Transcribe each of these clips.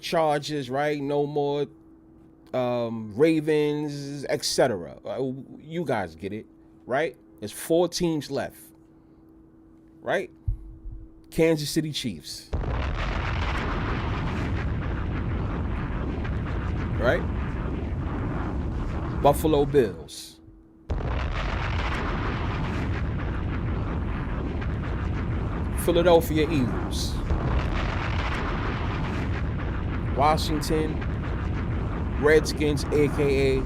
Chargers, right? No more Ravens, etc. You guys get it, right? There's 4 teams left, right? Kansas City Chiefs, right? Buffalo Bills, Philadelphia Eagles, Washington Redskins, aka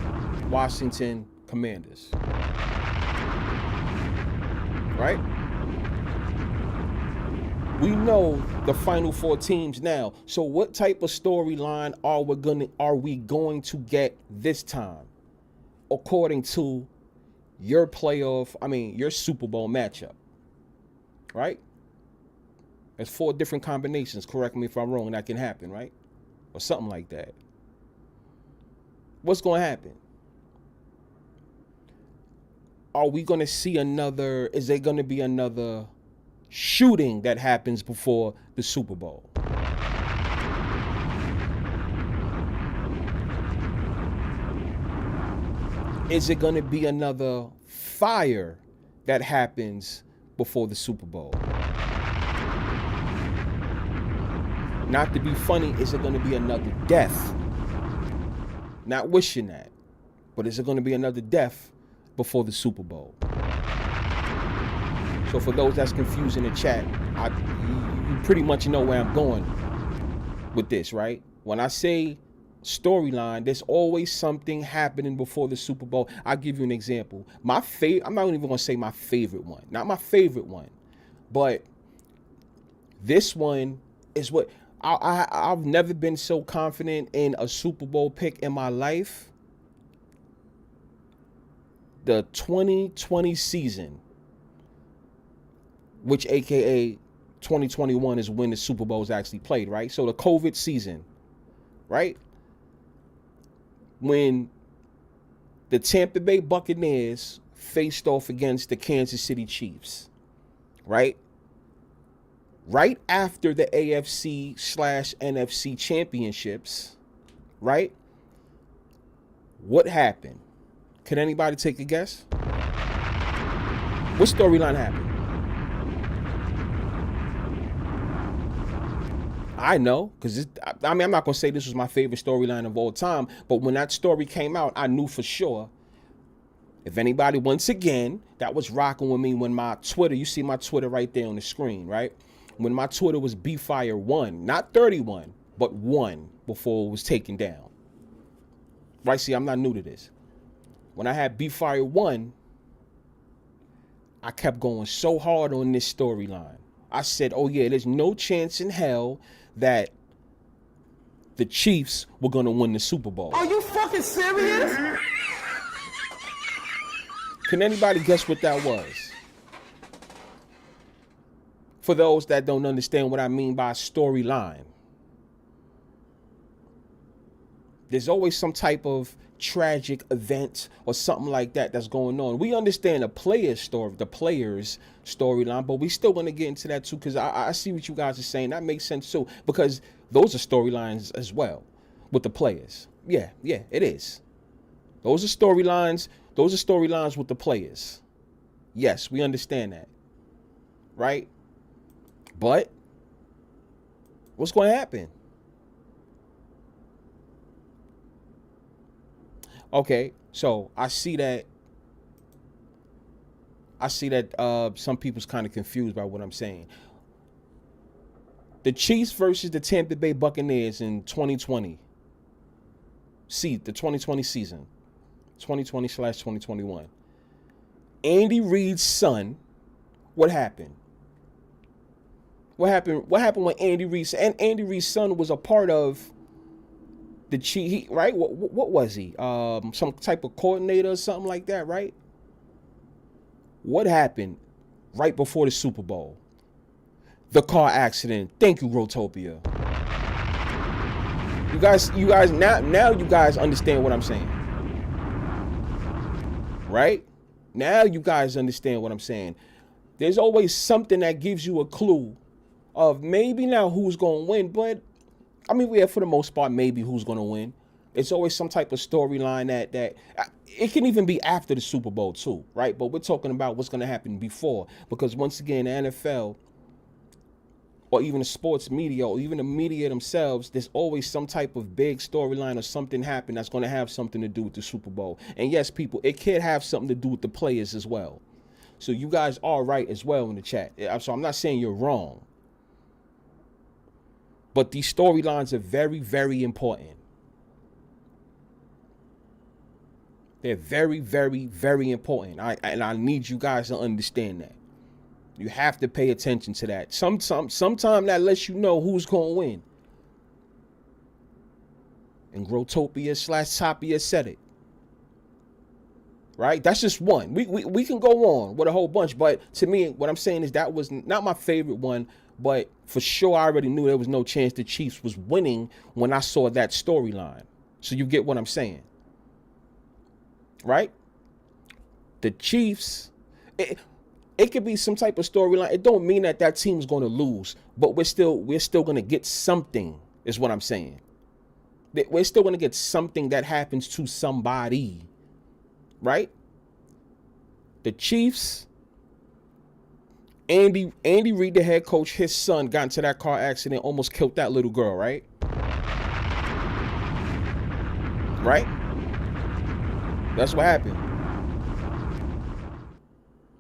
Washington Commanders. Right? We know the final 4 teams now. So what type of storyline are we going to get this time? According to your your Super Bowl matchup. Right? There's 4 different combinations, correct me if I'm wrong, that can happen, right? Or something like that. What's going to happen? Are we going to see is there going to be another shooting that happens before the Super Bowl? Is it going to be another fire that happens before the Super Bowl? Not to be funny, is it going to be another death? Not wishing that, but is it going to be another death before the Super Bowl? So for those that's confused in the chat, you pretty much know where I'm going with this, right? When I say storyline, there's always something happening before the Super Bowl. I'll give you an example. I'm not even going to say my favorite one. Not my favorite one, but this one is what I've never been so confident in a Super Bowl pick in my life. The 2020 season, which aka 2021 is when the Super Bowl is actually played, right? So the COVID season, right? When the Tampa Bay Buccaneers faced off against the Kansas City Chiefs, right? Right after the AFC/NFC championships, right? What happened? Can anybody take a guess? What storyline happened? I know, because I'm not going to say this was my favorite storyline of all time, but when that story came out, I knew for sure. If anybody, once again, that was rocking with me when my Twitter, you see my Twitter right there on the screen, right? When my Twitter was Bfyre 1, not 31, but 1 before it was taken down. Right, see, I'm not new to this. When I had Bfyre 1, I kept going so hard on this storyline. I said, oh yeah, there's no chance in hell that the Chiefs were going to win the Super Bowl. Are you fucking serious? Can anybody guess what that was? For those that don't understand what I mean by storyline, there's always some type of tragic event or something like that that's going on. We understand the player's storyline, but we still want to get into that too, because I see what you guys are saying. That makes sense too, because those are storylines as well with the players. Yeah, it is. Those are storylines with the players. Yes, we understand that. Right? But what's going to happen? Okay, so I see that some people's kind of confused by what I'm saying. The Chiefs versus the Tampa Bay Buccaneers in 2020. See, the 2020 season. 2020/2021. Andy Reid's son, what happened? What happened when Andy Reid's son was a part of the Chiefs, right? What was he? Some type of coordinator or something like that, right? What happened right before the Super Bowl? The car accident. Thank you, Rotopia. You guys now you guys understand what I'm saying. Right? Now you guys understand what I'm saying. There's always something that gives you a clue of maybe now who's going to win, but I mean, yeah, for the most part, maybe who's going to win. It's always some type of storyline that it can even be after the Super Bowl too, right? But we're talking about what's going to happen before, because once again, the NFL or even the sports media or even the media themselves, there's always some type of big storyline or something happen that's going to have something to do with the Super Bowl. And yes, people, it could have something to do with the players as well. So you guys are right as well in the chat. So I'm not saying you're wrong. But these storylines are very, very important. They're very, very, very important. And I need you guys to understand that. You have to pay attention to that. Sometime that lets you know who's going to win. And Growtopia/Tapia said it. Right? That's just one. We can go on with a whole bunch. But to me, what I'm saying is that was not my favorite one. But for sure, I already knew there was no chance the Chiefs was winning when I saw that storyline. So you get what I'm saying. Right? The Chiefs, it could be some type of storyline. It don't mean that team's going to lose, but we're still going to get something, is what I'm saying. We're still going to get something that happens to somebody, right? The Chiefs, Andy Reid, the head coach, his son got into that car accident, almost killed that little girl, right? Right? That's what happened.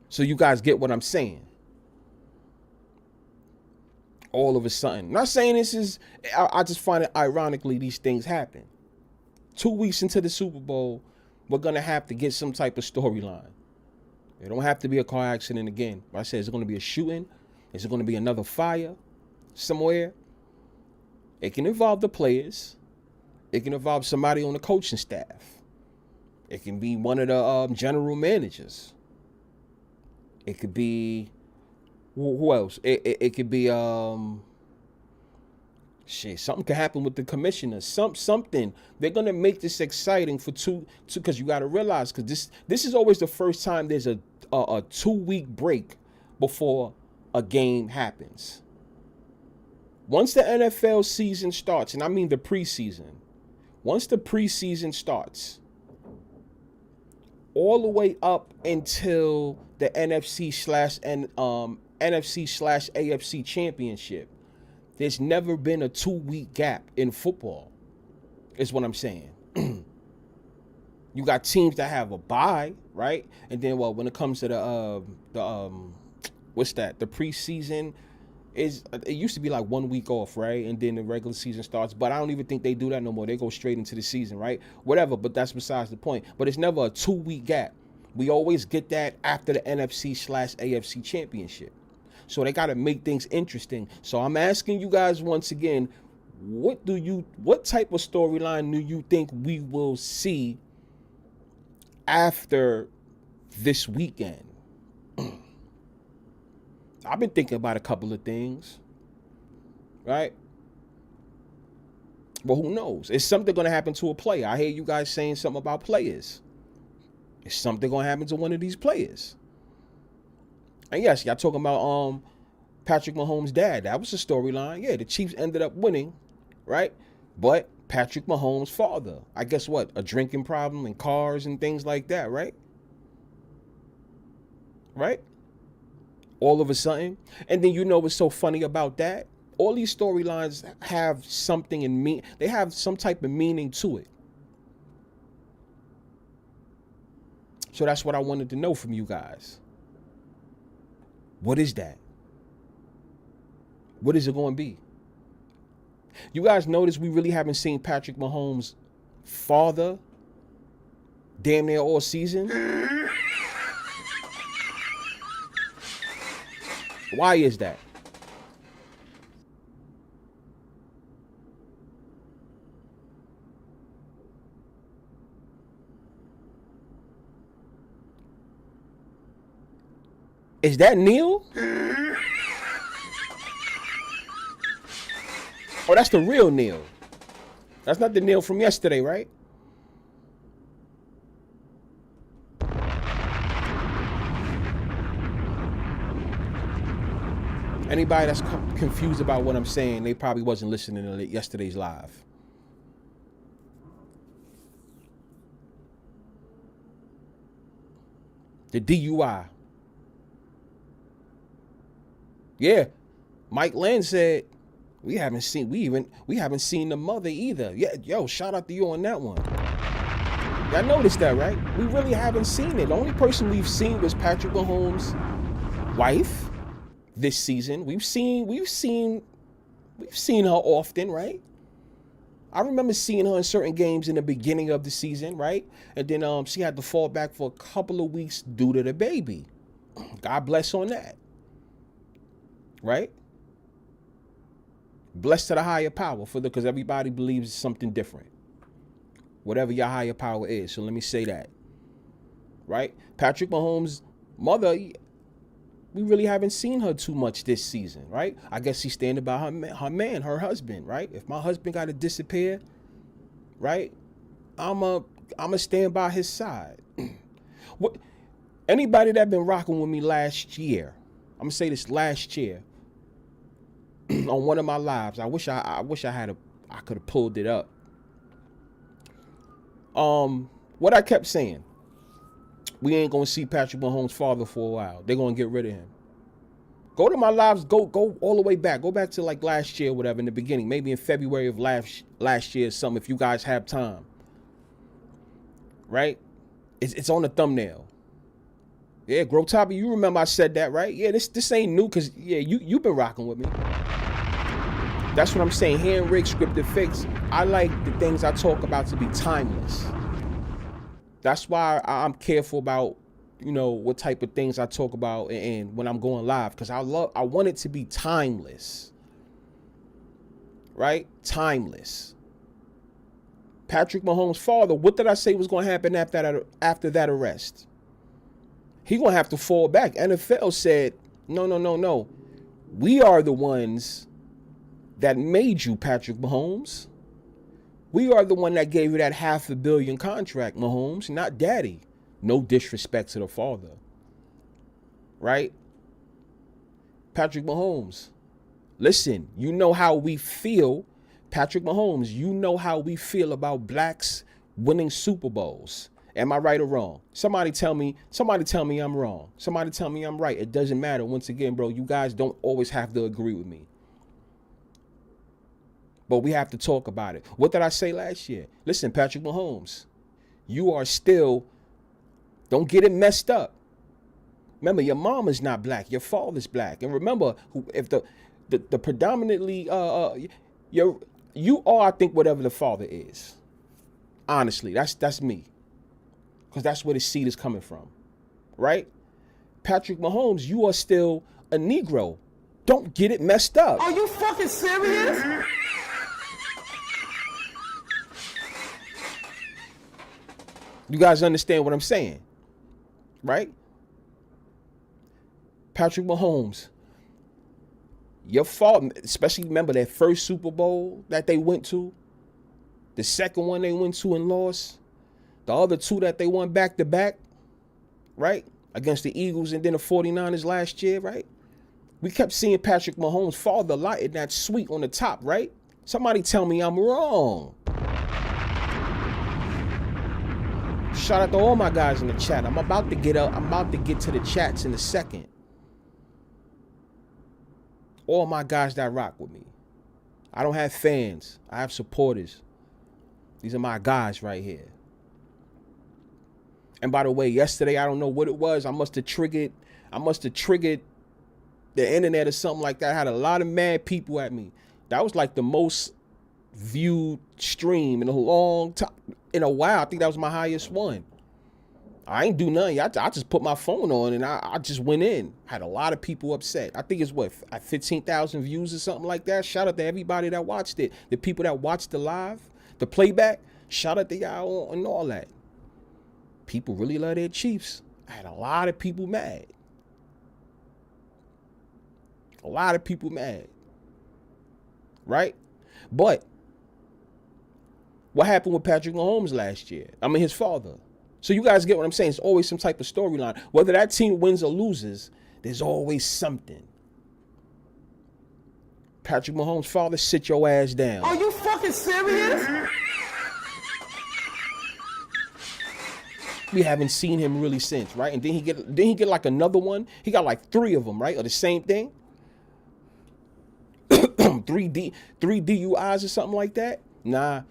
So you guys get what I'm saying. All of a sudden. I'm not saying this is, I just find it ironically these things happen. 2 weeks into the Super Bowl, we're going to have to get some type of storyline. It don't have to be a car accident again. Like I said, is it going to be a shooting? Is it going to be another fire somewhere? It can involve the players. It can involve somebody on the coaching staff. It can be one of the general managers. It could be, who else? It could be, something could happen with the commissioner. Something. They're going to make this exciting for two, because you got to realize, because this is always the first time there's a 2-week break before a game happens. Once the NFL season starts, and I mean the preseason, once the preseason starts, all the way up until the NFC/AFC championship, there's never been a 2-week gap in football, is what I'm saying. You got teams that have a bye, right? And then, well, when it comes to the preseason, it used to be like 1 week off, right? And then the regular season starts. But I don't even think they do that no more. They go straight into the season, right? Whatever, but that's besides the point. But it's never a 2-week gap. We always get that after the NFC/AFC championship. So they got to make things interesting. So I'm asking you guys once again, what type of storyline do you think we will see after this weekend? I've been thinking about a couple of things, right? But who knows? Is something going to happen to a player? I hear you guys saying something about players. Is something going to happen to one of these players? And yes, y'all talking about Patrick Mahomes' dad. That was a storyline. Yeah, the Chiefs ended up winning, right? But Patrick Mahomes' father, I guess what? A drinking problem and cars and things like that, right? Right? All of a sudden. And then you know what's so funny about that? All these storylines have something in me. They have some type of meaning to it. So that's what I wanted to know from you guys. What is that? What is it going to be? You guys notice we really haven't seen Patrick Mahomes' father damn near all season? Why is that? Is that Neil? Oh, that's the real Neil. That's not the Neil from yesterday, right? Anybody that's confused about what I'm saying, they probably wasn't listening to yesterday's live. The DUI. Yeah, Mike Lynn said we haven't seen the mother either. Yeah, yo, shout out to you on that one. Y'all noticed that, right? We really haven't seen it. The only person we've seen was Patrick Mahomes' wife this season. We've seen her often, right? I remember seeing her in certain games in the beginning of the season, right? And then she had to fall back for a couple of weeks due to the baby. God bless on that. Right? Blessed to the higher power because everybody believes something different. Whatever your higher power is. So let me say that. Right? Patrick Mahomes' mother, we really haven't seen her too much this season, right? I guess she's standing by her husband, right? If my husband got to disappear, right, I'ma stand by his side. What? Anybody that been rocking with me last year, I'm gonna say this last year on one of my lives. I wish I could have pulled it up. What I kept saying. We ain't gonna see Patrick Mahomes' father for a while. They're gonna get rid of him. Go to my lives. Go all the way back. Go back to like last year, whatever, in the beginning. Maybe in February of last year or something. If you guys have time, right? It's on the thumbnail. Yeah, Grow Toppy, you remember I said that, right? Yeah, this ain't new because yeah, you've been rocking with me. That's what I'm saying. Hand rig scripted fix. I like the things I talk about to be timeless. That's why I'm careful about, what type of things I talk about and when I'm going live, because I want it to be timeless. Right? Timeless. Patrick Mahomes' father, what did I say was going to happen after that arrest? He going to have to fall back. NFL said, no. We are the ones that made you, Patrick Mahomes. We are the one that gave you that $500 million contract, Mahomes, not daddy. No disrespect to the father. Right? Patrick Mahomes. Listen, you know how we feel. Patrick Mahomes, you know how we feel about blacks winning Super Bowls. Am I right or wrong? Somebody tell me I'm wrong. Somebody tell me I'm right. It doesn't matter. Once again, bro, you guys don't always have to agree with me. But we have to talk about it. What did I say last year? Listen, Patrick Mahomes, you are still, don't get it messed up. Remember, your mom is not black. Your father's black. And remember, if the predominantly, you are, I think, whatever the father is. Honestly, that's me. Because that's where the seed is coming from. Right? Patrick Mahomes, you are still a Negro. Don't get it messed up. Are you fucking serious? You guys understand what I'm saying, right? Patrick Mahomes, your fault, especially remember that first Super Bowl that they went to, the second one they went to and lost, the other two that they won back to back, right? Against the Eagles and then the 49ers last year, right? We kept seeing Patrick Mahomes' father a lot in that suite on the top, right? Somebody tell me I'm wrong. Shout out to all my guys in the chat. I'm about to get to the chats in a second. All my guys that rock with me. I don't have fans. I have supporters. These are my guys right here. And by the way, yesterday, I don't know what it was. I must have triggered the internet or something like that. I had a lot of mad people at me. That was like the most viewed stream in a long time. In a while, I think that was my highest one. I ain't do nothing. I just put my phone on and I just went in. Had a lot of people upset. I think it's at 15,000 views or something like that. Shout out to everybody that watched it. The people that watched the live, the playback. Shout out to y'all and all that. People really love their Chiefs. I had a lot of people mad. A lot of people mad. Right? But what happened with Patrick Mahomes last year? I mean, his father. So you guys get what I'm saying? It's always some type of storyline. Whether that team wins or loses, there's always something. Patrick Mahomes' father, sit your ass down. Are you fucking serious? We haven't seen him really since, right? And then he get like another one. He got like 3 of them, right? Or the same thing. 3 DUIs or something like that. Nah,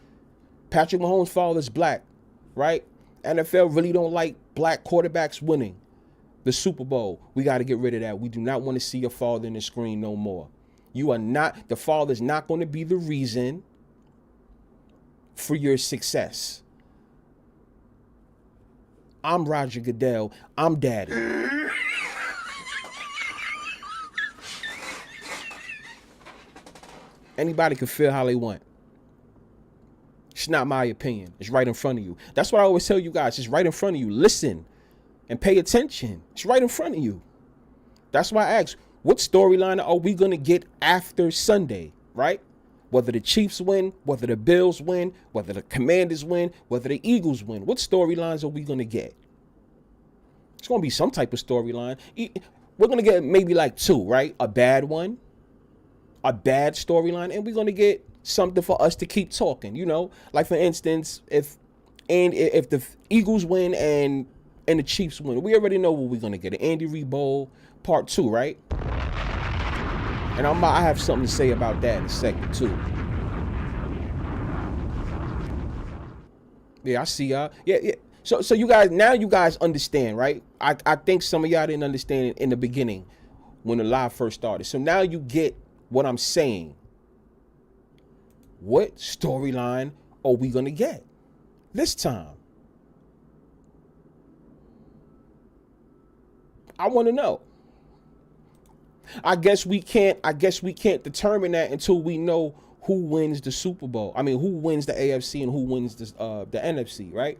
Patrick Mahomes' father's black, right? NFL really don't like black quarterbacks winning the Super Bowl. We got to get rid of that. We do not want to see your father in the screen no more. The father's not going to be the reason for your success. I'm Roger Goodell. I'm daddy. Anybody can feel how they want. It's not my opinion. It's right in front of you. That's what I always tell you guys. It's right in front of you. Listen and pay attention. It's right in front of you. That's why I asked, what storyline are we going to get after Sunday, right? Whether the Chiefs win, whether the Bills win, whether the Commanders win, whether the Eagles win. What storylines are we going to get? It's going to be some type of storyline. We're going to get maybe like 2, right? A bad one, a bad storyline, and we're going to get something for us to keep talking, you know? Like, for instance, if the Eagles win and the Chiefs win, we already know what we're going to get. An Andy Reid Bowl Part 2, right? And I have something to say about that in a second, too. Yeah, I see y'all. Yeah. So you guys understand, right? I think some of y'all didn't understand in the beginning when the live first started. So now you get what I'm saying. What storyline are we going to get this time? I want to know. I guess we can't determine that until we know who wins the Super Bowl. I mean, who wins the AFC and who wins the NFC, right?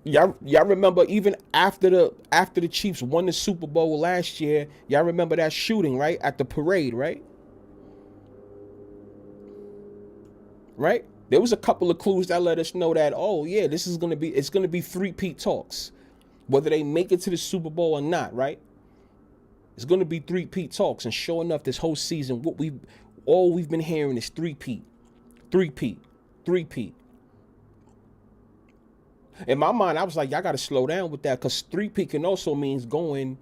Y'all remember even after the Chiefs won the Super Bowl last year, y'all remember that shooting, right? At the parade, right? Right? There was a couple of clues that let us know that, oh yeah, it's gonna be three-peat talks. Whether they make it to the Super Bowl or not, right? It's gonna be three-peat talks. And sure enough, this whole season, all we've been hearing is three-peat. In my mind, I was like, y'all gotta slow down with that, because three-peat can also means going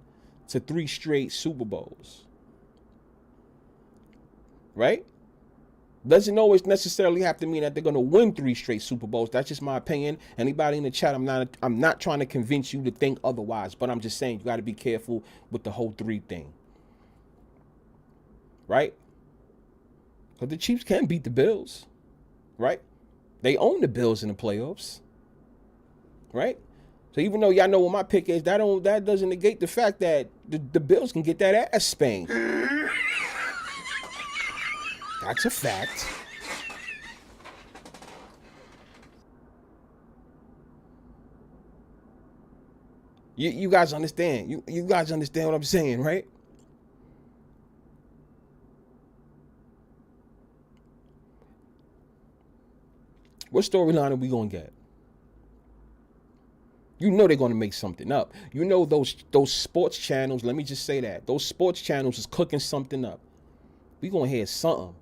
to 3 straight Super Bowls. Right? Doesn't always necessarily have to mean that they're going to win 3 straight Super Bowls. That's just my opinion. Anybody in the chat, I'm not trying to convince you to think otherwise, but I'm just saying you got to be careful with the whole 3 thing. Right? Because the Chiefs can beat the Bills. Right? They own the Bills in the playoffs. Right? So even though y'all know what my pick is, that doesn't negate the fact that the Bills can get that ass spanked. That's a fact. You guys understand. You guys understand what I'm saying, right? What storyline are we going to get? You know they're going to make something up. You know those sports channels, let me just say that. Those sports channels is cooking something up. We going to hear something.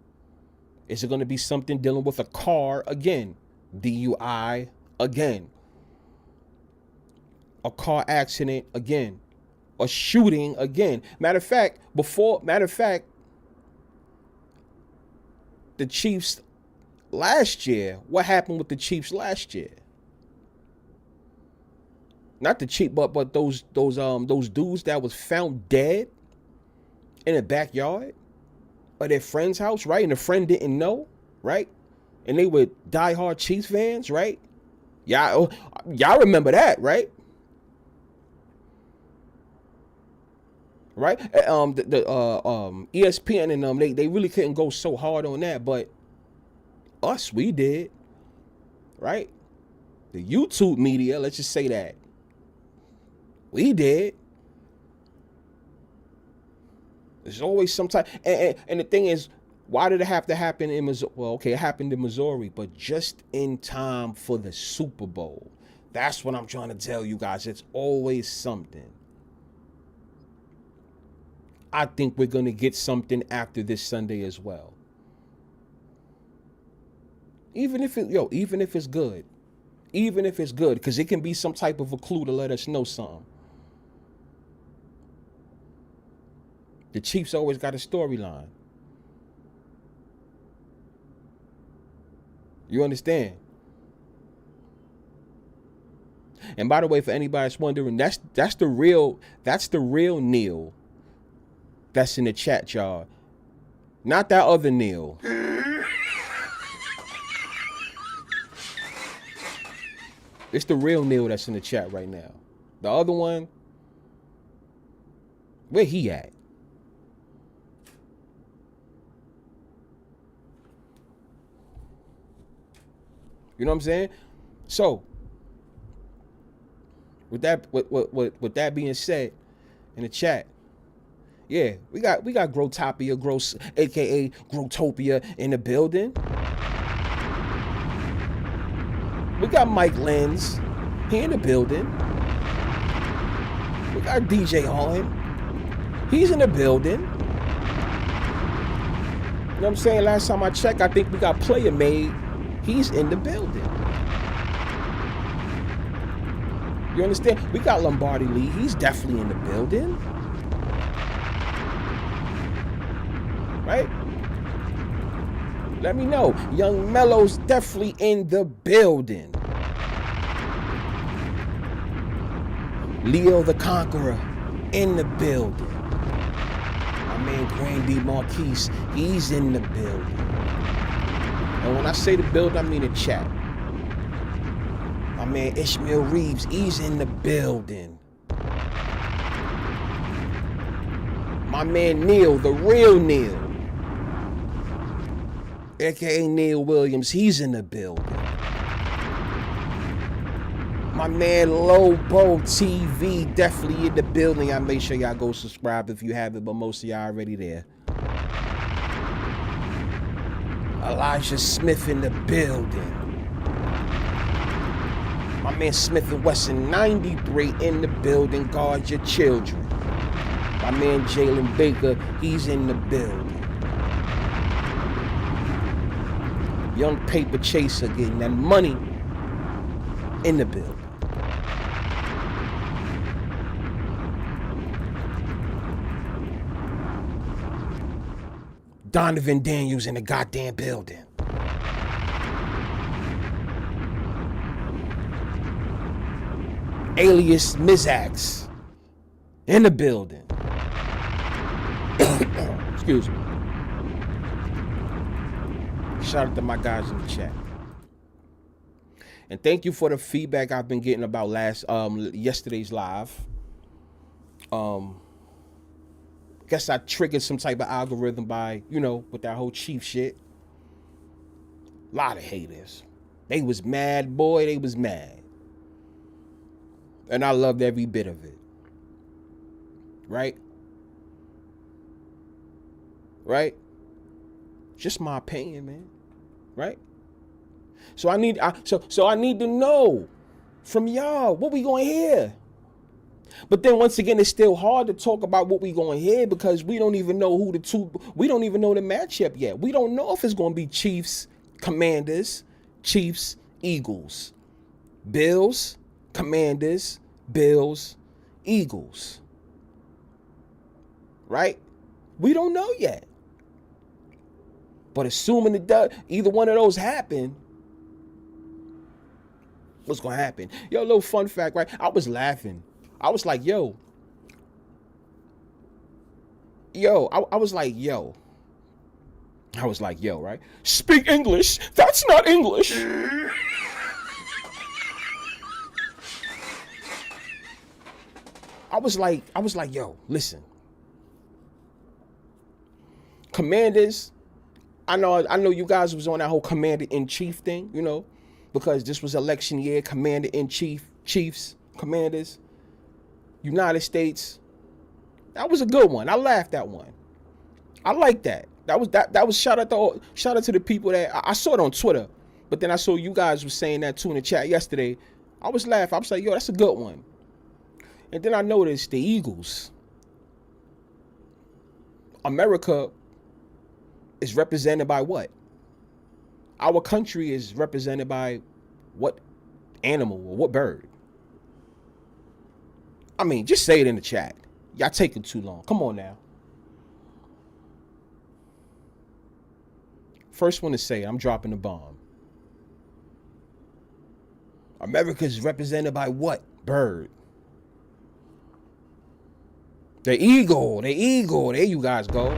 Is it going to be something dealing with a car again? DUI again? A car accident again? A shooting again? Matter of fact, the Chiefs last year, what happened with the Chiefs last year? Not the Chiefs, but those dudes that was found dead in the backyard of their friend's house, right? And the friend didn't know, right? And they were diehard Chiefs fans, right? Y'all remember that, right? Right? ESPN and they really couldn't go so hard on that, but us, we did, right? The YouTube media, let's just say that, we did. There's always some time. And the thing is, why did it have to happen in Missouri? Well, okay, it happened in Missouri, but just in time for the Super Bowl. That's what I'm trying to tell you guys. It's always something. I think we're going to get something after this Sunday as well. Even if it's good. Even if it's good, because it can be some type of a clue to let us know something. The Chiefs always got a storyline. You understand? And by the way, for anybody that's wondering, that's the real Neil that's in the chat, y'all. Not that other Neil. It's the real Neil that's in the chat right now. The other one, where he at? You know what I'm saying? So, with that being said, in the chat, yeah, we got Growtopia, aka Growtopia, in the building. We got Mike Lenz, he in the building. We got DJ Hall, he's in the building. You know what I'm saying? Last time I checked, I think we got Player Made. He's in the building. You understand? We got Lombardi Lee. He's definitely in the building. Right? Let me know. Young Mello's definitely in the building. Leo the Conqueror in the building. My man Grandy Marquise, he's in the building. And when I say the building, I mean the chat. My man Ishmael Reeves, he's in the building. My man Neil, the real Neil, aka Neil Williams, he's in the building. My man Lobo TV, definitely in the building. I make sure y'all go subscribe if you haven't, but most of y'all already there. Elijah Smith in the building. My man Smith & Wesson 93 in the building. Guard your children. My man Jalen Baker, he's in the building. Young Paper Chaser getting that money in the building. Donovan Daniels in the goddamn building. Alias Mizax in the building. Excuse me. Shout out to my guys in the chat. And thank you for the feedback I've been getting about yesterday's live. Guess I triggered some type of algorithm by, with that whole Chief shit. A lot of haters. They was mad, boy, they was mad. And I loved every bit of it. Right? Right? Just my opinion, man. Right? So I need to know from y'all what we gonna hear. But then once again, it's still hard to talk about what we gonna hear because we don't even know we don't even know the matchup yet. We don't know if it's gonna be Chiefs, Commanders, Chiefs, Eagles, Bills, Commanders, Bills, Eagles. Right? We don't know yet. But assuming it does, either one of those happen, what's gonna happen? Yo, a little fun fact, right? I was laughing. I was like, yo, I was like, right? Speak English. That's not English. I was like, yo, listen. Commanders, I know you guys was on that whole Commander-in-Chief thing, because this was election year, Commander-in-Chief, Chiefs, Commanders, United States. That was a good one. I laughed at one. I like that. That was shout out to the people that I saw it on Twitter, but then I saw you guys were saying that too in the chat yesterday. I was laughing. I was like, yo, that's a good one. And then I noticed the Eagles. America is represented by what? Our country is represented by what animal or what bird? I mean, just say it in the chat. Y'all taking too long. Come on now. First one to say it, I'm dropping the bomb. America is represented by what bird? The eagle. The eagle. There you guys go.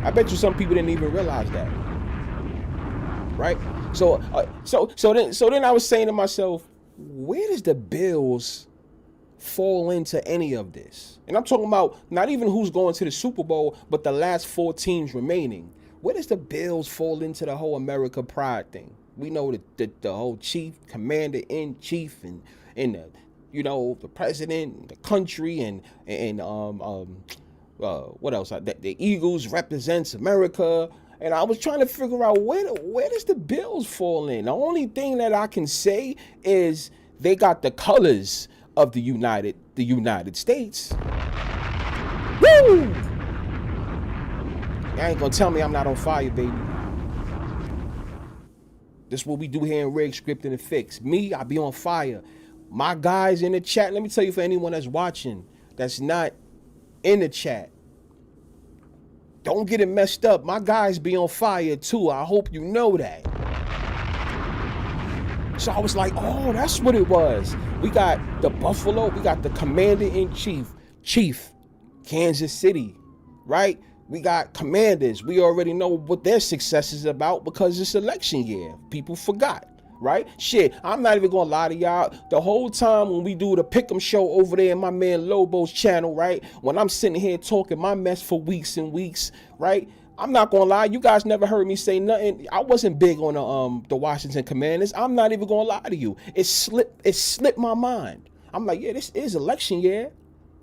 I bet you some people didn't even realize that. Right? So then I was saying to myself, where does the Bills fall into any of this? And I'm talking about not even who's going to the Super Bowl, but the last 4 teams remaining. Where does the Bills fall into the whole America pride thing? We know that the whole chief, commander-in-chief, and the, you know, the president, the country, and what else? The Eagles represents America. And I was trying to figure out where does the Bills fall in? The only thing that I can say is they got the colors of the United States. Woo! You ain't gonna tell me I'm not on fire, baby. This is what we do here in Rig, Scripted, and Fix. Me, I be on fire. My guys in the chat, let me tell you, for anyone that's watching that's not in the chat, don't get it messed up. My guys be on fire too. I hope you know that. So I was like, oh, that's what it was. We got the Buffalo. We got the commander-in-chief, Kansas City, right? We got Commanders. We already know what their success is about because it's election year. People forgot, right? Shit, I'm not even gonna lie to y'all. The whole time when we do the Pick'em show over there in my man Lobo's channel, right? When I'm sitting here talking my mess for weeks and weeks, right? I'm not gonna lie, you guys never heard me say nothing. I wasn't big on the Washington Commanders. I'm not even gonna lie to you. It slipped my mind. I'm like, yeah, this is election year,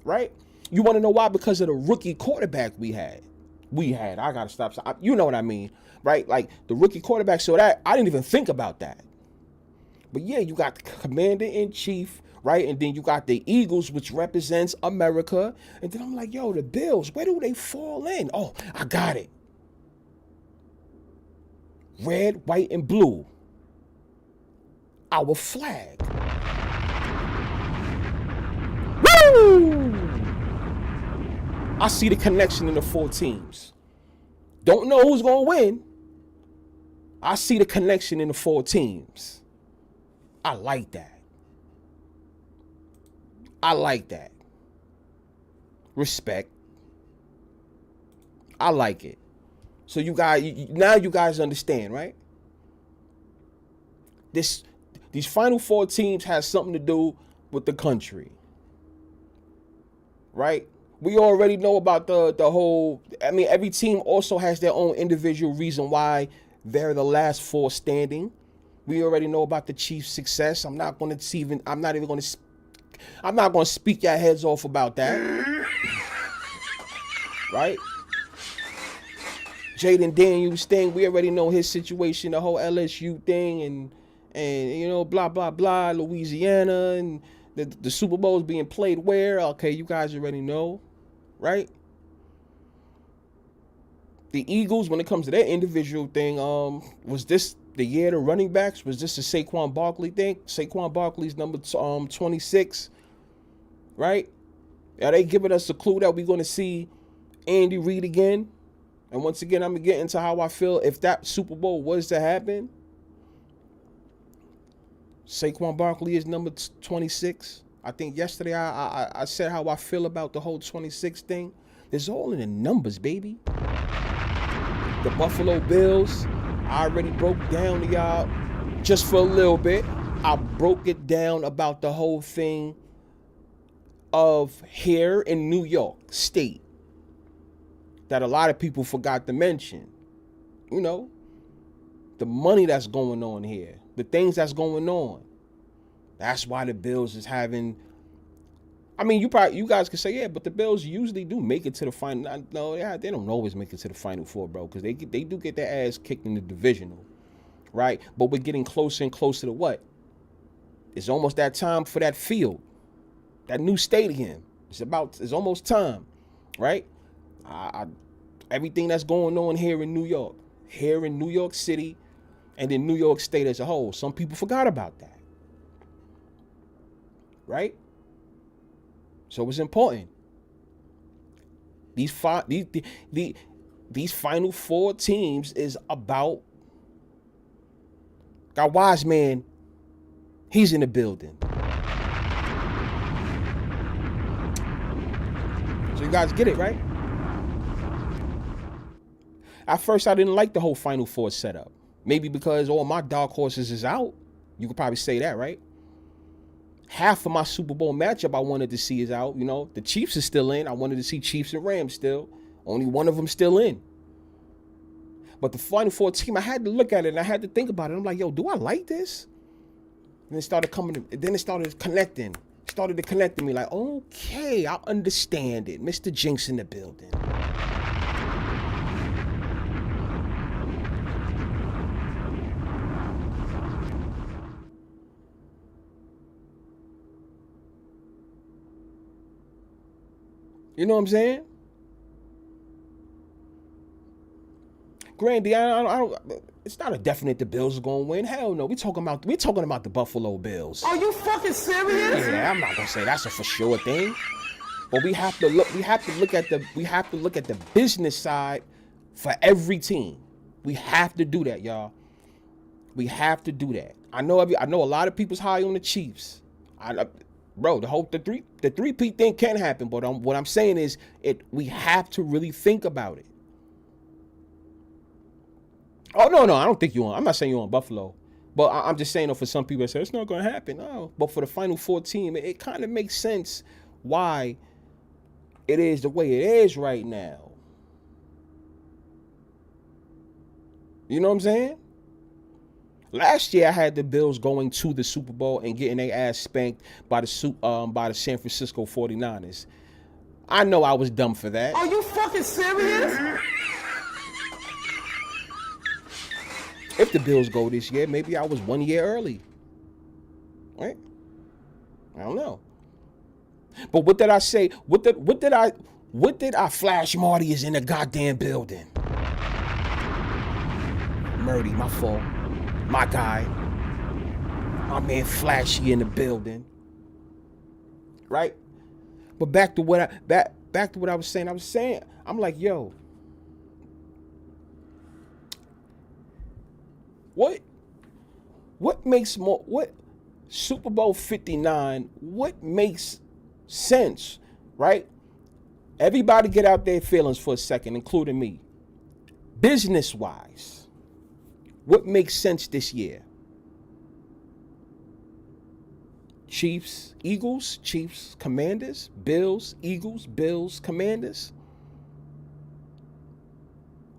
right? You wanna know why? Because of the rookie quarterback we had. I gotta stop. You know what I mean, right? Like the rookie quarterback. So that I didn't even think about that. But yeah, you got the commander-in-chief, right? And then you got the Eagles, which represents America. And then I'm like, yo, the Bills, where do they fall in? Oh, I got it. Red, white, and blue. Our flag. Woo! I see the connection in the 4 teams. Don't know who's going to win. I see the connection in the 4 teams. I like that. I like that. Respect. I like it. So you guys, now you guys understand, right? These final 4 teams has something to do with the country, right? We already know about the whole, I mean, every team also has their own individual reason why they're the last 4 standing. We already know about the Chiefs' success. I'm not going to speak your heads off about that. Right? Jaden Daniels thing, we already know his situation, the whole LSU thing, and you know, blah, blah, blah, Louisiana, and the Super Bowl is being played where? Okay, you guys already know, right? The Eagles, when it comes to their individual thing, was this the year the running backs? Was this a Saquon Barkley thing? Saquon Barkley's number 26, right? Are they giving us a clue that we're going to see Andy Reid again? And once again, I'm going to get into how I feel if that Super Bowl was to happen. Saquon Barkley is number 26. I think yesterday I said how I feel about the whole 26 thing. It's all in the numbers, baby. The Buffalo Bills, I already broke down to y'all just for a little bit. I broke it down about the whole thing of here in New York State that a lot of people forgot to mention. You know, the money that's going on here, the things that's going on. That's why the Bills is having, I mean, you guys could say, yeah, but the Bills usually do make it to the final. No, they don't always make it to the Final Four, bro, because they do get their ass kicked in the divisional, right? But we're getting closer and closer to what? It's almost that time for that field, that new stadium. It's almost time. right? Everything that's going on here in New York City, and in New York State as a whole. Some people forgot about that, right? So it's important. These final four teams is about. Got Wise Man. He's in the building. So you guys get it, right? At first, I didn't like the whole Final Four setup. Maybe because all my dark horses is out. You could probably say that, right? Half of my Super Bowl matchup I wanted to see is out. You know, the Chiefs is still in. I wanted to see Chiefs and Rams still. Only one of them still in. But the Final Four team, I had to look at it and I had to think about it. I'm like, yo, do I like this? And it started connecting. Started to connect to me like, okay, I understand it. Mr. Jinx in the building. You know what I'm saying? Grandy, I don't. It's not a definite the Bills are gonna win. Hell no. We're talking about the Buffalo Bills. Are you fucking serious? Yeah, I'm not gonna say that's a for sure thing. But we have to look at the business side for every team. We have to do that, y'all. We have to do that. I know a lot of people's high on the Chiefs. Bro, the three-peat thing can happen, but what I'm saying is we have to really think about it. Oh no, I don't think you on. I'm not saying you're on Buffalo, but I'm just saying, for some people that say it's not going to happen. No, but for the Final Four team, it kind of makes sense why it is the way it is right now. You know what I'm saying? Last year, I had the Bills going to the Super Bowl and getting their ass spanked by the San Francisco 49ers. I know I was dumb for that. Are you fucking serious? If the Bills go this year, maybe I was 1 year early. Right? I don't know. But what did I say? What did I flash Marty is in the goddamn building? Murdy, my fault. My guy. My man Flashy in the building. Right? But back to what I was saying. I'm like, yo. What makes Super Bowl 59, what makes sense, right? Everybody get out their feelings for a second, including me. Business-wise, what makes sense this year? Chiefs, Eagles, Chiefs, Commanders, Bills, Eagles, Bills, Commanders.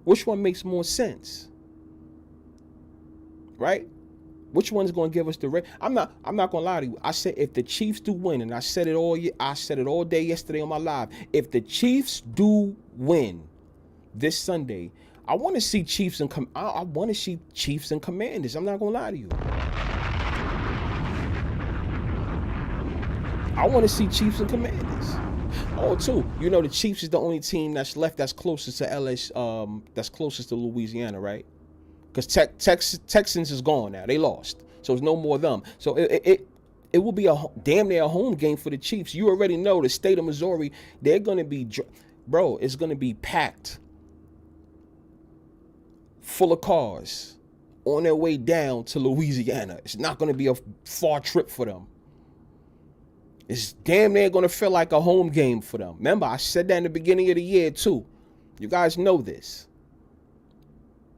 Which one makes more sense? Right? Which one's going to give us the rate? I'm not going to lie to you. I said if the Chiefs do win, and I said it all day yesterday on my live. If the Chiefs do win this Sunday, I want to see Chiefs and I want to see Chiefs and Commanders. I'm not going to lie to you. I want to see Chiefs and Commanders. Oh, too. You know the Chiefs is the only team that's left that's closest to that's closest to Louisiana, right? Because Texans is gone now. They lost. So there's no more of them. So it will be damn near a home game for the Chiefs. You already know the state of Missouri, they're going to be, bro, it's going to be packed. Full of cars on their way down to Louisiana. It's not going to be a far trip for them. It's damn near going to feel like a home game for them. Remember, I said that in the beginning of the year, too. You guys know this.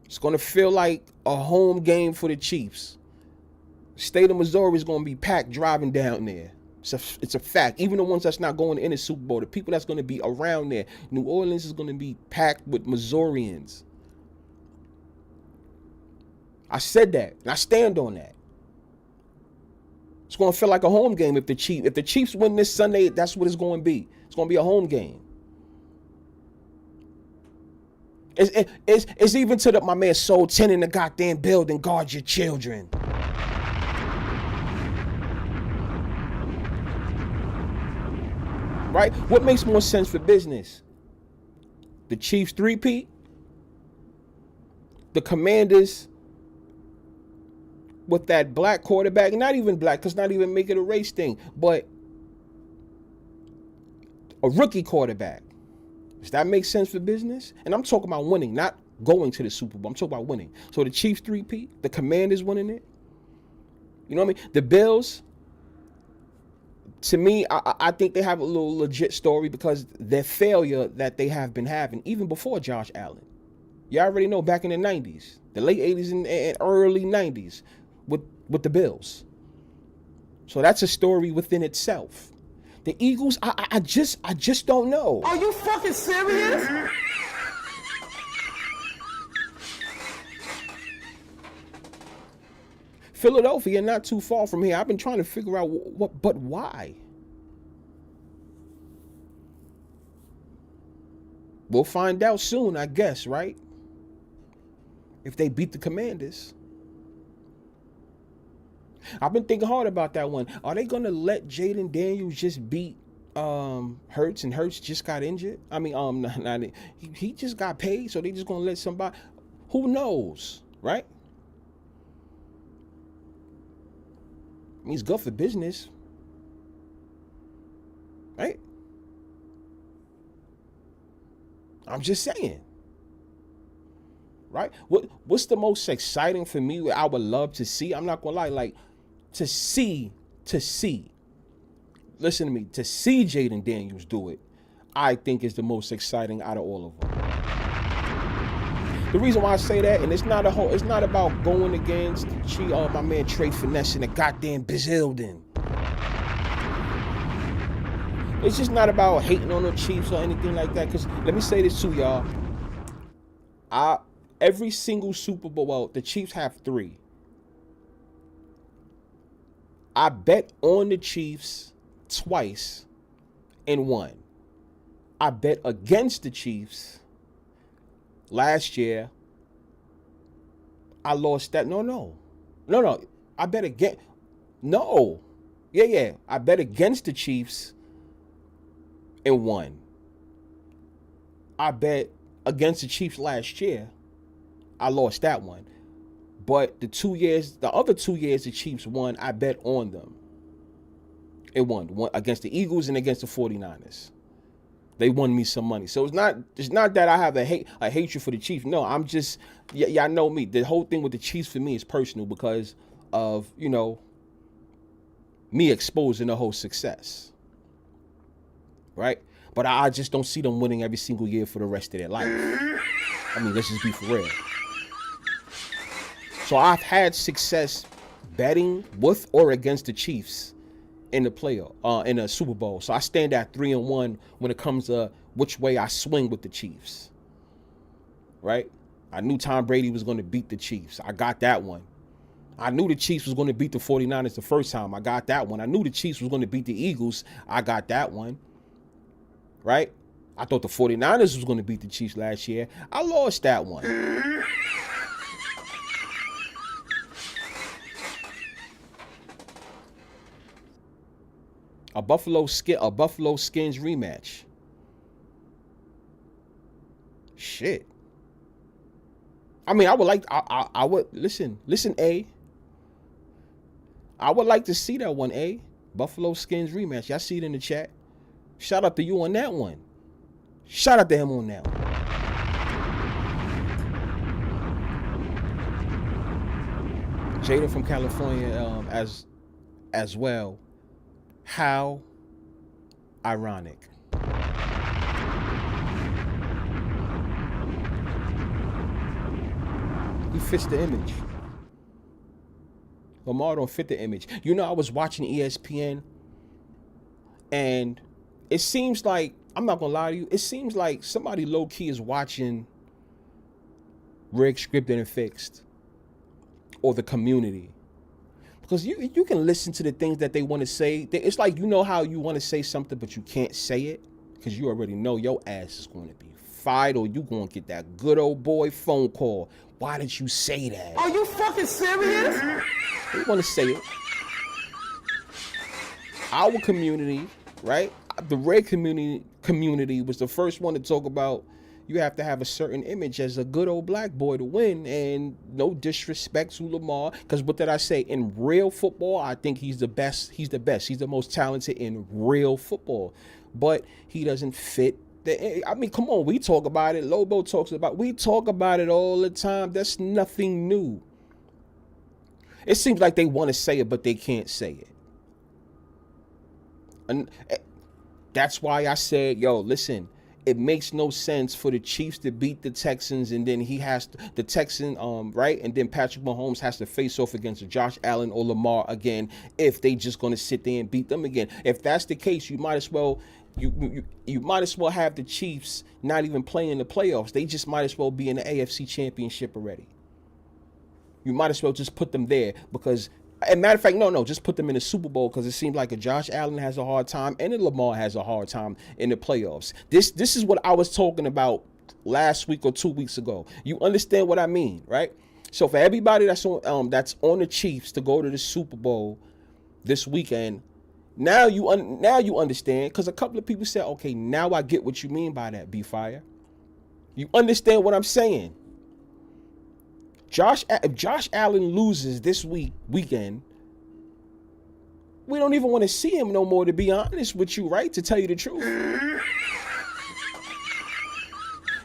It's going to feel like a home game for the Chiefs. State of Missouri is going to be packed driving down there. It's a fact. Even the ones that's not going in the Super Bowl, the people that's going to be around there. New Orleans is going to be packed with Missourians. I said that, and I stand on that. It's going to feel like a home game if the Chiefs win this Sunday. That's what it's going to be. It's going to be a home game. It's even to my man Soul 10 in the goddamn building. Guard your children. Right? What makes more sense for business? the Chiefs three-peat, the Commanders with that black quarterback, not even black, because not even make it a race thing, but a rookie quarterback. Does that make sense for business? And I'm talking about winning, not going to the Super Bowl. I'm talking about winning. So the Chiefs three-peat, the Commanders winning it. You know what I mean? The Bills, to me, I think they have a little legit story because their failure that they have been having, even before Josh Allen. You already know back in the 90s, the late 80s and early 90s with the Bills. So that's a story within itself. The Eagles, I just don't know. Are you fucking serious? Philadelphia, not too far from here. I've been trying to figure out but why? We'll find out soon, I guess, right? If they beat the Commanders. I've been thinking hard about that one. Are they going to let Jaden Daniels just beat Hurts, and Hurts just got injured? I mean, he just got paid, so they just going to let somebody? Who knows, right? I mean, it's good for business, right? I'm just saying, right? What's the most exciting for me? I would love to see. I'm not gonna lie, like to see. Listen to me. To see Jaden Daniels do it, I think is the most exciting out of all of them. The reason why I say that, and it's not about going against my man Trey Finesse and the goddamn Bazildin. It's just not about hating on the Chiefs or anything like that. Because let me say this too, y'all. Every single Super Bowl, well, the Chiefs have 3. I bet on the Chiefs twice and won. I bet against the Chiefs last year. I lost that. No. I bet against. No. Yeah. I bet against the Chiefs and won. I bet against the Chiefs last year. I lost that one. But the other 2 years the Chiefs won, I bet on them. It won against the Eagles and against the 49ers. They won me some money. So it's not that I have a hatred for the Chiefs. No, I'm just, y'all know me. The whole thing with the Chiefs for me is personal because of, me exposing the whole success. Right? But I just don't see them winning every single year for the rest of their life. I mean, let's just be for real. So I've had success betting with or against the Chiefs in the playoff, in a Super Bowl. So I stand at 3-1 when it comes to which way I swing with the Chiefs. Right? I knew Tom Brady was going to beat the Chiefs. I got that one. I knew the Chiefs was going to beat the 49ers the first time. I got that one. I knew the Chiefs was going to beat the Eagles. I got that one. Right? I thought the 49ers was going to beat the Chiefs last year. I lost that one. A Buffalo Skins rematch. Shit. I mean, I would listen, A. I would like to see that one, A. Buffalo Skins rematch. Y'all see it in the chat. Shout out to you on that one. Shout out to him on that one. Jaden from California as well. How ironic. He fits the image. Lamar don't fit the image. I was watching ESPN and it seems like, I'm not gonna lie to you, it seems like somebody low-key is watching Rigged, Scripted, and Fixed or The Community. Because you can listen to the things that they want to say. It's like, how you want to say something, but you can't say it because you already know your ass is going to be fired or you going to get that good old boy phone call. Why did you say that? Are you fucking serious? They want to say it. Our community, right? The red community was the first one to talk about, you have to have a certain image as a good old black boy to win. And no disrespect to Lamar, because what did I say? In real football, I think he's the best. He's the best. He's the most talented in real football. But he doesn't fit. I mean, come on, we talk about it. Lobo talks about it. We talk about it all the time. That's nothing new. It seems like they want to say it, but they can't say it. And that's why I said, yo, listen, it makes no sense for the Chiefs to beat the Texans, and then the Texan, right? And then Patrick Mahomes has to face off against Josh Allen or Lamar again if they just going to sit there and beat them again. If that's the case, you might as well you might as well have the Chiefs not even play in the playoffs. They just might as well be in the AFC Championship already. You might as well just put them there because, and matter of fact, no, just put them in the Super Bowl, because it seems like a Josh Allen has a hard time and a Lamar has a hard time in the playoffs. This is what I was talking about last week or 2 weeks ago. You understand what I mean, right? So for everybody that's on the Chiefs to go to the Super Bowl this weekend, now you understand, because a couple of people said, okay, now I get what you mean by that, Bfyre. You understand what I'm saying? If Josh Allen loses this weekend, we don't even want to see him no more, to be honest with you, right? To tell you the truth.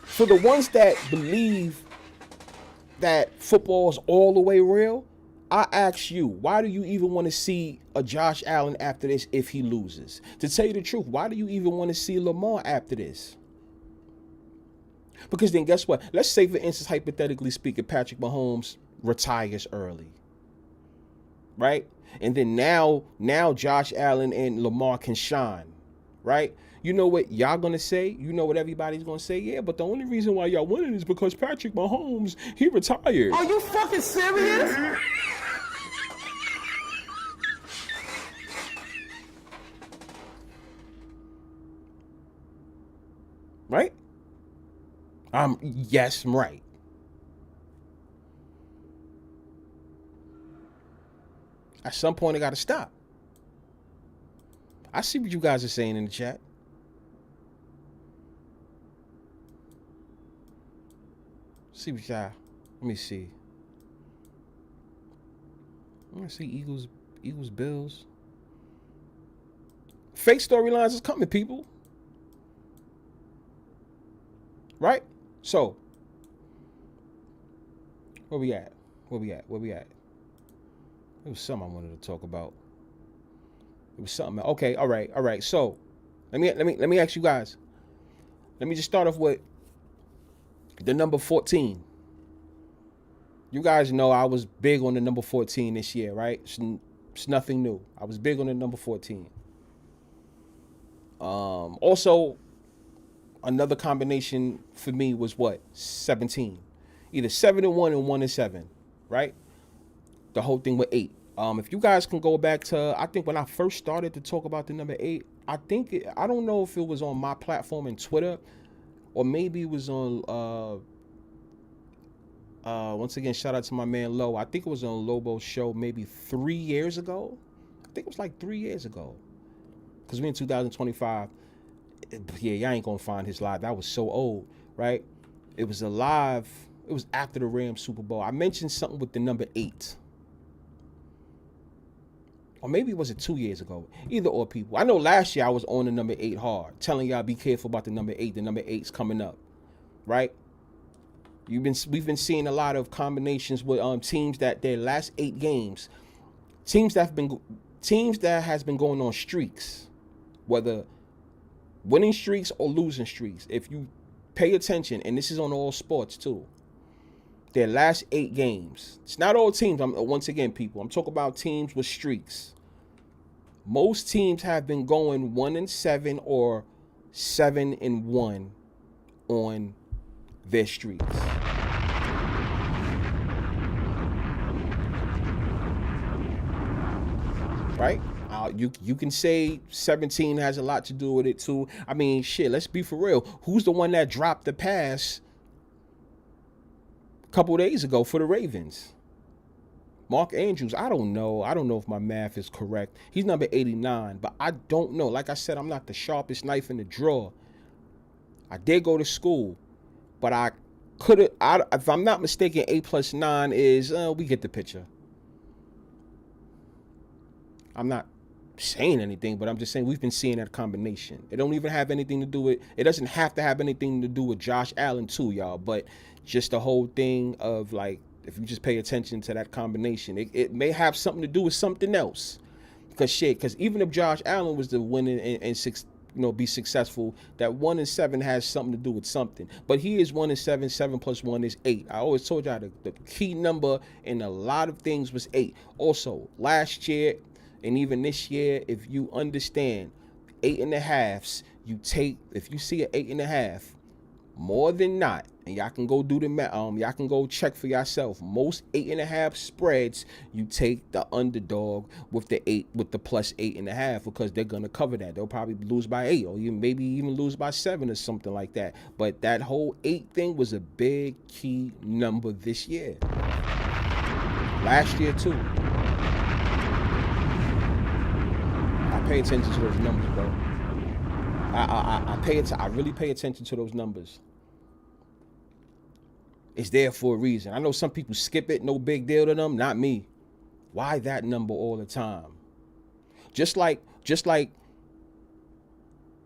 For the ones that believe that football is all the way real, I ask you, why do you even want to see a Josh Allen after this if he loses? To tell you the truth, why do you even want to see Lamar after this? Because then guess what? Let's say, for instance, hypothetically speaking, Patrick Mahomes retires early, right? And then now Josh Allen and Lamar can shine, right? You know what y'all gonna say? You know what everybody's gonna say? Yeah, but the only reason why y'all winning is because Patrick Mahomes, he retired. Are you fucking serious? Right? Yes, I'm right. At some point, I got to stop. I see what you guys are saying in the chat. See what y'all. Let me see. I want to see Eagles, Bills. Fake storylines is coming, people. Right? So, where we at? It was something I wanted to talk about. It was something. Okay, all right. So, let me ask you guys. Let me just start off with the number 14. You guys know I was big on the number 14 this year, right? It's nothing new. I was big on the number 14. Also, another combination for me was what? 17. Either 7-1 and 1-7, right? The whole thing with 8. If you guys can go back to, I think when I first started to talk about the number 8, I don't know if it was on my platform in Twitter, or maybe it was on, once again, shout out to my man Lo. I think it was on Lobo's show maybe 3 years ago. I think it was like 3 years ago. Because we're in 2025. Yeah, y'all ain't gonna find his live. That was so old, right? It was a live. It was after the Rams Super Bowl. I mentioned something with the number 8. Or maybe it was 2 years ago. Either or, people. I know last year I was on the number 8 hard, telling y'all be careful about the number 8. The number 8's coming up, right? We've been seeing a lot of combinations with teams that their last 8 games, teams that has been going on streaks, whether winning streaks or losing streaks. If you pay attention, and this is on all sports too, their last 8 games. It's not all teams. Once again, people, I'm talking about teams with streaks. Most teams have been going 1-7 or 7-1 on their streaks. Right? You can say 17 has a lot to do with it too. I mean, shit, let's be for real. Who's the one that dropped the pass a couple days ago for the Ravens? Mark Andrews. I don't know if my math is correct. He's number 89, but I don't know. Like I said, I'm not the sharpest knife in the drawer. I did go to school, but I could have. If I'm not mistaken, 8+9 is we get the picture. I'm not saying anything, but I'm just saying we've been seeing that combination. It don't even have anything to do with. It doesn't have to have anything to do with Josh Allen too, y'all. But just the whole thing of like, if you just pay attention to that combination, it may have something to do with something else. Because even if Josh Allen was to win and be successful, that 1-7 has something to do with something. But he is 1-7. 7 + 1 is 8. I always told y'all the key number in a lot of things was 8. Also, last year and even this year, if you understand 8.5s, if you see an 8.5, more than not, and y'all can go do the y'all can go check for yourself. Most 8.5 spreads, you take the underdog with the +8.5 because they're gonna cover that. They'll probably lose by 8 or maybe even lose by 7 or something like that. But that whole 8 thing was a big key number this year. Last year too. I pay attention to those numbers, bro. I really pay attention to those numbers. It's there for a reason. I know some people skip it, no big deal to them. Not me. Why that number all the time? Just like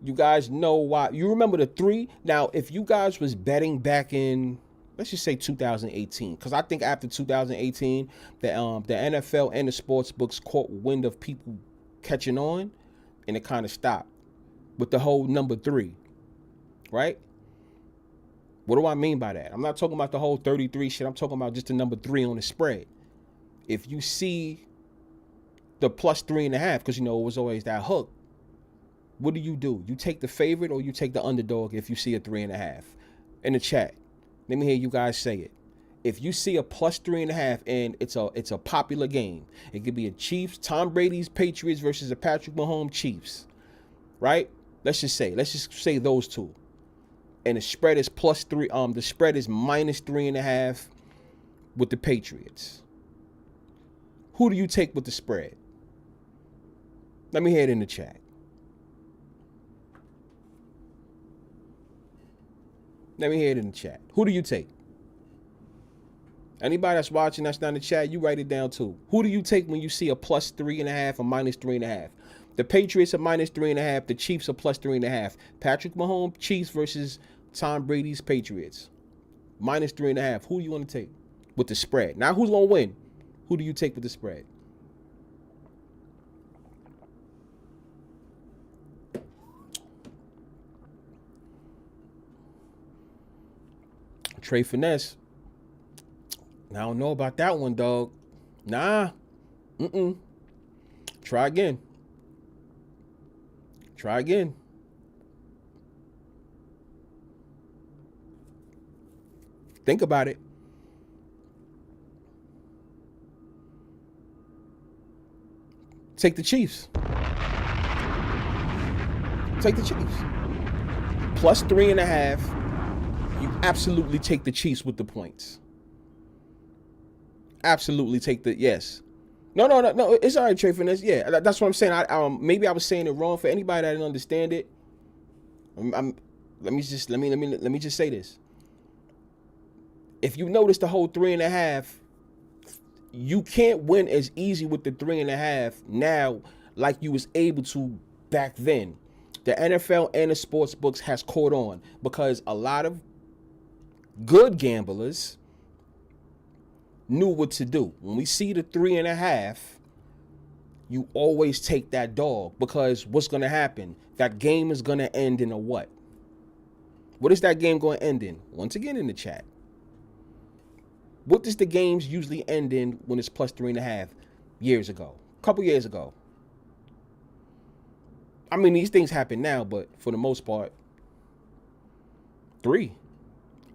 you guys know why. You remember the 3? Now, if you guys was betting back in, let's just say 2018, because I think after 2018, the NFL and the sports books caught wind of people catching on, and it kind of stopped with the whole number 3, right? What do I mean by that? I'm not talking about the whole 33 shit. I'm talking about just the number 3 on the spread. If you see the +3.5, because it was always that hook, what do? You take the favorite or you take the underdog if you see a 3.5? In the chat, let me hear you guys say it. If you see a +3.5 and it's a popular game, it could be a Chiefs, Tom Brady's Patriots versus a Patrick Mahomes Chiefs, right? Let's just say those two. And the spread is +3. The spread is -3.5 with the Patriots. Who do you take with the spread? Let me hear it in the chat. Let me hear it in the chat. Who do you take? Anybody that's watching that's not in the chat, you write it down too. Who do you take when you see a +3.5 or -3.5? The Patriots are -3.5. The Chiefs are +3.5. Patrick Mahomes Chiefs versus Tom Brady's Patriots. -3.5. Who do you want to take with the spread? Now, who's going to win? Who do you take with the spread? Trey Finesse. I don't know about that one, dog. Nah. Try again. Try again. Think about it. Take the Chiefs. Take the Chiefs. +3.5. You absolutely take the Chiefs with the points. Absolutely take the, yes. No. It's all right, Trey Finesse. Yeah, that's what I'm saying. Maybe I was saying it wrong. For anybody that didn't understand it, let me just say this. If you notice the whole 3.5, you can't win as easy with the 3.5 now like you was able to back then. The NFL and the sports books has caught on because a lot of good gamblers knew what to do. When we see the 3.5, you always take that dog because what's going to happen? That game is going to end in a what? What is that game going to end in? Once again in the chat. What does the games usually end in when it's +3.5 years ago? A couple years ago. I mean, these things happen now, but for the most part, 3.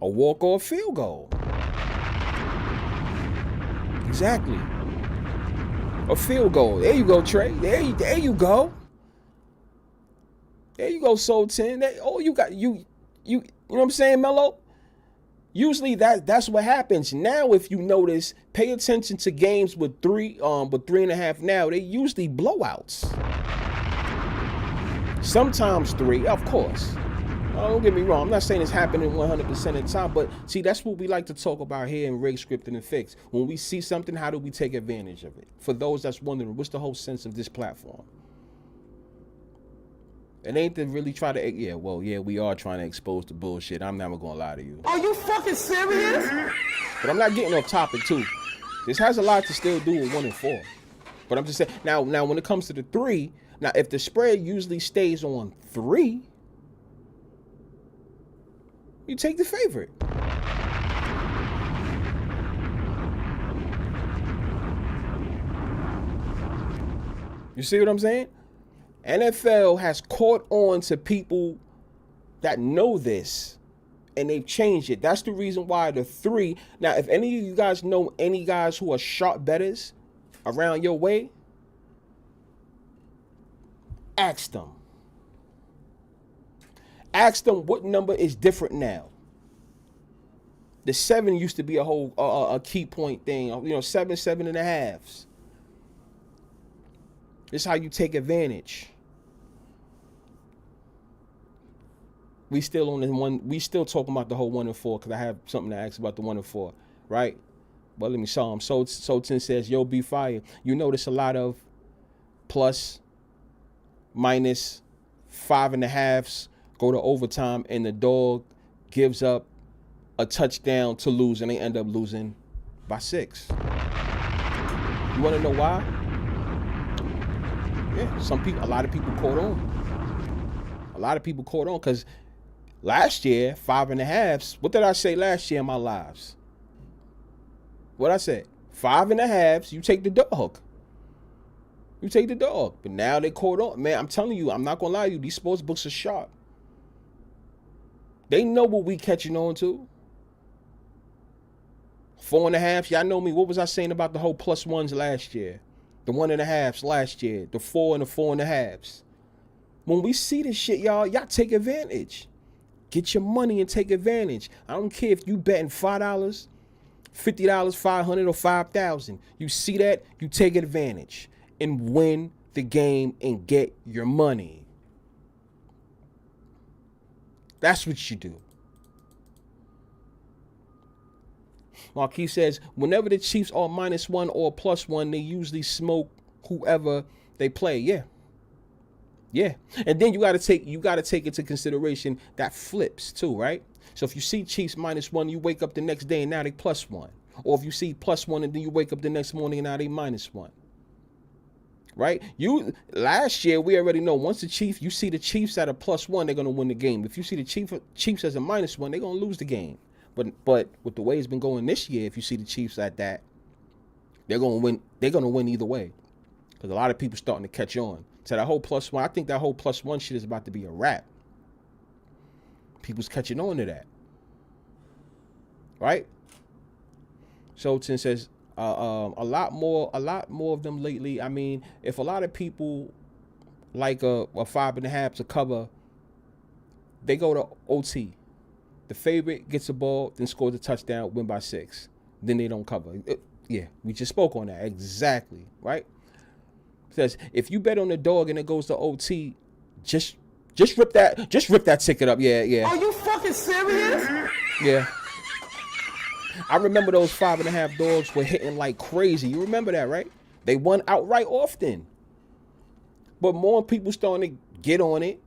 A walk-off field goal. Exactly. A field goal. There you go, Trey. There you go. There you go, Soul 10. You got you know what I'm saying, Mello? Usually that's what happens. Now, if you notice, pay attention to games with 3.5 now. They usually blowouts. Sometimes 3, of course. Don't get me wrong. I'm not saying it's happening 100% of the time, but see, that's what we like to talk about here in Rig Scripting and Fix. When we see something, how do we take advantage of it? For those that's wondering, what's the whole sense of this platform? It ain't to really try to, we are trying to expose the bullshit. I'm never gonna lie to you. Are you fucking serious? But I'm not getting off topic too. This has a lot to still do with 1 and 4. But I'm just saying, now when it comes to the 3, now if the spread usually stays on 3, you take the favorite. You see what I'm saying? NFL has caught on to people that know this, and they've changed it. That's the reason why the 3. Now, if any of you guys know any guys who are sharp bettors around your way, ask them. Ask them what number is different now. The 7 used to be a whole a key point thing. 7.5. This is how you take advantage. We still on the one. We still talking about the whole 1 and 4 because I have something to ask about the 1 and 4, right? But let me show him. Sultan says, "Yo, Bfyre, you notice a lot of plus, minus, 5.5s go to overtime, and the dog gives up a touchdown to lose, and they end up losing by 6. You want to know why? Yeah, a lot of people caught on. A lot of people caught on because last year, 5.5s. What did I say last year in my lives? What I said? 5.5s. You take the dog. You take the dog. But now they caught on. Man, I'm telling you, I'm not gonna lie to you. These sports books are sharp. They know what we catching on to. 4.5. Y'all know me. What was I saying about the whole +1s last year? The 1.5s last year. The 4 and the 4.5s. When we see this shit, y'all take advantage. Get your money and take advantage. I don't care if you betting $5, $50, 500, or 5,000. You see that, you take advantage and win the game and get your money. That's what you do. Marquis says, whenever the Chiefs are -1 or +1, they usually smoke whoever they play. Yeah. And then you gotta take into consideration that flips too, right? So if you see Chiefs -1, you wake up the next day and now they +1. Or if you see +1 and then you wake up the next morning and now they -1. Right? Last year we already know once you see the Chiefs at a +1, they're gonna win the game. If you see the Chiefs as a -1, they're gonna lose the game. But with the way it's been going this year, if you see the Chiefs at that, they're gonna win. They're gonna win either way, because a lot of people starting to catch on. So that whole +1, I think that whole +1 shit is about to be a wrap. People's catching on to that, right? Sultan says a lot more of them lately. I mean, if a lot of people like a 5.5 to cover, they go to OT. The favorite gets the ball, then scores a touchdown, win by 6. Then they don't cover. We just spoke on that. Exactly, right? Says, if you bet on the dog and it goes to OT, just rip that ticket up. Yeah. Are you fucking serious? Yeah. I remember those 5.5 dogs were hitting like crazy. You remember that, right? They won outright often. But more people starting to get on it.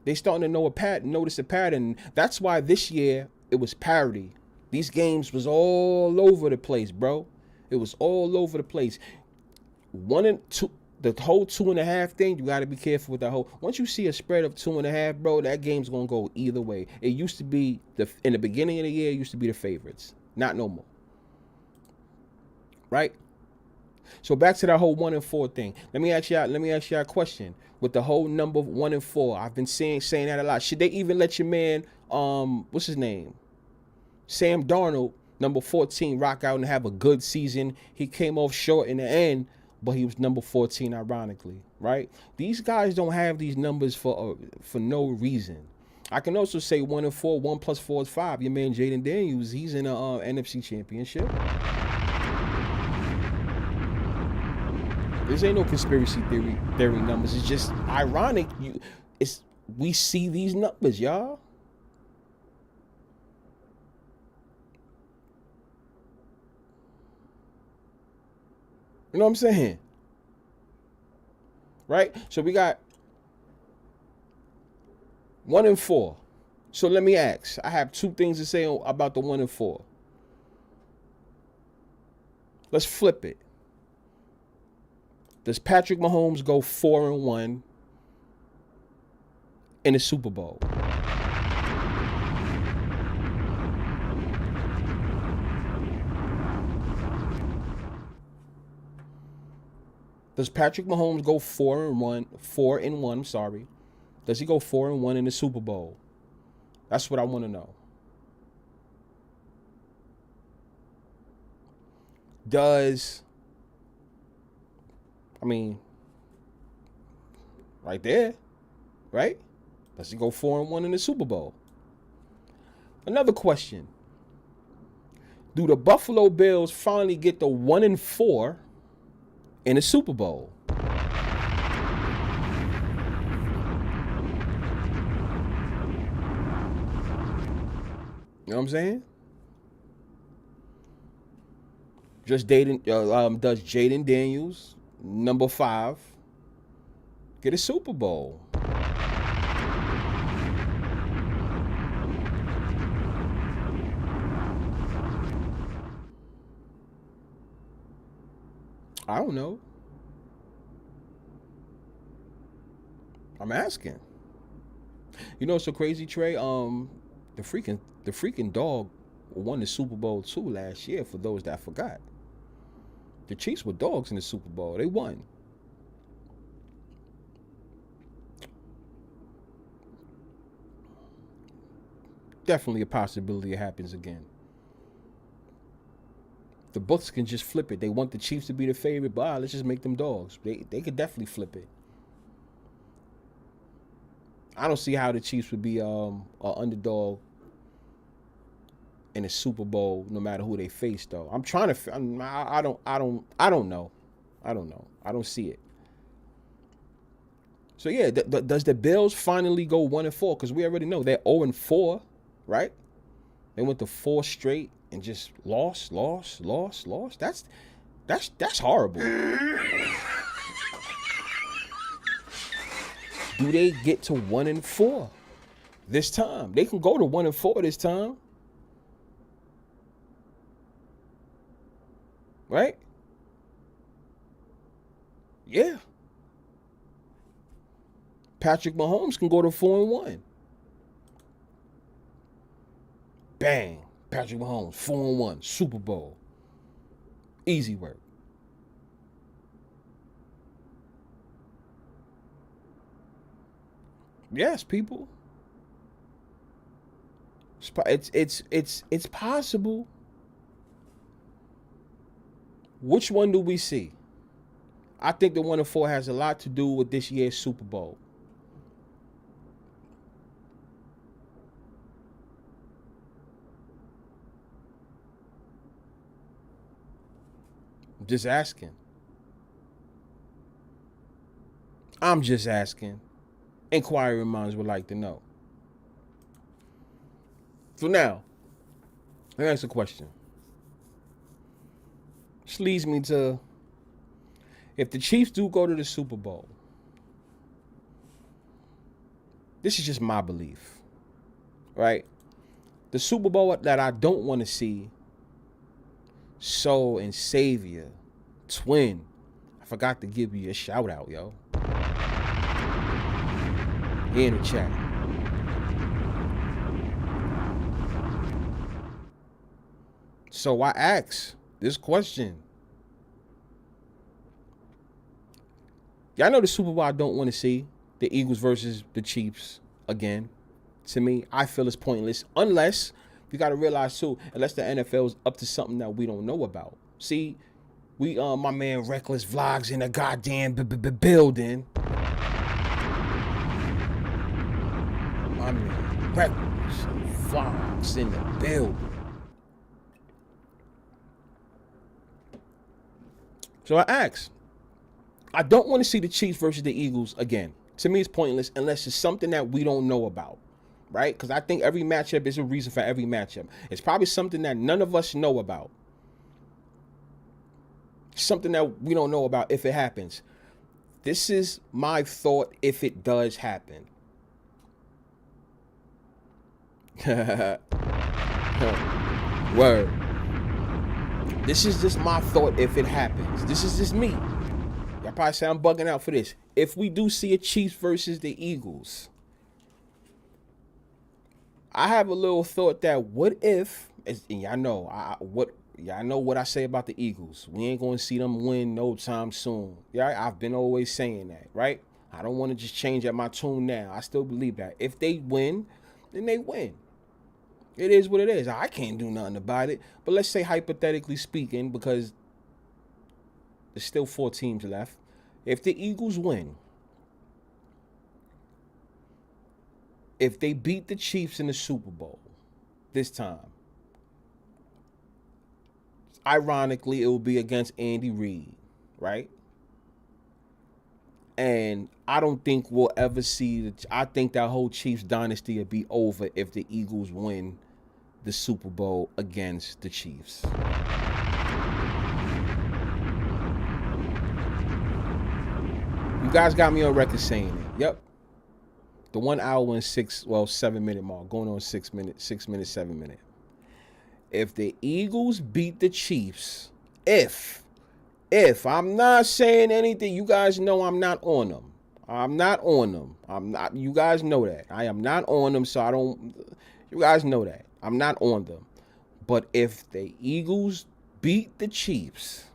They starting to notice a pattern. That's why this year it was parity. These games was all over the place, bro. It was all over the place. 1 and 2, the whole 2.5 thing, you got to be careful with that whole. Once you see a spread of 2.5, bro, that game's gonna go either way. It used to be in the beginning of the year, it used to be the favorites. Not no more. Right? So back to that whole 1 and 4 thing. Let me ask you a question. With the whole number 1 and 4, I've been saying that a lot. Should they even let your man, what's his name? Sam Darnold, number 14, rock out and have a good season? He came off short in the end, but he was number 14, ironically, right? These guys don't have these numbers for no reason. I can also say 1 and 4, 1 + 4 is 5. Your man Jaden Daniels, he's in a NFC Championship. This ain't no conspiracy theory numbers. It's just ironic. we see these numbers, y'all. You know what I'm saying? Right? So we got 1-4. So let me ask. I have two things to say about the 1-4. Let's flip it. Does Patrick Mahomes go 4-1 in the Super Bowl? Does Patrick Mahomes go 4-1? 4-1. I'm sorry. Does he go 4-1 in the Super Bowl? That's what I want to know. Right there, right? Does he go 4-1 in the Super Bowl? Another question. Do the Buffalo Bills finally get the 1-4 in the Super Bowl? You know what I'm saying? Does Jaden Daniels, number 5, get a Super Bowl? I don't know. I'm asking. You know, it's so crazy, Trey. The freaking dog won the Super Bowl too last year. For those that forgot, the Chiefs were dogs in the Super Bowl. They won. Definitely a possibility it happens again. The books can just flip it. They want the Chiefs to be the favorite, but let's just make them dogs. They could definitely flip it. I don't see how the Chiefs would be an underdog in a Super Bowl, no matter who they face. Though I'm trying to. I don't know. I don't know. I don't see it. So yeah, does the Bills finally go 1-4? Because we already know they're 0-4, right? They went to 4 straight and just lost. That's horrible. Do they get to 1-4 this time? They can go to 1-4 this time, right? Yeah. Patrick Mahomes can go to 4-1. Bang. Patrick Mahomes, 4-1, Super Bowl. Easy work. Yes, people. It's possible. Which one do we see? I think the 1-4 has a lot to do with this year's Super Bowl. I'm just asking. I'm just asking. Inquiring minds would like to know. So now, let me ask a question. This leads me to, if the Chiefs do go to the Super Bowl, this is just my belief, right? The Super Bowl that I don't want to see, Soul and Savior, Twin. I forgot to give you a shout out, yo. Here in the chat. So I ask this question. Y'all know the Super Bowl I don't want to see, the Eagles versus the Chiefs again. To me, I feel it's pointless unless, you got to realize too, unless the NFL is up to something that we don't know about. See, my man Reckless Vlogs in the goddamn building. My man Reckless Vlogs in the building. So I ask, I don't want to see the Chiefs versus the Eagles again. To me, it's pointless unless it's something that we don't know about, right? Because I think every matchup is a reason for every matchup. It's probably something that none of us know about. Something that we don't know about if it happens. This is my thought if it does happen. Word. This is just my thought if it happens. This is just me. Y'all probably say I'm bugging out for this. If we do see a Chiefs versus the Eagles, I have a little thought that what if, and y'all know what I say about the Eagles. We ain't going to see them win no time soon. Yeah, I've been always saying that, right? I don't want to just change up my tune now. I still believe that. If they win, then they win. It is what it is. I can't do nothing about it. But let's say hypothetically speaking, because there's still 4 teams left. If the Eagles win, if they beat the Chiefs in the Super Bowl this time, ironically, it will be against Andy Reid, right? And I don't think we'll ever see I think that whole Chiefs dynasty will be over if the Eagles win the Super Bowl against the Chiefs. You guys got me on record saying it. Yep. The 1 hour and 7 minute mark, going on 6 minutes, 7 minutes. If the Eagles beat the Chiefs, if I'm not saying anything, you guys know I'm not on them. I'm not on them. I'm not. You guys know that. I am not on them, so I don't. You guys know that. I'm not on them. But if the Eagles beat the Chiefs,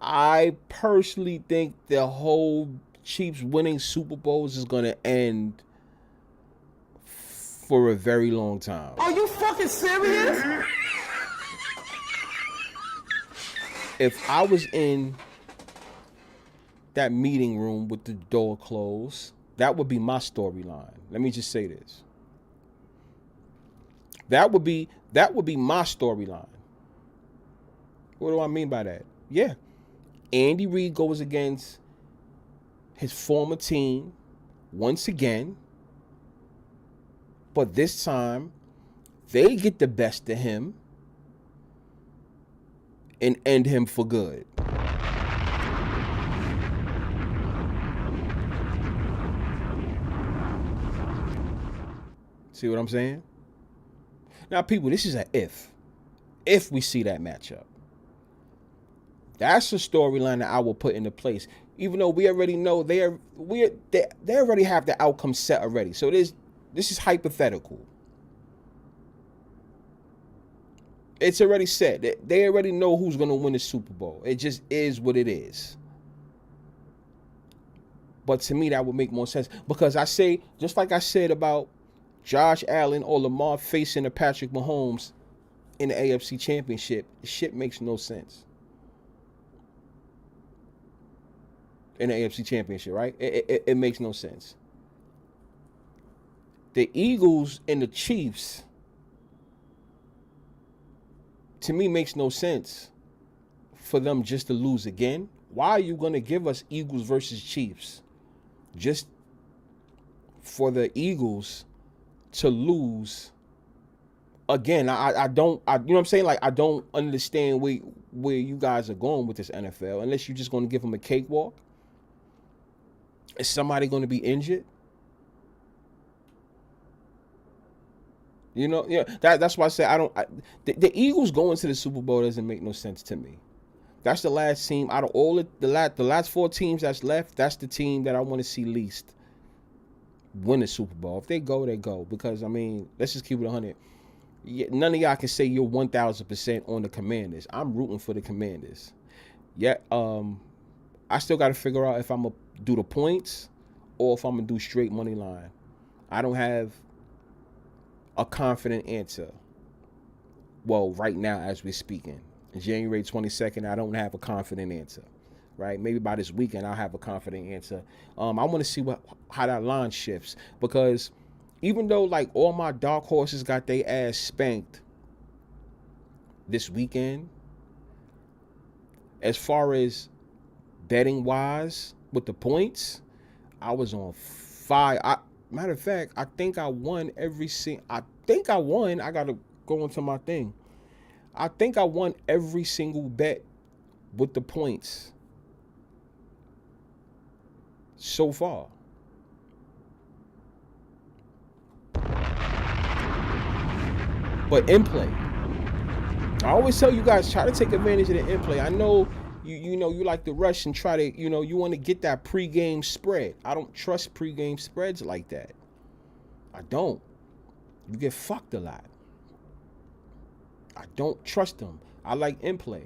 I personally think the whole Chiefs winning Super Bowls is going to end for a very long time. Are you fucking serious? If I was in that meeting room with the door closed, that would be my storyline. Let me just say this. That would be my storyline. What do I mean by that? Yeah. Andy Reid goes against his former team once again. But this time, they get the best of him and end him for good. See what I'm saying? Now, people, this is an if. If we see that matchup. That's a storyline that I will put into place. Even though we already know they already have the outcome set already. So this is hypothetical. It's already set. They already know who's going to win the Super Bowl. It just is what it is. But to me, that would make more sense. Because I say, just like I said about Josh Allen or Lamar facing a Patrick Mahomes in the AFC Championship, shit makes no sense. In the AFC Championship, right? It makes no sense. The Eagles and the Chiefs, to me, makes no sense for them just to lose again. Why are you going to give us Eagles versus Chiefs just for the Eagles to lose again? I don't, you know what I'm saying? Like, I don't understand where you guys are going with this NFL unless you're just going to give them a cakewalk. Is somebody going to be injured? You know, yeah. That's why I say the Eagles going to the Super Bowl doesn't make no sense to me. That's the last team out of all the last 4 teams that's left. That's the team that I want to see least win the Super Bowl. If they go, they go. Because I mean, let's just keep it 100. None of y'all can say you're 1,000% on the Commanders. I'm rooting for the Commanders. Yeah. I still got to figure out if I'm gonna do the points or if I'm gonna do straight money line. I don't have a confident answer. Well, right now as we're speaking, January 22nd, I don't have a confident answer. Right? Maybe by this weekend I'll have a confident answer. I want to see how that line shifts, because even though like all my dark horses got their ass spanked this weekend, as far as betting wise, with the points, I was on fire. Matter of fact, I think I won every single. I think I won. I gotta go into my thing. I think I won every single bet with the points so far. But in play, I always tell you guys, try to take advantage of the in play. I know you know you like to rush and try to, you want to get that pregame spread. I don't trust pregame spreads like that. I don't. You get fucked a lot. I don't trust them. I like in play.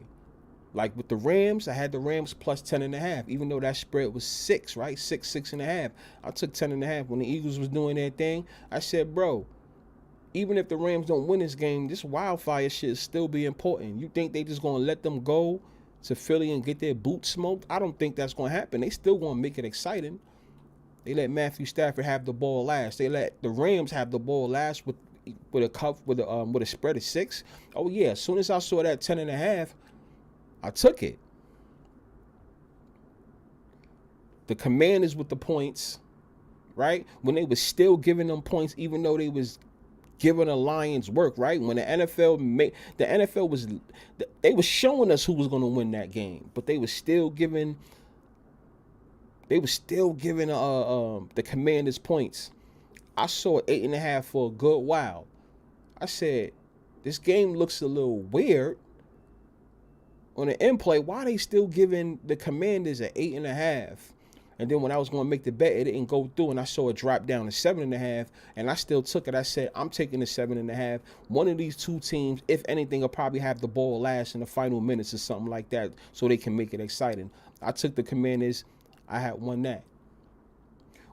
Like with the Rams, I had the Rams plus 10.5, even though that spread was 6, right? 6.5. I took 10.5. When the Eagles was doing their thing, I said, bro, even if the Rams don't win this game, this Bfyre shit still be important. You think they just going to let them go to Philly and get their boots smoked? I don't think that's going to happen. They still going to make it exciting. They let Matthew Stafford have the ball last. They let the Rams have the ball last with a spread of 6. Oh yeah, as soon as I saw that 10.5, I took it. The Commanders with the points, right? When they was still giving them points, even though they was giving the Lions work, right? When the NFL was, they was showing us who was going to win that game, but they was still giving the Commanders points. I saw 8.5 for a good while. I said, this game looks a little weird. On the end play, why are they still giving the Commanders an 8.5? And then when I was going to make the bet, it didn't go through, and I saw it drop down to 7.5, and I still took it. I said, I'm taking the 7.5. One of these two teams, if anything, will probably have the ball last in the final minutes or something like that, so they can make it exciting. I took the Commanders. I had won that.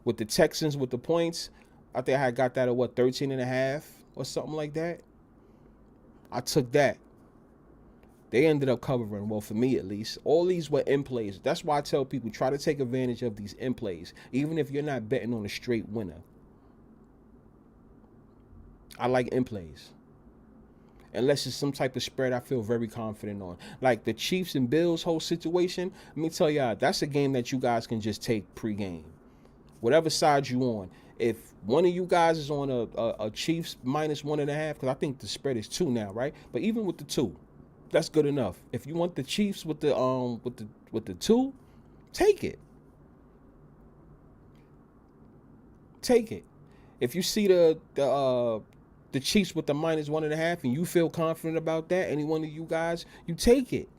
With the Texans, with the points, I think I had got that at 13.5 or something like that. I took that. They ended up covering, well, for me at least. All these were in plays. That's why I tell people, try to take advantage of these in plays, even if you're not betting on a straight winner. I like in plays. Unless it's some type of spread I feel very confident on. Like the Chiefs and Bills whole situation, let me tell y'all, that's a game that you guys can just take pregame. Whatever side you on. If one of you guys is on a Chiefs minus 1.5, because I think the spread is 2 now, right? But even with the 2, that's good enough. If you want the Chiefs with the 2, take it. Take it. If you see the Chiefs with the minus 1.5 and you feel confident about that, any one of you guys, you take it.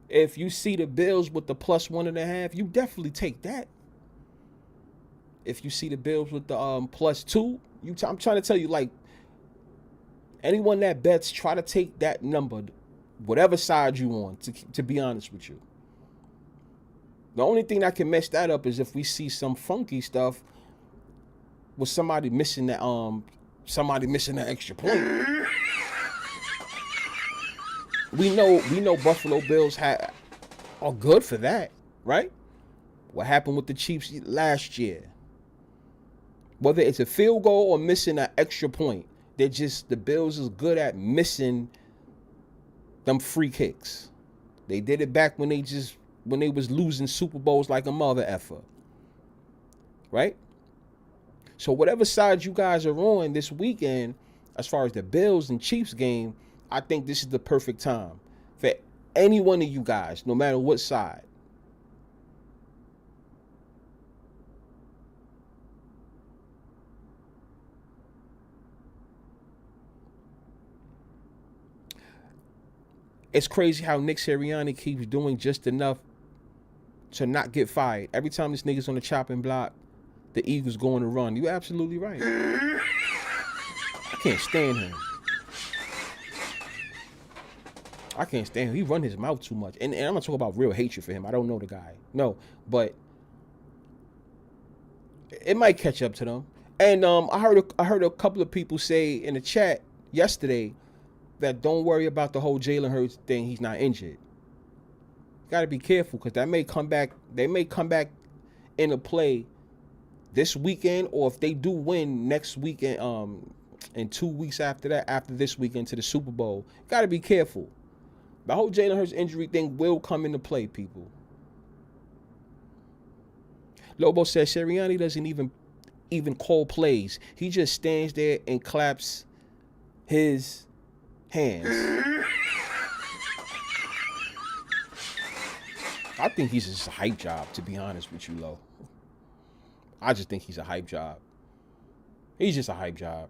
If you see the Bills with the plus 1.5, you definitely take that. If you see the Bills with the plus 2, I'm trying to tell you, like, anyone that bets, try to take that number, whatever side you on, to be honest with you. The only thing that can mess that up is if we see some funky stuff with somebody missing that extra point. We know Buffalo Bills are good for that, right? What happened with the Chiefs last year? Whether it's a field goal or missing an extra point, the Bills is good at missing them free kicks. They did it back when they was losing Super Bowls like a mother effer. Right? So whatever side you guys are on this weekend, as far as the Bills and Chiefs game, I think this is the perfect time for any one of you guys, no matter what side. It's crazy how Nick Sirianni keeps doing just enough to not get fired. Every time this nigga's on the chopping block, the Eagles going to run. You're absolutely right. I can't stand him. I can't stand him. He run his mouth too much. And I'm going to talk about real hatred for him. I don't know the guy. No, but it might catch up to them. And I heard a couple of people say in the chat yesterday that don't worry about the whole Jalen Hurts thing. He's not injured. Got to be careful because that may come back. They may come back into play this weekend, or if they do win next weekend, and 2 weeks after that, after this weekend to the Super Bowl. Got to be careful. The whole Jalen Hurts injury thing will come into play, people. Lobo says Sirianni doesn't even call plays. He just stands there and claps his hands. I think he's just a hype job, to be honest with you, Lo. I just think he's a hype job. He's just a hype job.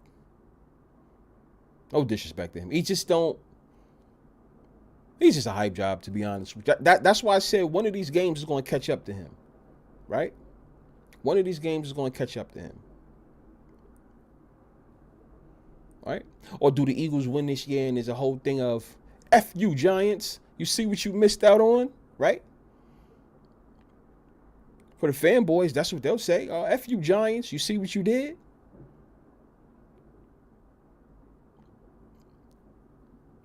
No disrespect to him. He's just a hype job, to be honest with you. That's why I said one of these games is going to catch up to him. Right? One of these games is going to catch up to him. Right? Or do the Eagles win this year and there's a whole thing of F you Giants? You see what you missed out on? Right? For the fanboys, that's what they'll say. F you Giants, you see what you did?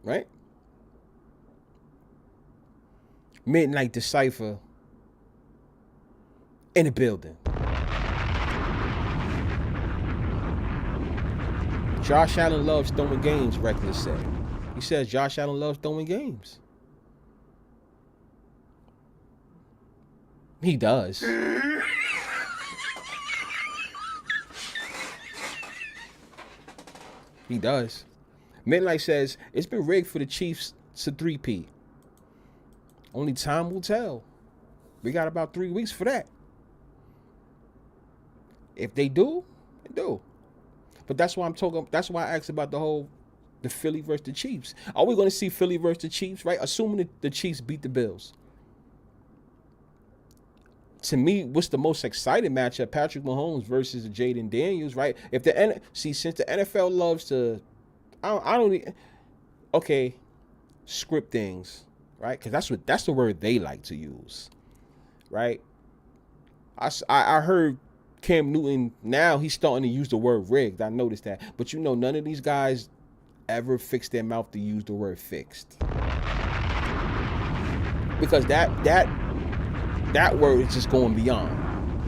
Right? Midnight Decipher in the building. Josh Allen loves throwing games, Reckless said. He says Josh Allen loves throwing games. He does. He does. Midnight says it's been rigged for the Chiefs to 3P. Only time will tell. We got about 3 weeks for that. If they do, they do. But that's why I'm talking. That's why I asked about the Philly versus the Chiefs. Are we going to see Philly versus the Chiefs? Right? Assuming the Chiefs beat the Bills. To me, what's the most exciting matchup? Patrick Mahomes versus Jaden Daniels, right? Since the NFL loves to, script things, right? Because that's the word they like to use, right? I heard Cam Newton, now he's starting to use the word rigged. I noticed that. But none of these guys ever fix their mouth to use the word fixed. Because that word is just going beyond.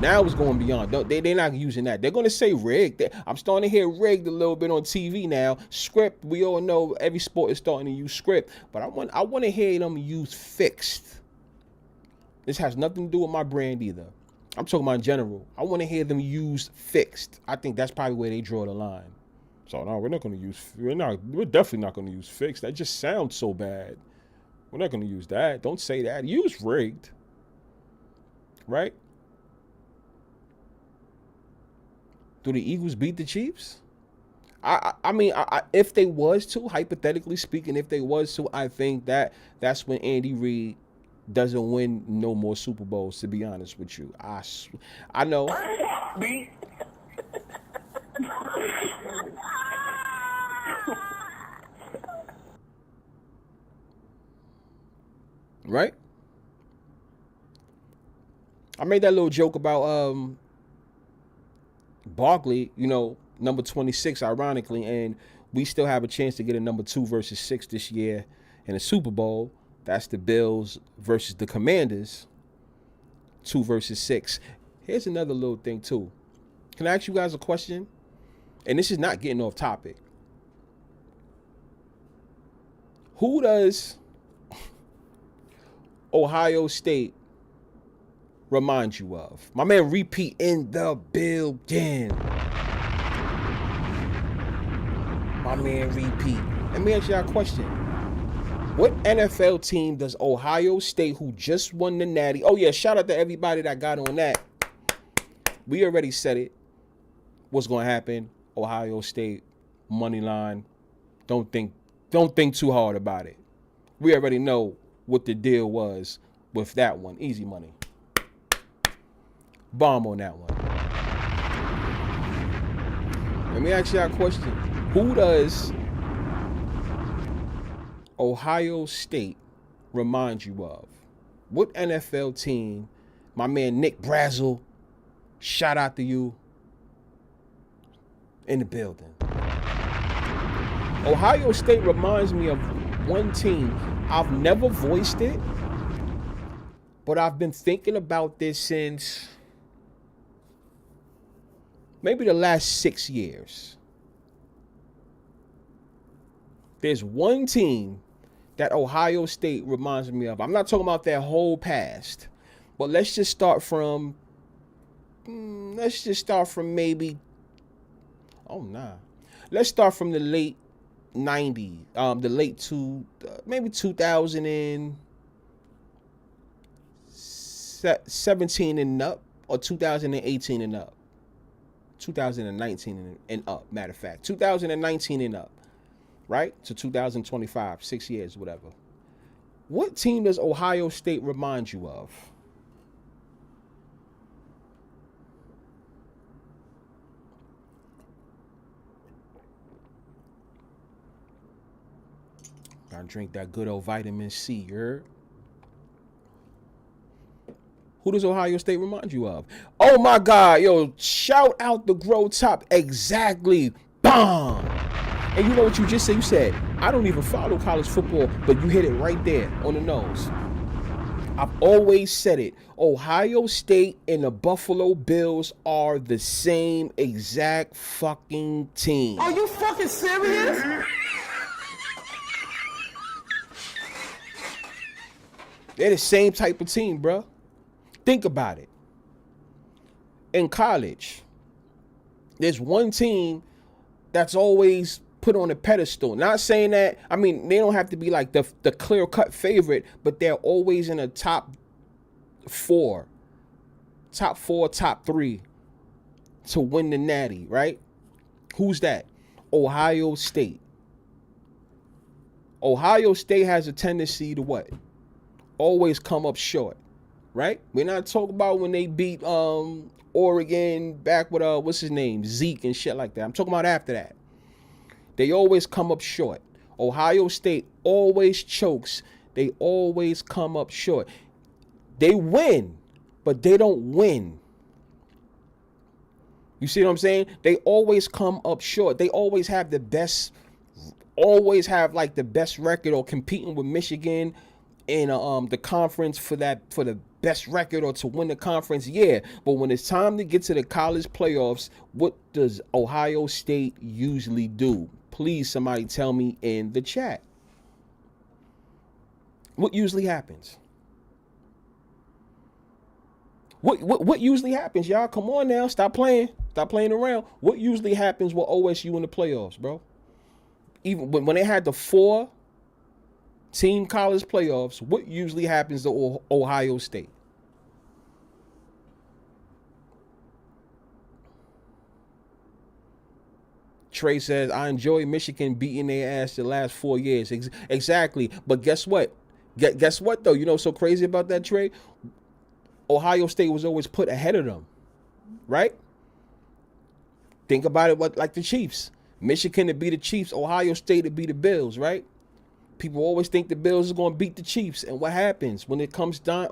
Now it's going beyond. They're not using that. They're going to say rigged. I'm starting to hear rigged a little bit on TV now. Script, we all know every sport is starting to use script. But I want to hear them use fixed. This has nothing to do with my brand either. I'm talking about in general. I want to hear them use fixed. I think that's probably where they draw the line. So no, we're definitely not going to use fixed. That just sounds so bad. We're not going to use that. Don't say that. Use rigged. Right? Do the Eagles beat the Chiefs? I mean, if they was to, hypothetically speaking, if they was to, I think that's when Andy Reid doesn't win no more Super Bowls, to be honest with you. I know. Right? I made that little joke about Barkley, number 26, ironically, and we still have a chance to get a number 2 versus 6 this year in the Super Bowl. That's the Bills versus the Commanders, 2 versus 6. Here's another little thing, too. Can I ask you guys a question? And this is not getting off topic. Who does Ohio State remind you of? My man Repeat in the building. My man Repeat. Let me ask you a question. What NFL team does Ohio State, who just won the Natty? Oh yeah, shout out to everybody that got on that. We already said it. What's going to happen? Ohio State money line. Don't think too hard about it. We already know what the deal was with that one. Easy money. Bomb on that one. Let me ask you a question. Who does Ohio State remind you of? What NFL team? My man Nick Brazel, shout out to you, in the building. Ohio State reminds me of one team. I've never voiced it, but I've been thinking about this since maybe the last 6 years. There's one team that Ohio State reminds me of. I'm not talking about their whole past, but let's just start from let's just start from maybe. Oh nah, let's start from the late '90s. The late maybe 2017 and up, or 2018 and up. 2019 and up. Matter of fact, 2019 and up, right? To 2025, 6 years, whatever. What team does Ohio State remind you of? Gotta drink that good old vitamin C, you heard? Who does Ohio State remind you of? Oh my God, yo, shout out the Grow Top. Exactly. Bomb. And you know what you just said? You said, I don't even follow college football, but you hit it right there on the nose. I've always said it. Ohio State and the Buffalo Bills are the same exact fucking team. Are you fucking serious? They're the same type of team, bro. Think about it. In college, there's one team that's always put on a pedestal. Not saying that, I mean, they don't have to be like the clear-cut favorite, but they're always in a top four, top three to win the Natty, right? Who's that? Ohio State. Ohio State has a tendency to what? Always come up short, right? We're not talking about when they beat Oregon back with what's his name, Zeke and shit like that. I'm talking about after that. They always come up short. Ohio State always chokes. They always come up short. They win, but they don't win. You see what I'm saying? They always come up short. They always have the best record, or competing with Michigan in the conference for the best record, or to win the conference. Yeah, but when it's time to get to the college playoffs, what does Ohio State usually do? Please, somebody tell me in the chat. What usually happens? What usually happens, y'all? Come on now, stop playing around. What usually happens with OSU in the playoffs, bro? Even when they had the 4-team college playoffs, what usually happens to Ohio State? Trey says, I enjoy Michigan beating their ass the last 4 years. Exactly. But guess what? Guess what, though? You know what's so crazy about that, Trey? Ohio State was always put ahead of them, right? Think about it like the Chiefs. Michigan to beat the Chiefs, Ohio State to beat the Bills, right? People always think the Bills are going to beat the Chiefs. And what happens when it comes time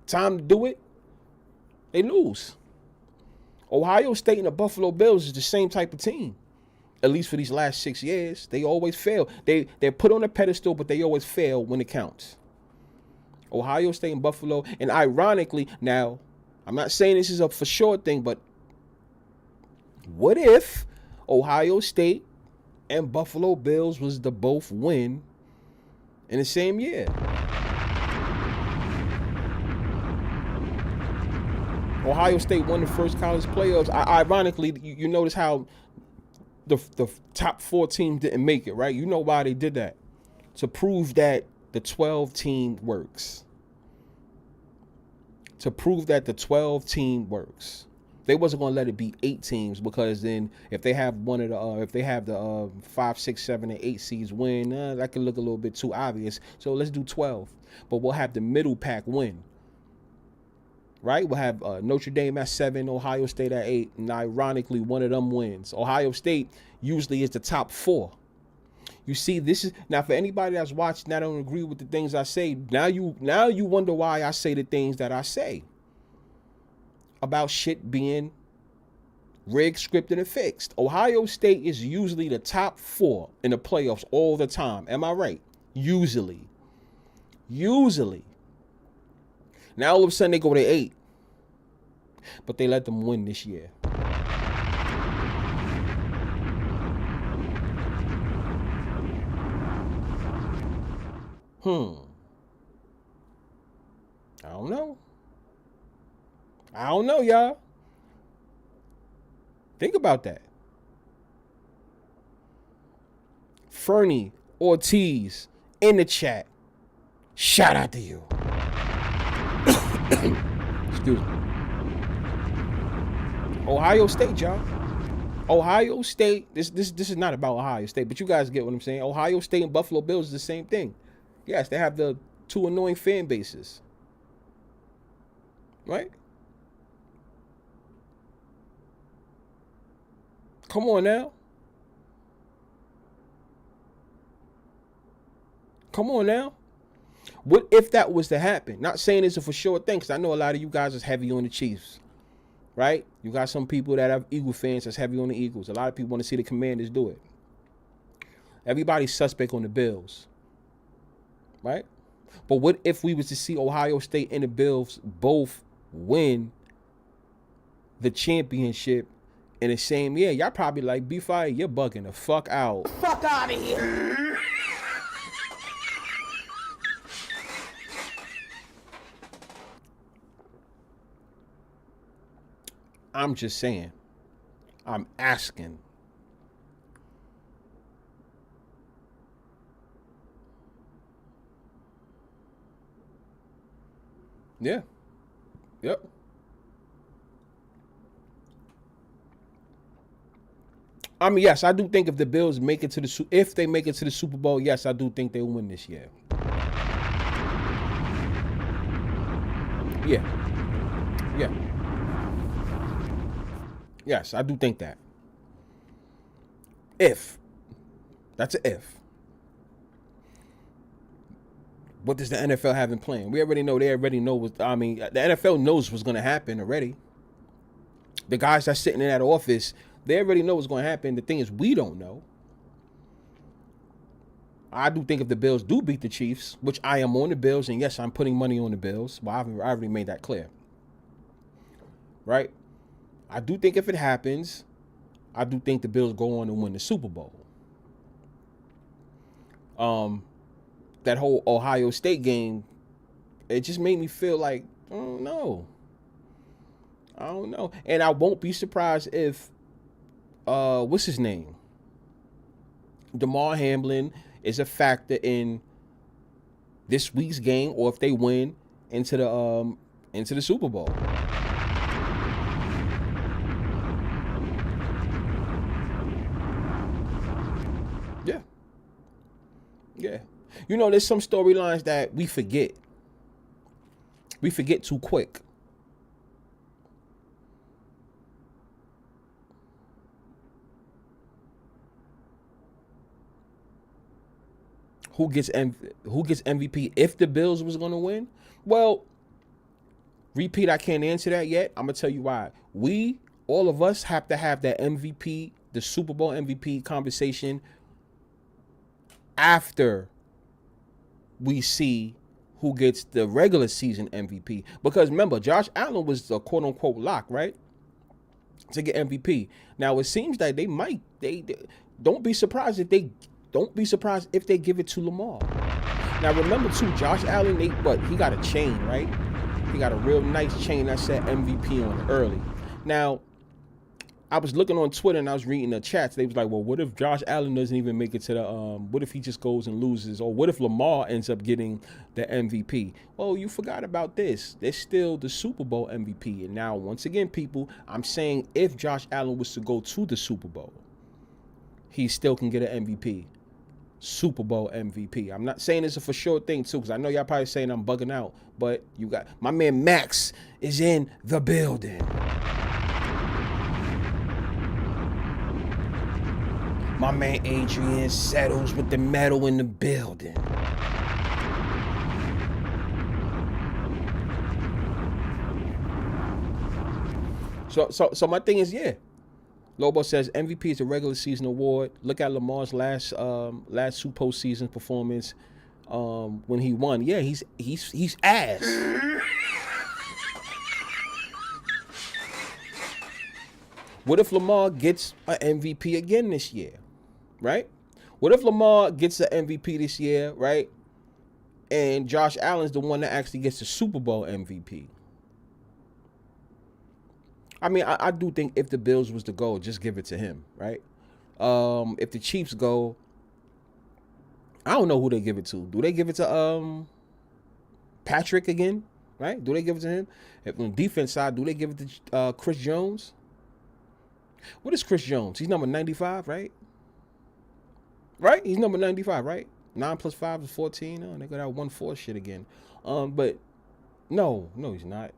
to do it? They lose. Ohio State and the Buffalo Bills is the same type of team. At least for these last 6 years. They always fail. They're put on a pedestal, but they always fail when it counts. Ohio State and Buffalo. And ironically, now, I'm not saying this is a for sure thing, but what if Ohio State and Buffalo Bills was to both win in the same year? Ohio State won the first college playoffs. Ironically, you notice how the top 4 teams didn't make it, right? You know why they did that. To prove that the 12 team works. To prove that the 12 team works. They wasn't going to let it be 8 teams, because then if they have the 5, 6, 7, and 8 seeds win, that could look a little bit too obvious. So let's do 12. But we'll have the middle pack win. Right? We'll have Notre Dame at 7, Ohio State at 8, and ironically, one of them wins. Ohio State usually is the top 4. You see, this is now for anybody that's watching that don't agree with the things I say. Now you wonder why I say the things that I say about shit being rigged, scripted, and fixed. Ohio State is usually the top 4 in the playoffs all the time. Am I right? Usually. Now all of a sudden they go to 8. But they let them win this year. I don't know. I don't know, y'all. Think about that. Fernie Ortiz in the chat. Shout out to you. Excuse me. Ohio State, y'all. Ohio State. This is not about Ohio State, but you guys get what I'm saying. Ohio State and Buffalo Bills is the same thing. Yes, they have the two annoying fan bases. Right? Come on now. Come on now. What if that was to happen? Not saying it's a for sure thing, because I know a lot of you guys is heavy on the Chiefs. Right? You got some people that have Eagle fans that's heavy on the Eagles. A lot of people want to see the Commanders do it. Everybody's suspect on the Bills. Right? But what if we was to see Ohio State and the Bills both win the championship in the same year? Y'all probably like, Bfyre, you're bugging the fuck out. Fuck out of here. I'm just saying. I'm asking. Yeah. Yep. I mean, yes, I do think if the Bills make it to if they make it to the Super Bowl, yes, I do think they win this year. Yeah. Yeah. Yes, I do think that. If. That's an if. What does the NFL have in plan? We already know. They already know what. I mean, the NFL knows what's going to happen already. The guys that's sitting in that office, they already know what's going to happen. The thing is, we don't know. I do think if the Bills do beat the Chiefs, which I am on the Bills, and yes, I'm putting money on the Bills. Well, I already made that clear. Right? I do think if it happens, I do think the Bills go on and win the Super Bowl. That whole Ohio State game, it just made me feel like, I don't know. And I won't be surprised if, what's his name? Damar Hamlin is a factor in this week's game, or if they win into the Super Bowl. Yeah. Yeah. You know, there's some storylines that we forget. We forget too quick. Who gets MVP if the Bills was going to win? Well, repeat, I can't answer that yet. I'm going to tell you why. All of us have to have that MVP, the Super Bowl MVP conversation after we see who gets the regular season MVP. Because remember, Josh Allen was the quote unquote lock, right? To get MVP. Now it seems like they don't be surprised if they give it to Lamar. Now remember too, Josh Allen, he got a chain, right? He got a real nice chain that said MVP on it early. Now, I was looking on Twitter and I was reading the chats. They was like, well, what if Josh Allen doesn't even make it to the, what if he just goes and loses? Or what if Lamar ends up getting the MVP? Oh, you forgot about this. There's still the Super Bowl MVP. And now, once again, people, I'm saying if Josh Allen was to go to the Super Bowl, he still can get an MVP. Super Bowl MVP. I'm not saying it's a for sure thing, too, because I know y'all probably saying I'm bugging out. But you got, my man Max is in the building. My man Adrian settles with the metal in the building. So my thing is, yeah. Lobo says MVP is a regular season award. Look at Lamar's last postseason performance when he won. Yeah, he's ass. What if Lamar gets an MVP again this year? Right? What if Lamar gets an MVP this year, right? And Josh Allen's the one that actually gets the Super Bowl MVP. I mean, I do think if the Bills was to go, just give it to him, right? If the Chiefs go, I don't know who they give it to. Do they give it to Patrick again? Right? Do they give it to him? If on the defense side, do they give it to Chris Jones? What is Chris Jones? He's number 95, right? Right? He's number 95, right? 9 plus 5 is 14. Oh, they got that 1-4 shit again. But no, he's not.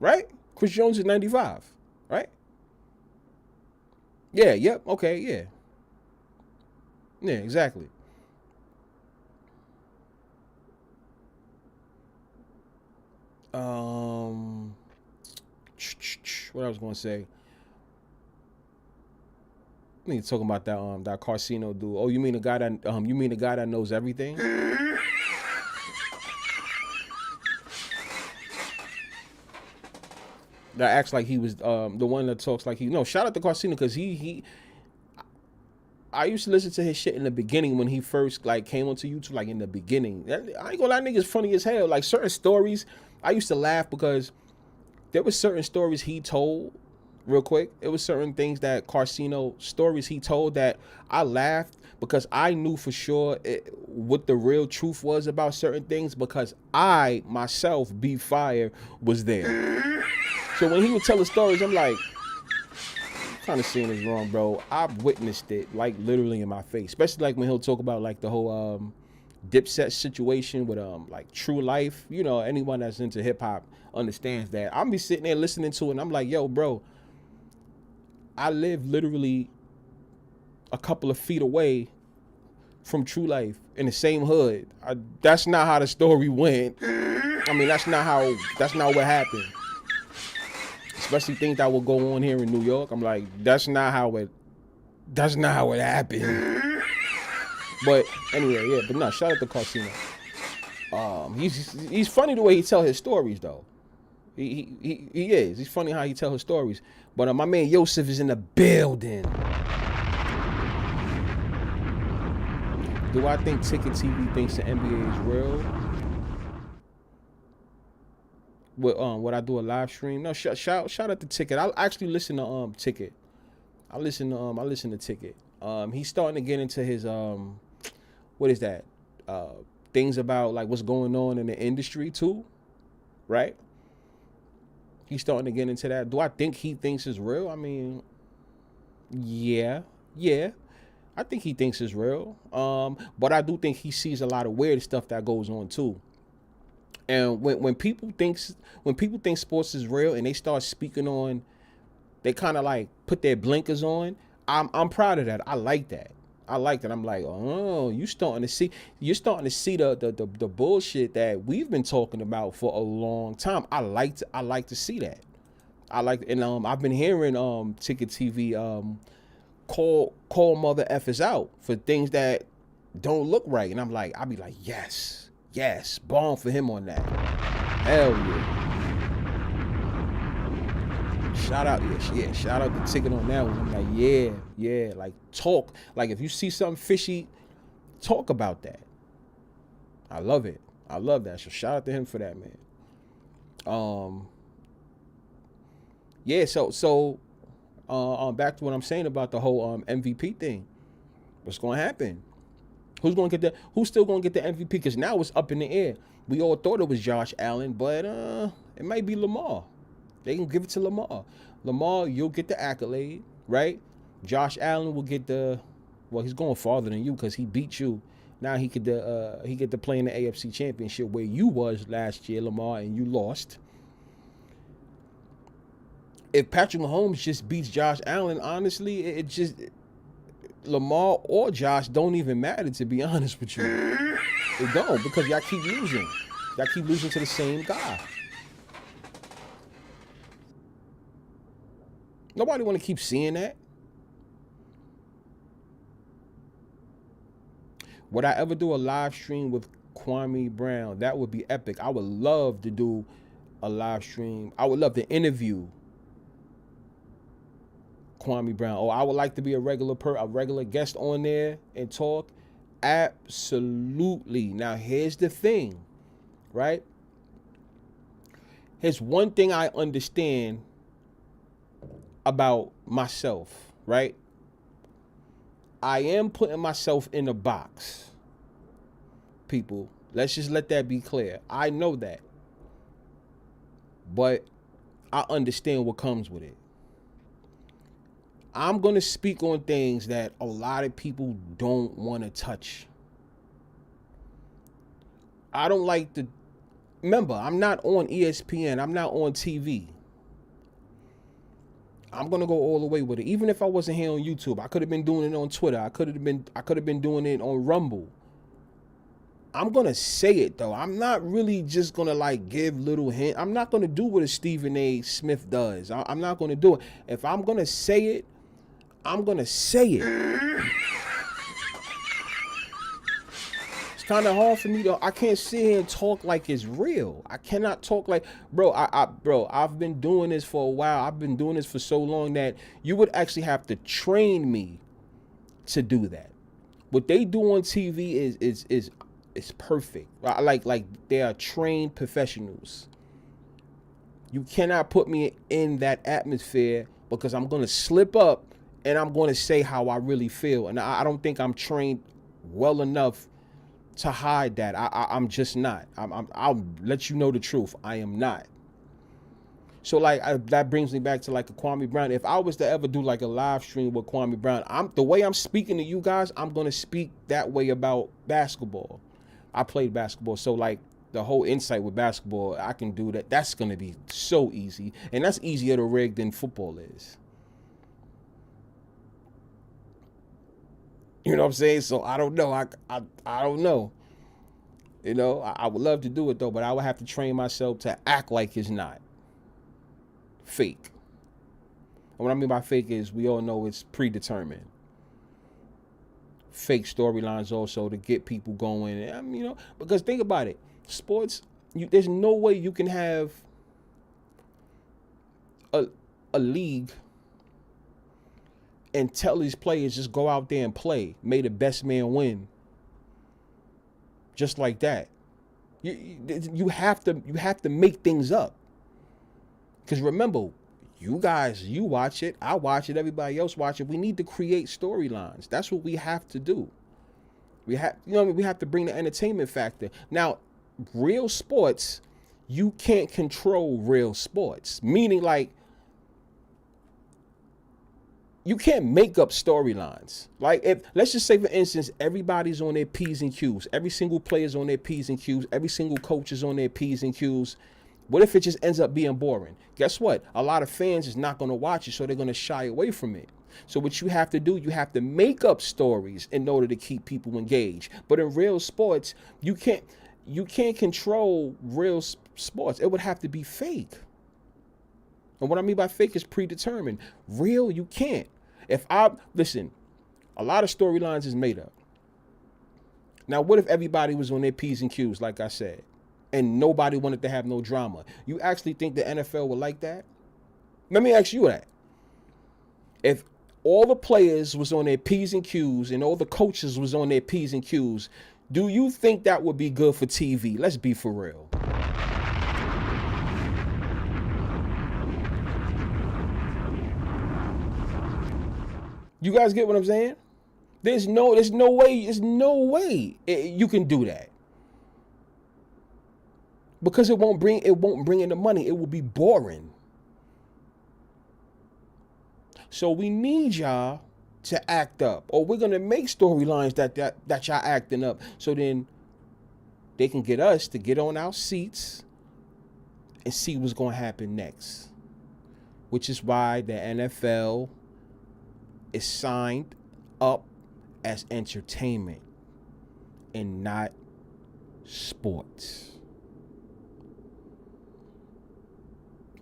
Right? Chris Jones is 95, right? Yeah, yep, okay, yeah. Yeah, exactly. Um, what I was gonna say? I need to talk about that Carcino dude. Oh, you mean the guy that knows everything? That acts like he was the one that talks like he. No, shout out to Carcino because he. I used to listen to his shit in the beginning when he first like came onto YouTube. Like in the beginning, I ain't gonna lie, nigga's funny as hell. Like certain stories, I used to laugh because there was certain stories he told. Real quick, it was certain things that Carcino stories he told that I laughed because I knew for sure what the real truth was about certain things because I myself, Bfyre, was there. So when he would tell the stories, I'm like, kind of seeing this wrong, bro. I've witnessed it like literally in my face, especially like when he'll talk about like the whole Dipset situation with like True Life. You know, anyone that's into hip hop understands that. I'm be sitting there listening to it and I'm like, yo, bro, I live literally a couple of feet away from True Life in the same hood. That's not how the story went. I mean, that's not what happened. Especially things that will go on here in New York. I'm like, that's not how it happened. But anyway, yeah, but no, shout out to Carcino. He's funny the way he tell his stories though. He is. He's funny how he tell his stories. But my man Yosef is in the building. Do I think Ticket TV thinks the NBA is real? Would I do a live stream? No, shout out to Ticket. I actually listen to Ticket. I listen to Ticket. He's starting to get into his what is that? Things about like what's going on in the industry too, right? He's starting to get into that. Do I think he thinks it's real? I mean, yeah. I think he thinks it's real. But I do think he sees a lot of weird stuff that goes on too. And when people think sports is real and they start speaking on, they kind of like put their blinkers on. I'm proud of that. I like that. I'm like, oh, you're starting to see the bullshit that we've been talking about for a long time. I like to see that. I've been hearing Ticket TV call mother effers out for things that don't look right, and I'll be like, yes, bomb for him on that. Hell yeah. Shout out to Ticket on that one. I'm like, yeah, like talk. Like if you see something fishy, talk about that. I love it. I love that. So shout out to him for that, man. Yeah, so back to what I'm saying about the whole MVP thing. What's gonna happen? Who's still gonna get the MVP? Because now it's up in the air. We all thought it was Josh Allen, but it might be Lamar. They can give it to Lamar. Lamar, you'll get the accolade, right? Josh Allen will get he's going farther than you because he beat you. Now he get to play in the AFC Championship where you was last year, Lamar, and you lost. If Patrick Mahomes just beats Josh Allen, honestly, Lamar or Josh don't even matter, to be honest with you. It don't, because y'all keep losing. Y'all keep losing to the same guy. Nobody want to keep seeing that. Would I ever do a live stream with Kwame Brown? That would be epic. I would love to do a live stream. I would love to interview Kwame Brown. Oh, I would like to be a regular guest on there and talk. Absolutely. Now, here's the thing, right? Here's one thing I understand about myself, right? I am putting myself in a box. People, let's just let that be clear. I know that. But I understand what comes with it. I'm going to speak on things that a lot of people don't want to touch. I don't like to... Remember, I'm not on ESPN. I'm not on TV. I'm going to go all the way with it. Even if I wasn't here on YouTube, I could have been doing it on Twitter. I could have been doing it on Rumble. I'm going to say it, though. I'm not really just going to, like, give little hints. I'm not going to do what a Stephen A. Smith does. I'm not going to do it. If I'm going to say it, I'm going to say it. It's kind of hard for me to... I can't sit here and talk like it's real. I cannot talk like... Bro, I've been doing this for a while. I've been doing this for so long that you would actually have to train me to do that. What they do on TV is perfect. Like they are trained professionals. You cannot put me in that atmosphere because I'm going to slip up and I'm going to say how I really feel. And I don't think I'm trained well enough to hide that. I'm just not. I'll let you know the truth. I am not. So like that brings me back to like a Kwame Brown. If I was to ever do like a live stream with Kwame Brown, the way I'm speaking to you guys, I'm going to speak that way about basketball. I played basketball, so like the whole insight with basketball, I can do that. That's going to be so easy, and that's easier to rig than football is. You know what I'm saying? So I don't know. I don't know. You know, I would love to do it though, but I would have to train myself to act like it's not fake. And what I mean by fake is we all know it's predetermined. Fake storylines also to get people going. You know, because think about it, sports. There's no way you can have a league and tell these players just go out there and play. May the best man win. Just like that. You have to make things up. Because remember, you guys, you watch it, I watch it, everybody else watch it. We need to create storylines. That's what we have to do. We have to bring the entertainment factor. Now, real sports, you can't control real sports. Meaning like, you can't make up storylines. Like if, let's just say for instance, everybody's on their P's and Q's. Every single player's on their P's and Q's. Every single coach is on their P's and Q's. What if it just ends up being boring? Guess what? A lot of fans is not going to watch it, so they're going to shy away from it. So what you have to do, you have to make up stories in order to keep people engaged. But in real sports, you can't control real sports. It would have to be fake. And what I mean by fake is predetermined. Real, you can't. Listen, a lot of storylines is made up. Now, what if everybody was on their P's and Q's, like I said, and nobody wanted to have no drama? You actually think the NFL would like that? Let me ask you that. If all the players was on their P's and Q's and all the coaches was on their P's and Q's, do you think that would be good for TV? Let's be for real. You guys get what I'm saying? There's no way you can do that. Because it won't bring in the money. It will be boring. So we need y'all to act up, or we're gonna make storylines that y'all acting up. So then they can get us to get on our seats and see what's gonna happen next. Which is why the NFL is signed up as entertainment and not sports.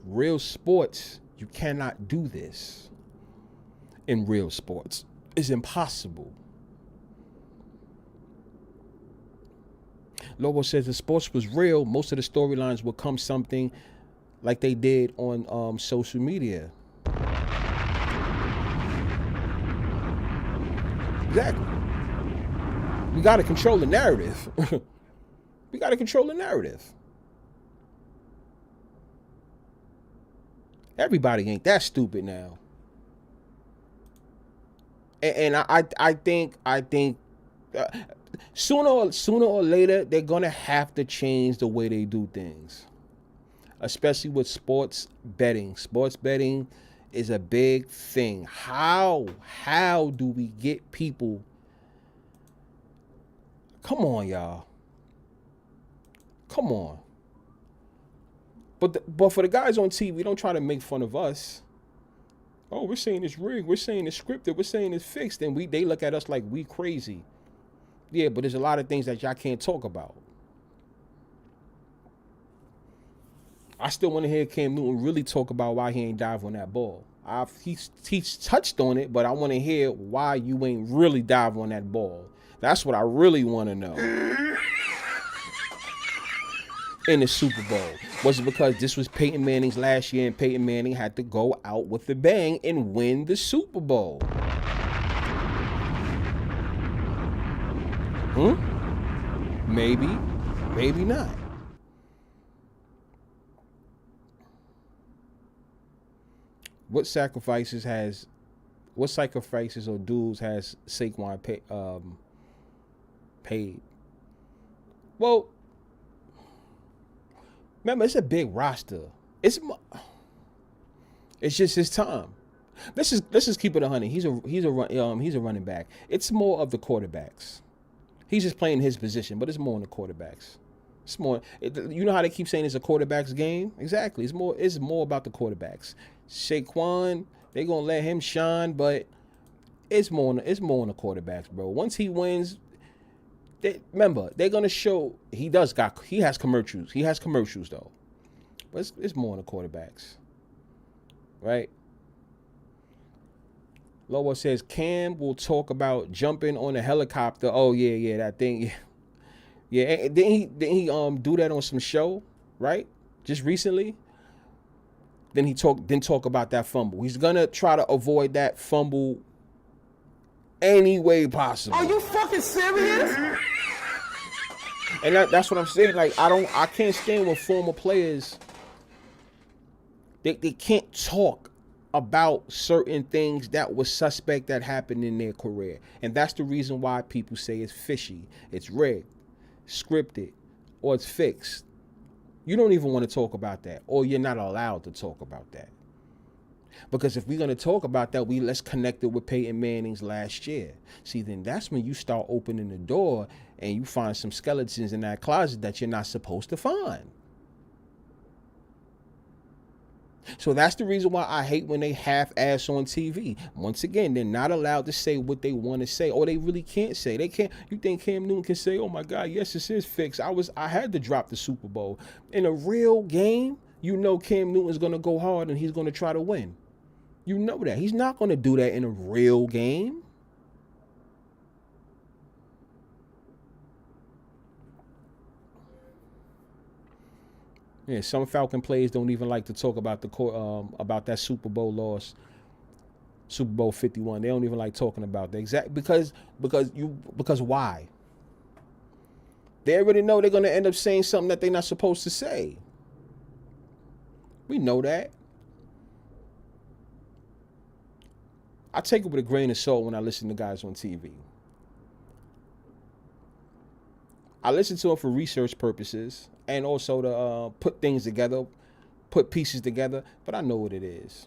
Real sports, you cannot do this. In real sports, it's impossible. Lobo says if sports was real, most of the storylines would come something like they did on social media. Exactly. We got to control the narrative. We got to control the narrative. Everybody ain't that stupid now. And I think uh, sooner or later they're gonna have to change the way they do things, especially with sports betting. Sports betting is a big thing. How do we get people? Come on, y'all. Come on. But for the guys on TV, don't try to make fun of us. Oh, we're saying it's rigged. We're saying it's scripted. We're saying it's fixed. And they look at us like we crazy. Yeah, but there's a lot of things that y'all can't talk about. I still want to hear Cam Newton really talk about why he ain't dive on that ball. He's touched on it, but I want to hear why you ain't really dive on that ball. That's what I really want to know. In the Super Bowl, was it because this was Peyton Manning's last year and Peyton Manning had to go out with a bang and win the Super Bowl? Maybe, maybe not. What sacrifices or dues has Saquon paid? Well, remember, it's a big roster. It's just his time. Let's just keep it 100. He's a running back. It's more of the quarterbacks. He's just playing his position, but it's more on the quarterbacks. It's more. You know how they keep saying it's a quarterback's game? Exactly. It's more about the quarterbacks. Saquon, they gonna let him shine, but it's more on the quarterbacks, bro. Once he wins, remember they're gonna show he has commercials. He has commercials though, but it's more on the quarterbacks, right? Lower says Cam will talk about jumping on a helicopter. Oh yeah, that thing. Yeah, didn't he do that on some show, right? Just recently. Then didn't talk about that fumble. He's gonna try to avoid that fumble any way possible. Are you fucking serious? And that's what I'm saying. Like I can't stand when former players they can't talk about certain things that was suspect that happened in their career. And that's the reason why people say it's fishy, it's rigged, scripted, or it's fixed. You don't even want to talk about that, or you're not allowed to talk about that. Because if we're going to talk about that, let's connect it with Peyton Manning's last year. See, then that's when you start opening the door and you find some skeletons in that closet that you're not supposed to find. So that's the reason why I hate when they half-ass on TV. Once again, they're not allowed to say what they want to say, or they really can't say. They can't. You think Cam Newton can say, "Oh my God, yes, this is fixed. I had to drop the Super Bowl." In a real game, you know Cam Newton's gonna go hard and he's gonna try to win. You know that he's not gonna do that in a real game. Yeah, some Falcon players don't even like to talk about about that Super Bowl loss, Super Bowl 51. They don't even like talking about that because why? They already know they're gonna end up saying something that they're not supposed to say. We know that. I take it with a grain of salt when I listen to guys on TV. I listen to them for research purposes and also to put things together, put pieces together, but I know what it is.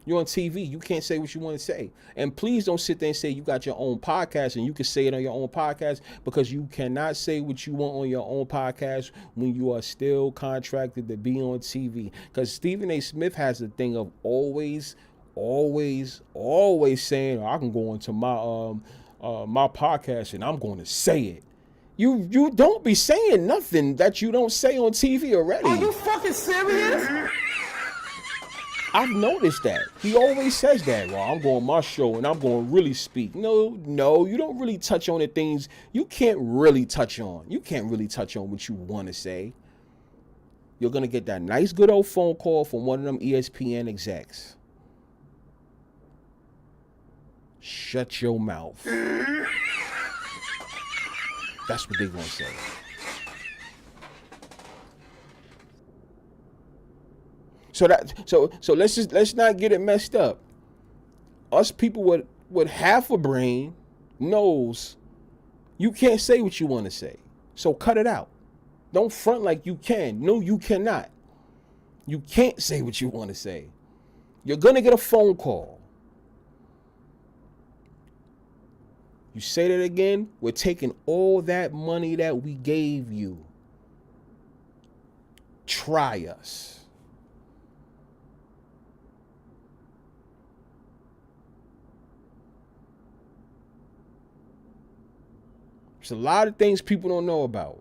You're on TV. You can't say what you want to say. And please don't sit there and say you got your own podcast and you can say it on your own podcast, because you cannot say what you want on your own podcast when you are still contracted to be on TV. Because Stephen A. Smith has the thing of always saying, I can go into my podcast and I'm going to say it. You don't be saying nothing that you don't say on TV already. Are you fucking serious? I've noticed that. He always says that. Well, I'm going my show and I'm going to really speak. No, you don't really touch on the things you can't really touch on. You can't really touch on what you want to say. You're going to get that nice good old phone call from one of them ESPN execs. Shut your mouth. That's what they're going to say. So let's not get it messed up. Us people with with half a brain knows you can't say what you want to say. So cut it out. Don't front like you can. No, you cannot. You can't say what you want to say. You're going to get a phone call. You say that again, we're taking all that money that we gave you. Try us. There's a lot of things people don't know about.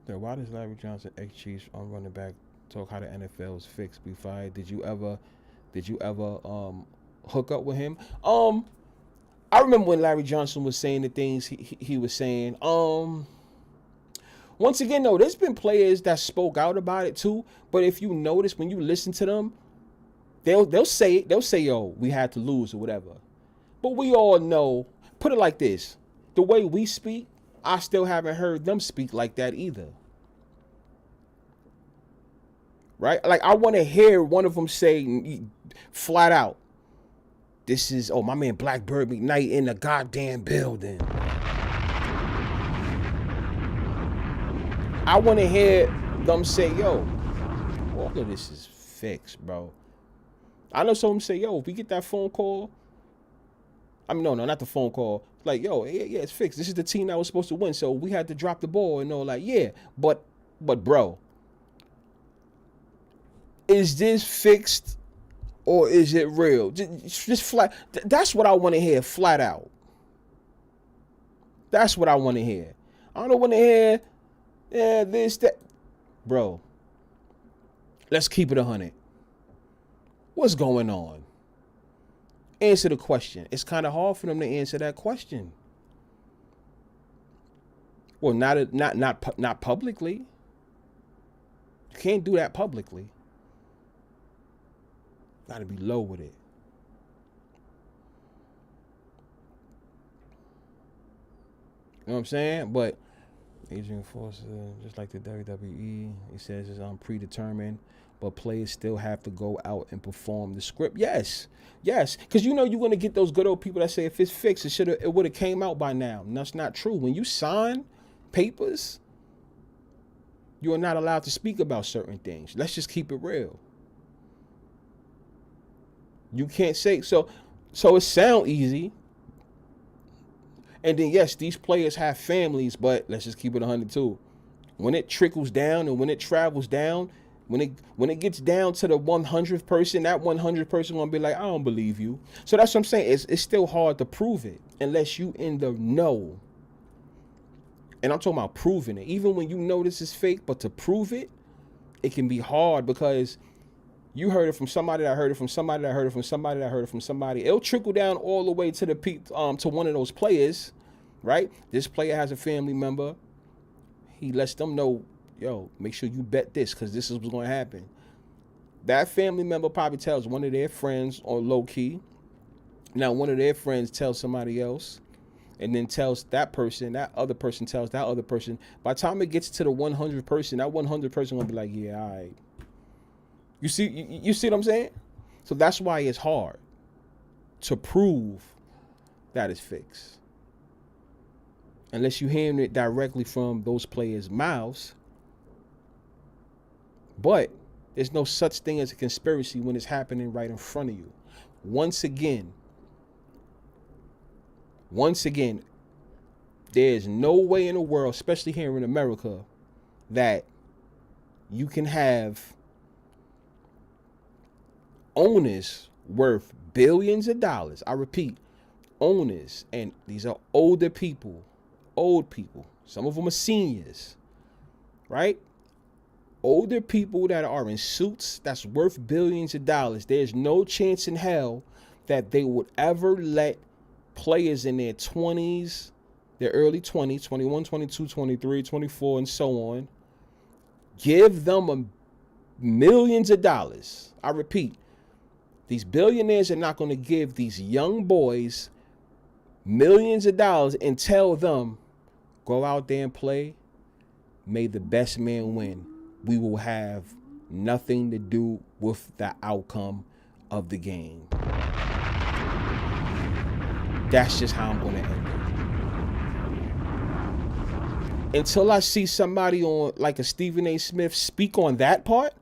Why does Larry Johnson, ex-Chiefs on running back, talk how the NFL is fixed? Bfyre, did you ever hook up with him? I remember when Larry Johnson was saying the things he was saying. Once again, though, there's been players that spoke out about it too. But if you notice, when you listen to them, they'll say, yo, we had to lose or whatever. But we all know, put it like this, the way we speak, I still haven't heard them speak like that either. Right? Like, I want to hear one of them say flat out, this is, my man Blackbird McKnight in the goddamn building. I want to hear them say, yo, all of this is fixed, bro. I know some say, yo, if we get that phone call, no, not the phone call. Like, yo, yeah, it's fixed. This is the team that was supposed to win, so we had to drop the ball and all. Like, yeah, but bro, is this fixed or is it real? Just flat. That's what I want to hear, flat out. That's what I want to hear. I don't want to hear, yeah, this, that. Bro, let's keep it 100. What's going on? Answer the question. It's kind of hard for them to answer that question. Well, not publicly. You can't do that publicly. Got to be low with it. You know what I'm saying? But Adrian Foster, just like the WWE, he says it's predetermined, but players still have to go out and perform the script. Yes, because you're going to get those good old people that say if it's fixed, it would have came out by now. And that's not true. When you sign papers, you are not allowed to speak about certain things. Let's just keep it real. You can't say so it sounds easy. And then yes, these players have families, but let's just keep it 100 too. When it trickles down and when it travels down, when it gets down to the 100th person, that 100th person gonna be like, I don't believe you. So that's what I'm saying. It's still hard to prove it unless you in the know. And I'm talking about proving it. Even when you know this is fake, but to prove it, it can be hard because you heard it from somebody that heard it from somebody that heard it from somebody that heard it from somebody. It'll trickle down all the way to the to one of those players, right? This player has a family member. He lets them know, yo, make sure you bet this because this is what's going to happen. That family member probably tells one of their friends on low key. Now, one of their friends tells somebody else and then tells that person, that other person tells that other person. By the time it gets to the 100th person, that 100th person will be like, yeah, all right. You see what I'm saying? So that's why it's hard to prove that it's fixed. Unless you're hearing it directly from those players' mouths. But there's no such thing as a conspiracy when it's happening right in front of you. Once again, there's no way in the world, especially here in America, that you can have owners worth billions of dollars. I repeat, owners, and these are older people, old people. Some of them are seniors, right? Older people that are in suits that's worth billions of dollars. There's no chance in hell that they would ever let players in their 20s, their early 20s, 21, 22, 23, 24, and so on, give them millions of dollars. I repeat, these billionaires are not going to give these young boys millions of dollars and tell them, go out there and play. May the best man win. We will have nothing to do with the outcome of the game. That's just how I'm going to end it. Until I see somebody on like a Stephen A. Smith speak on that part,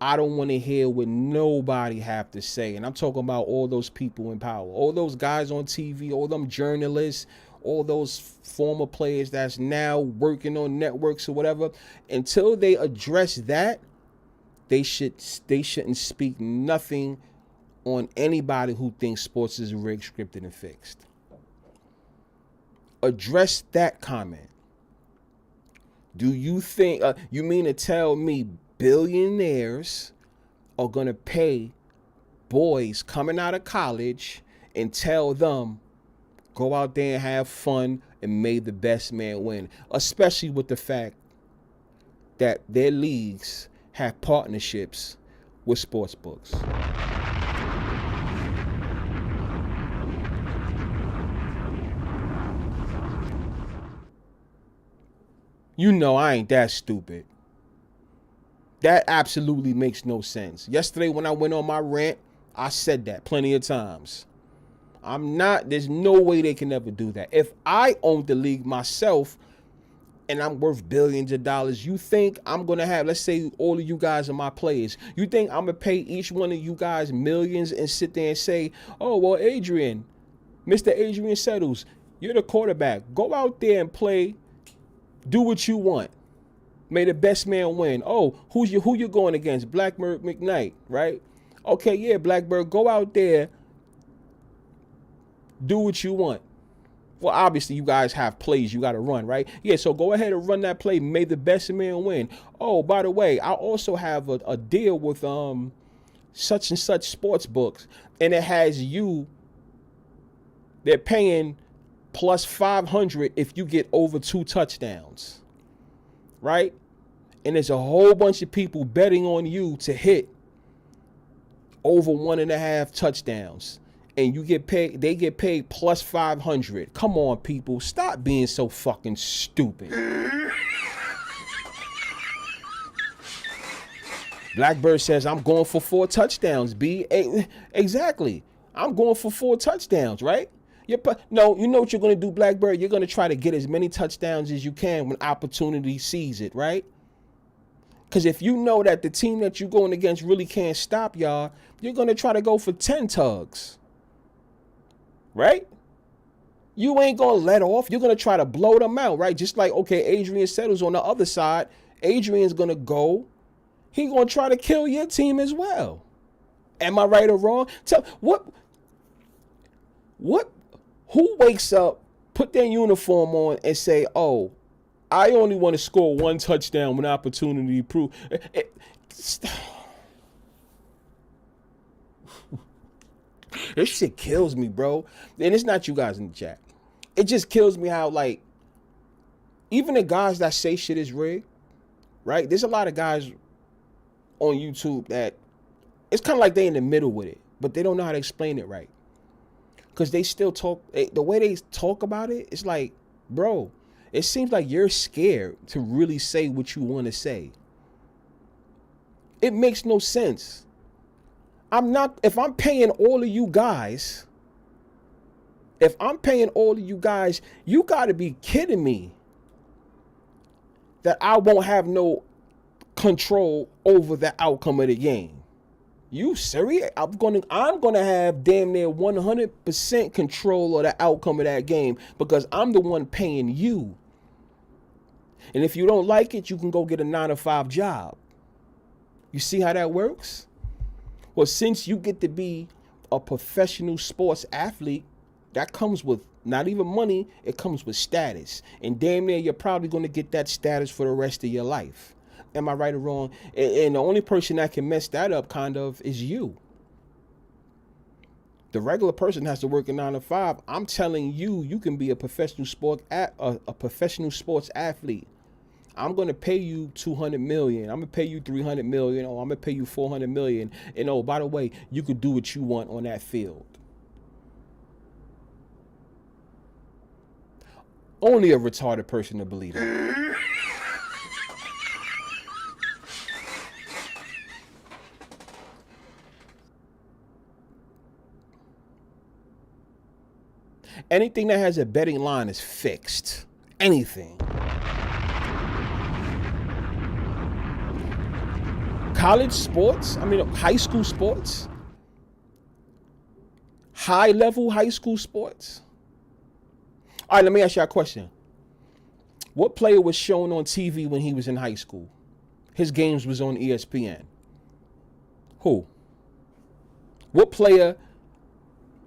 I don't want to hear what nobody have to say. And I'm talking about all those people in power, all those guys on TV, all them journalists, all those former players that's now working on networks or whatever. Until they address that, they shouldn't speak nothing on anybody who thinks sports is rigged, scripted, and fixed. Address that comment. Do you think, you mean to tell me billionaires are going to pay boys coming out of college and tell them, go out there and have fun and may the best man win? Especially with the fact that their leagues have partnerships with sports books. You know I ain't that stupid. That absolutely makes no sense. Yesterday when I went on my rant, I said that plenty of times. There's no way they can ever do that. If I owned the league myself and I'm worth billions of dollars, you think I'm going to have, let's say all of you guys are my players. You think I'm going to pay each one of you guys millions and sit there and say, oh, well, Adrian, Mr. Adrian Settles, you're the quarterback. Go out there and play. Do what you want. May the best man win. Oh, who you going against? Blackbird McKnight, right? Okay, yeah, Blackbird, go out there. Do what you want. Well, obviously, you guys have plays you got to run, right? Yeah, so go ahead and run that play. May the best man win. Oh, by the way, I also have a deal with such and such sports books, and it has you. They're paying plus 500 if you get over 2 touchdowns, right? And there's a whole bunch of people betting on you to hit over 1.5 touchdowns. And you get paid, they get paid plus 500. Come on, people. Stop being so fucking stupid. Blackbird says, I'm going for 4 touchdowns, B. Exactly. I'm going for 4 touchdowns, right? No, you know what you're going to do, Blackbird? You're going to try to get as many touchdowns as you can when opportunity sees it, right? Because if you know that the team that you're going against really can't stop y'all, you're going to try to go for 10 tugs. Right? You ain't going to let off. You're going to try to blow them out, right? Just like, okay, Adrian Settles on the other side. Adrian's going to go. He's going to try to kill your team as well. Am I right or wrong? Who wakes up, put their uniform on and say, oh, I only want to score 1 touchdown when opportunity prove. This shit kills me, bro. And it's not you guys in the chat. It just kills me how, like, even the guys that say shit is rigged, right? There's a lot of guys on YouTube that it's kind of like they in the middle with it, but they don't know how to explain it right. Because they still talk, the way they talk about it, it's like, bro, it seems like you're scared to really say what you want to say. It makes no sense. If I'm paying all of you guys, you got to be kidding me that I won't have no control over the outcome of the game. You serious? I'm gonna have damn near 100% control of the outcome of that game because I'm the one paying you. And if you don't like it, you can go get a 9-to-5 job. You see how that works? Well, since you get to be a professional sports athlete, that comes with not even money, it comes with status. And damn near you're probably going to get that status for the rest of your life. Am I right or wrong? And the only person that can mess that up kind of is you. The regular person has to work a 9-to-5. I'm telling you, you can be a professional sports athlete. I'm going to pay you $200 million. I'm going to pay you $300 million. Or I'm going to pay you $400 million. And oh, by the way, you could do what you want on that field. Only a retarded person to believe it. Anything that has a betting line is fixed. Anything. College sports, high school sports, high level high school sports. All right, let me ask you a question. What player was shown on TV when he was in high school? His games was on ESPN. Who? What player,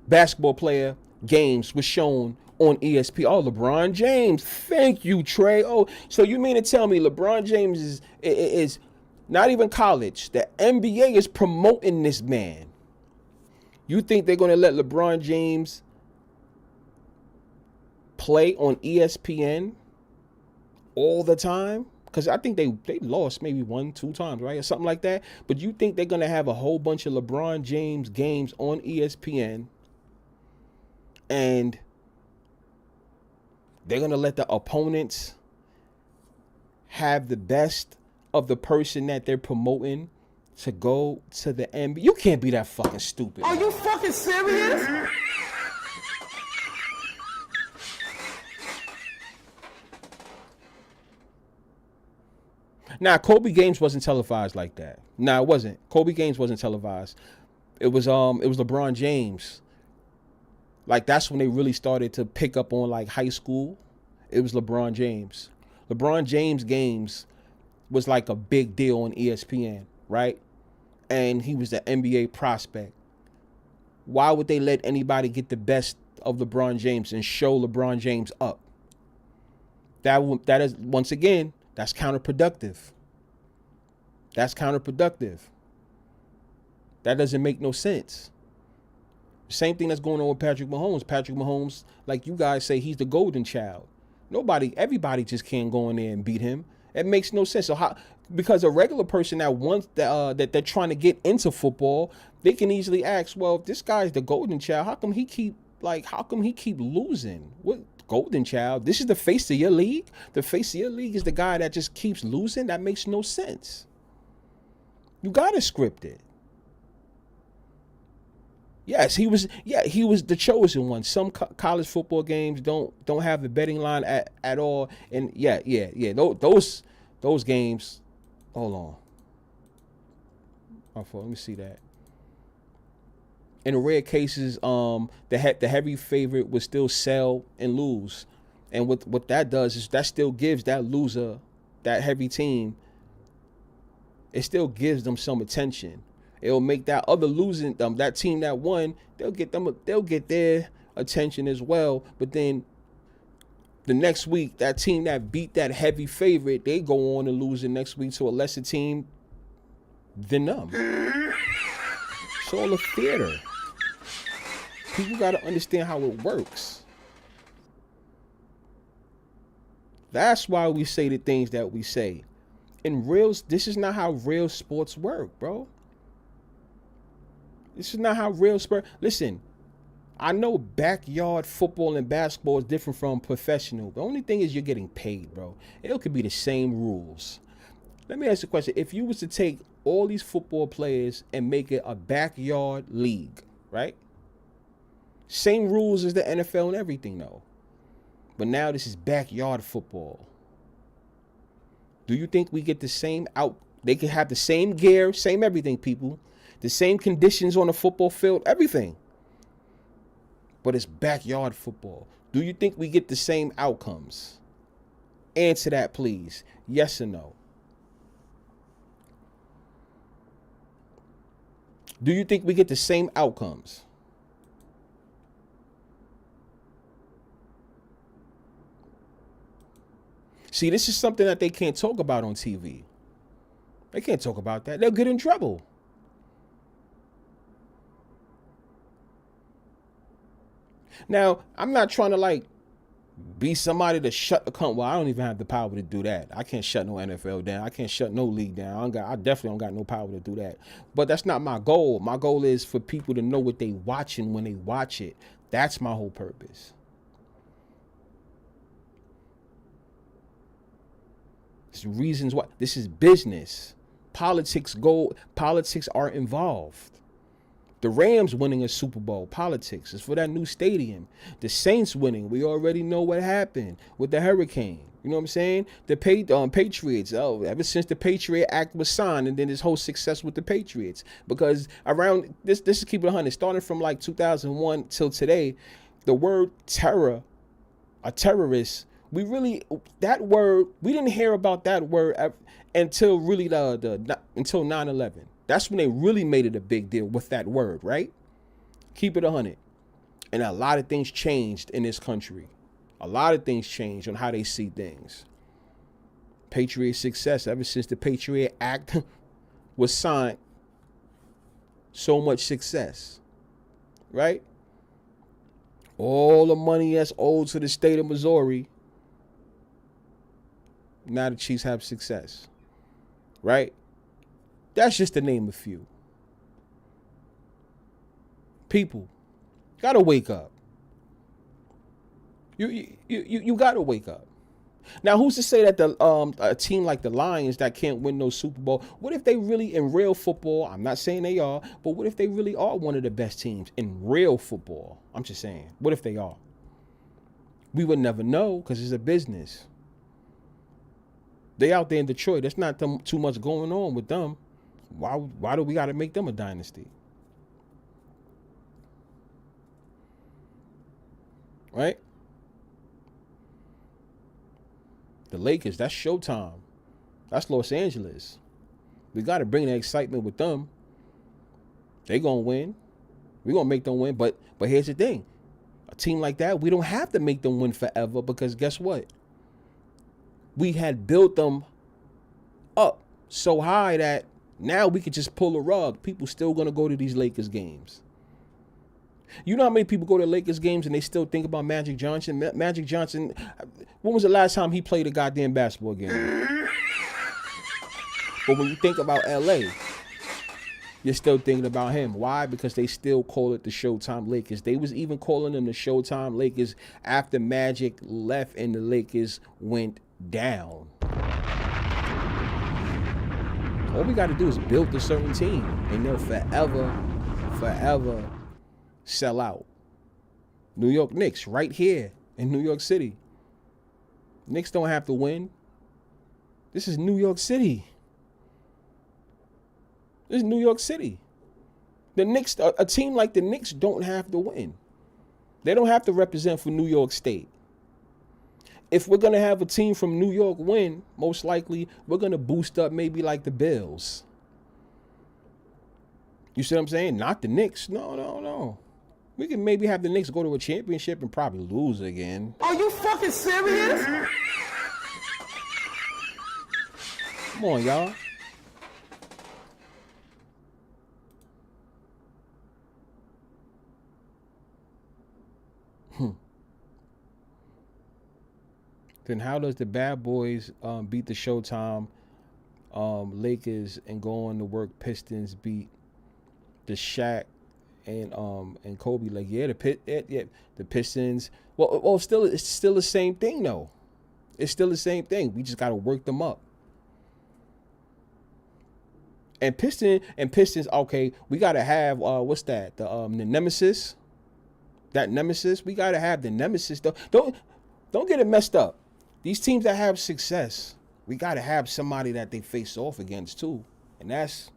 basketball player, games was shown on ESPN? Oh, LeBron James. Thank you, Trey. Oh, so you mean to tell me LeBron James is not even college? The NBA is promoting this man. You think they're going to let LeBron James play on ESPN all the time? Because I think they lost maybe 1-2 times, right? Or something like that. But you think they're going to have a whole bunch of LeBron James games on ESPN and they're going to let the opponents have the best of the person that they're promoting to go to the NBA? You can't be that fucking stupid. Are you fucking serious? Nah, Kobe games wasn't televised like that. Nah, it wasn't. Kobe games wasn't televised. It was LeBron James. Like, that's when they really started to pick up on like high school. It was LeBron James. LeBron James games was like a big deal on ESPN, right? And he was the NBA prospect. Why would they let anybody get the best of LeBron James and show LeBron James up? That is, once again, that's counterproductive. That's counterproductive. That doesn't make no sense. Same thing that's going on with Patrick Mahomes. Patrick Mahomes, like you guys say, he's the golden child. Everybody just can't go in there and beat him. It makes no sense. So how? Because a regular person that wants that they're trying to get into football, they can easily ask, well, if this guy's the golden child, how come he keep losing? What golden child? This is the face of your league? The face of your league is the guy that just keeps losing? That makes no sense. You gotta script it. Yes, he was the chosen one. Some college football games don't have the betting line at all. And those games. Hold on. Let me see that. In the rare cases, the heavy favorite would still sell and lose. And what that does is that still gives that loser, that heavy team, it still gives them some attention. It'll make that other losing that team that won, they'll get their attention as well. But then the next week, that team that beat that heavy favorite, they go on and lose the next week to a lesser team than them. It's all a theater. People got to understand how it works. That's why we say the things that we say. This is not how real sports work, bro. This is not how real sports. Listen, I know backyard football and basketball is different from professional. The only thing is you're getting paid, bro. It could be the same rules. Let me ask you a question. If you was to take all these football players and make it a backyard league, right? Same rules as the NFL and everything, though. But now this is backyard football. Do you think we get the same out? They could have the same gear, same everything, people. The same conditions on the football field, everything. But it's backyard football. Do you think we get the same outcomes? Answer that, please. Yes or no? Do you think we get the same outcomes? See, this is something that they can't talk about on TV. They can't talk about that. They'll get in trouble. Now, I'm not trying to be somebody to shut the company. Well, I don't even have the power to do that. I can't shut no NFL down. I can't shut no league down. I definitely don't got no power to do that. But that's not my goal. My goal is for people to know what they watching when they watch it. That's my whole purpose. There's reasons why. This is business. Politics are involved. The Rams winning a Super Bowl, politics. It's for that new stadium. The Saints winning, we already know what happened with the hurricane. You know what I'm saying? The Patriots, ever since the Patriot Act was signed, and then this whole success with the Patriots. Because around, this is keep it 100, starting from like 2001 till today, the word terror, a terrorist, we didn't hear about that word until really until 9/11. That's when they really made it a big deal with that word, right? Keep it 100. And a lot of things changed in this country. A lot of things changed on how they see things. Patriot success, ever since the Patriot Act was signed, so much success, right? All the money that's owed to the state of Missouri, now the Chiefs have success, right? That's just to name a few. People gotta wake up. You gotta wake up. Now, who's to say that a team like the Lions that can't win no Super Bowl? What if they really in real football? I'm not saying they are, but what if they really are one of the best teams in real football? I'm just saying. What if they are? We would never know because it's a business. They out there in Detroit. There's not too much going on with them. Why do we got to make them a dynasty? Right? The Lakers, that's Showtime. That's Los Angeles. We got to bring the excitement with them. They going to win. We going to make them win. But here's the thing. A team like that, we don't have to make them win forever because guess what? We had built them up so high that now we could just pull a rug. People still going to go to these Lakers games. You know how many people go to Lakers games and they still think about Magic Johnson? Magic Johnson, when was the last time he played a goddamn basketball game? But when you think about LA, you're still thinking about him. Why? Because they still call it the Showtime Lakers. They was even calling them the Showtime Lakers after Magic left and the Lakers went down. All we got to do is build a certain team and they'll forever sell out. New York Knicks right here in New York City. Knicks don't have to win. This is New York City. This is New York City. The Knicks, a team like the Knicks don't have to win. They don't have to represent for New York State. If we're going to have a team from New York win, most likely we're going to boost up maybe like the Bills. You see what I'm saying? Not the Knicks. No. We can maybe have the Knicks go to a championship and probably lose again. Are you fucking serious? Come on, y'all. Then how does the Bad Boys beat the Showtime Lakers and go on to work Pistons beat the Shaq and Kobe? Like, yeah, the Pistons. Well, it's still the same thing though. It's still the same thing. We just gotta work them up. And Pistons. Okay, we gotta have what's that? The Nemesis. That Nemesis. We gotta have the Nemesis though. Don't get it messed up. These teams that have success, we gotta have somebody that they face off against too, and that's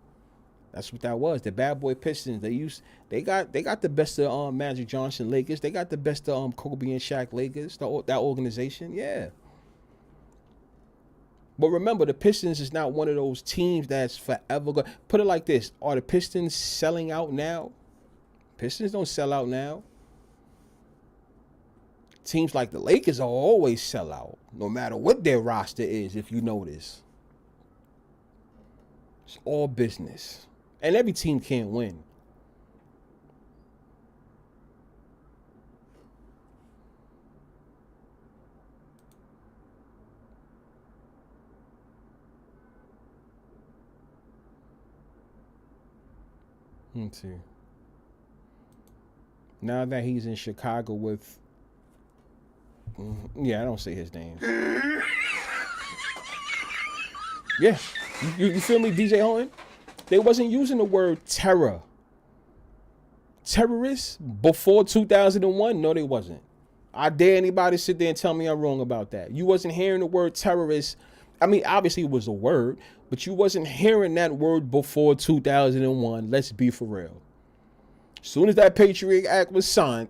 what that was. The Bad Boy Pistons. They got the best of Magic Johnson Lakers. They got the best of Kobe and Shaq Lakers. That organization, yeah. But remember, the Pistons is not one of those teams that's forever going. Put it like this: are the Pistons selling out now? Pistons don't sell out now. Teams like the Lakers will always sell out, no matter what their roster is, if you notice. It's all business. And every team can't win. Let's see. Now that he's in Chicago with... Yeah, I don't say his name. Yeah. You feel me, DJ Horton? They wasn't using the word terror. terrorists before 2001? No, they wasn't. I dare anybody sit there and tell me I'm wrong about that. You wasn't hearing the word terrorist. I mean, obviously it was a word, but you wasn't hearing that word before 2001. Let's be for real. As soon as that Patriot Act was signed,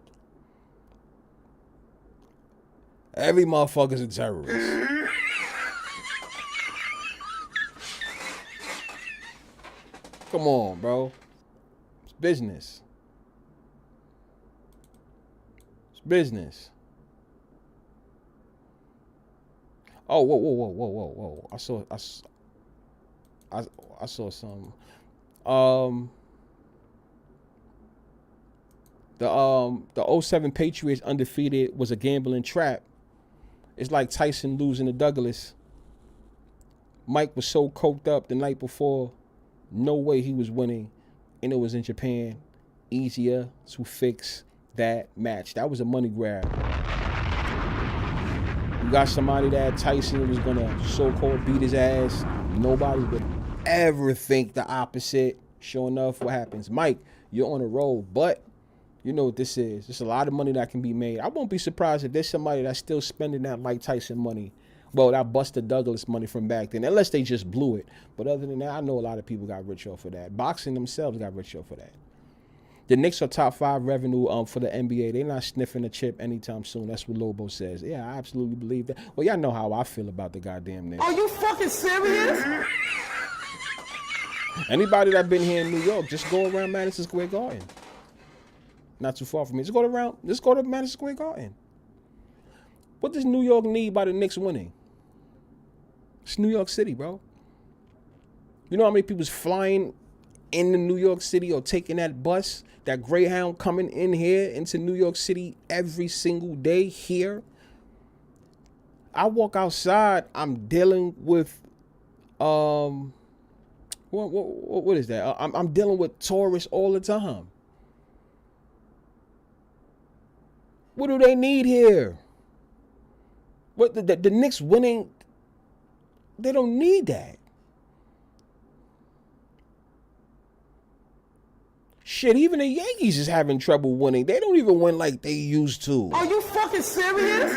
every motherfucker's a terrorist. Come on, bro. It's business. It's business. Oh, whoa. I saw some. The 07 Patriots undefeated was a gambling trap. It's like Tyson losing to Douglas. Mike was so coked up the night before, no way he was winning, and it was in Japan. Easier to fix that match. That was a money grab. You got somebody that Tyson was gonna so-called beat his ass. Nobody would ever think the opposite. Sure enough, what happens? Mike, you're on a roll, but you know what this is. There's a lot of money that can be made. I won't be surprised if there's somebody that's still spending that Mike Tyson money. Well, that Buster Douglas money from back then, unless they just blew it. But other than that, I know a lot of people got rich off of that. Boxing themselves got rich off of that. The Knicks are top 5 revenue for the NBA. They're not sniffing a chip anytime soon. That's what Lobo says. Yeah, I absolutely believe that. Well, y'all know how I feel about the goddamn Knicks. Are you fucking serious? Anybody that been here in New York, just go around Madison Square Garden. Not too far from me. Just go to Madison Square Garden. What does New York need by the Knicks winning? It's New York City, bro. You know how many people's flying into New York City or taking that bus, that Greyhound coming in here into New York City every single day here? I walk outside, I'm dealing with, what is that? I'm dealing with tourists all the time. What do they need here? What the Knicks winning? They don't need that. Shit, even the Yankees is having trouble winning. They don't even win like they used to. Are you fucking serious?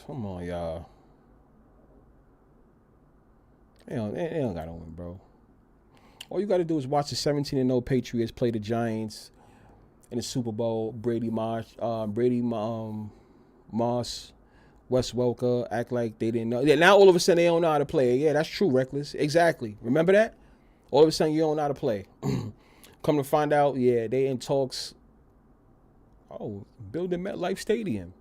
Come on, y'all. They don't gotta win, bro. All you gotta do is watch the 17-0 Patriots play the Giants in the Super Bowl. Brady Moss, Wes Welker act like they didn't know. Yeah, now all of a sudden they don't know how to play. Yeah, that's true, Reckless. Exactly. Remember that? All of a sudden you don't know how to play. Come to find out, yeah, they in talks. Oh, building MetLife Stadium.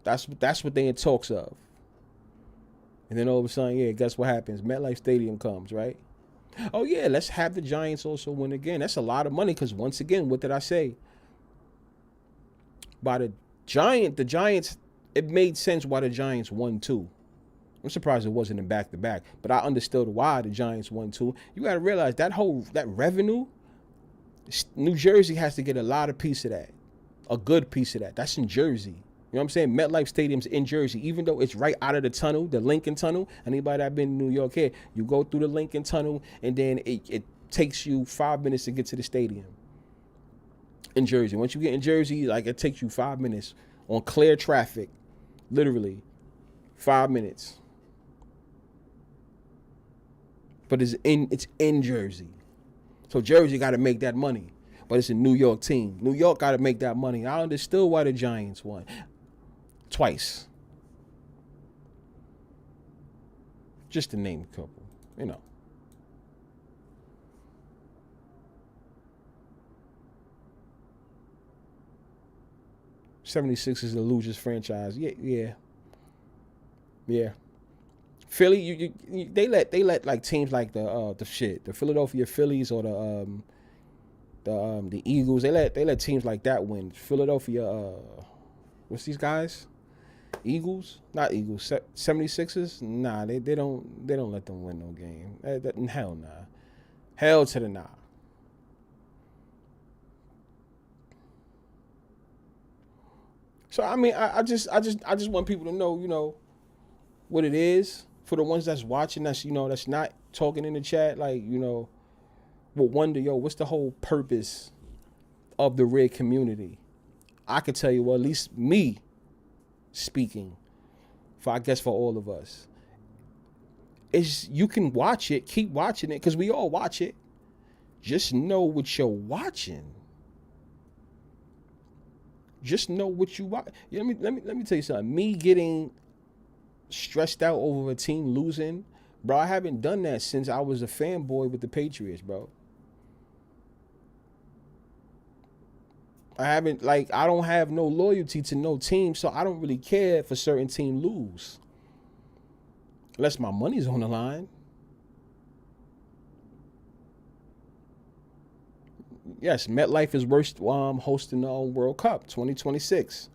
That's what they in talks of. And then all of a sudden, yeah, guess what happens? MetLife Stadium comes, right? Oh, yeah, let's have the Giants also win again. That's a lot of money because, once again, what did I say? By the Giants, it made sense why the Giants won too. I'm surprised it wasn't in back-to-back, but I understood why the Giants won too. You got to realize that revenue, New Jersey has to get a lot of piece of that, a good piece of that. That's in Jersey. You know what I'm saying? MetLife Stadium's in Jersey, even though it's right out of the tunnel, the Lincoln Tunnel. Anybody that been in New York here, you go through the Lincoln Tunnel, and then it takes you 5 minutes to get to the stadium in Jersey. Once you get in Jersey, like it takes you 5 minutes on clear traffic, literally 5 minutes. But it's in Jersey, so Jersey got to make that money. But it's a New York team. New York got to make that money. I understood why the Giants won. Twice. Just to name a couple, you know. '76 is the losers franchise. Yeah. Philly, they let like teams like the Philadelphia Phillies or the Eagles. They let teams like that win. Philadelphia, what's these guys? Eagles? Not Eagles. 76ers? Nah, they don't let them win no game. Hell nah. Hell to the nah. So I mean, I just want people to know, you know, what it is for the ones that's watching, that's, that's not talking in the chat, like, will wonder, yo, what's the whole purpose of the red community? I could tell you, well, at least me speaking, I guess for all of us, is you can watch it, keep watching it, because we all watch it. Just know what you're watching. Just know what you watch. Let me tell you something. Me getting stressed out over a team losing, bro, I haven't done that since I was a fanboy with the Patriots, bro. I don't have no loyalty to no team, so I don't really care if a certain team lose. Unless my money's on the line. Yes, MetLife is worst hosting the World Cup 2026.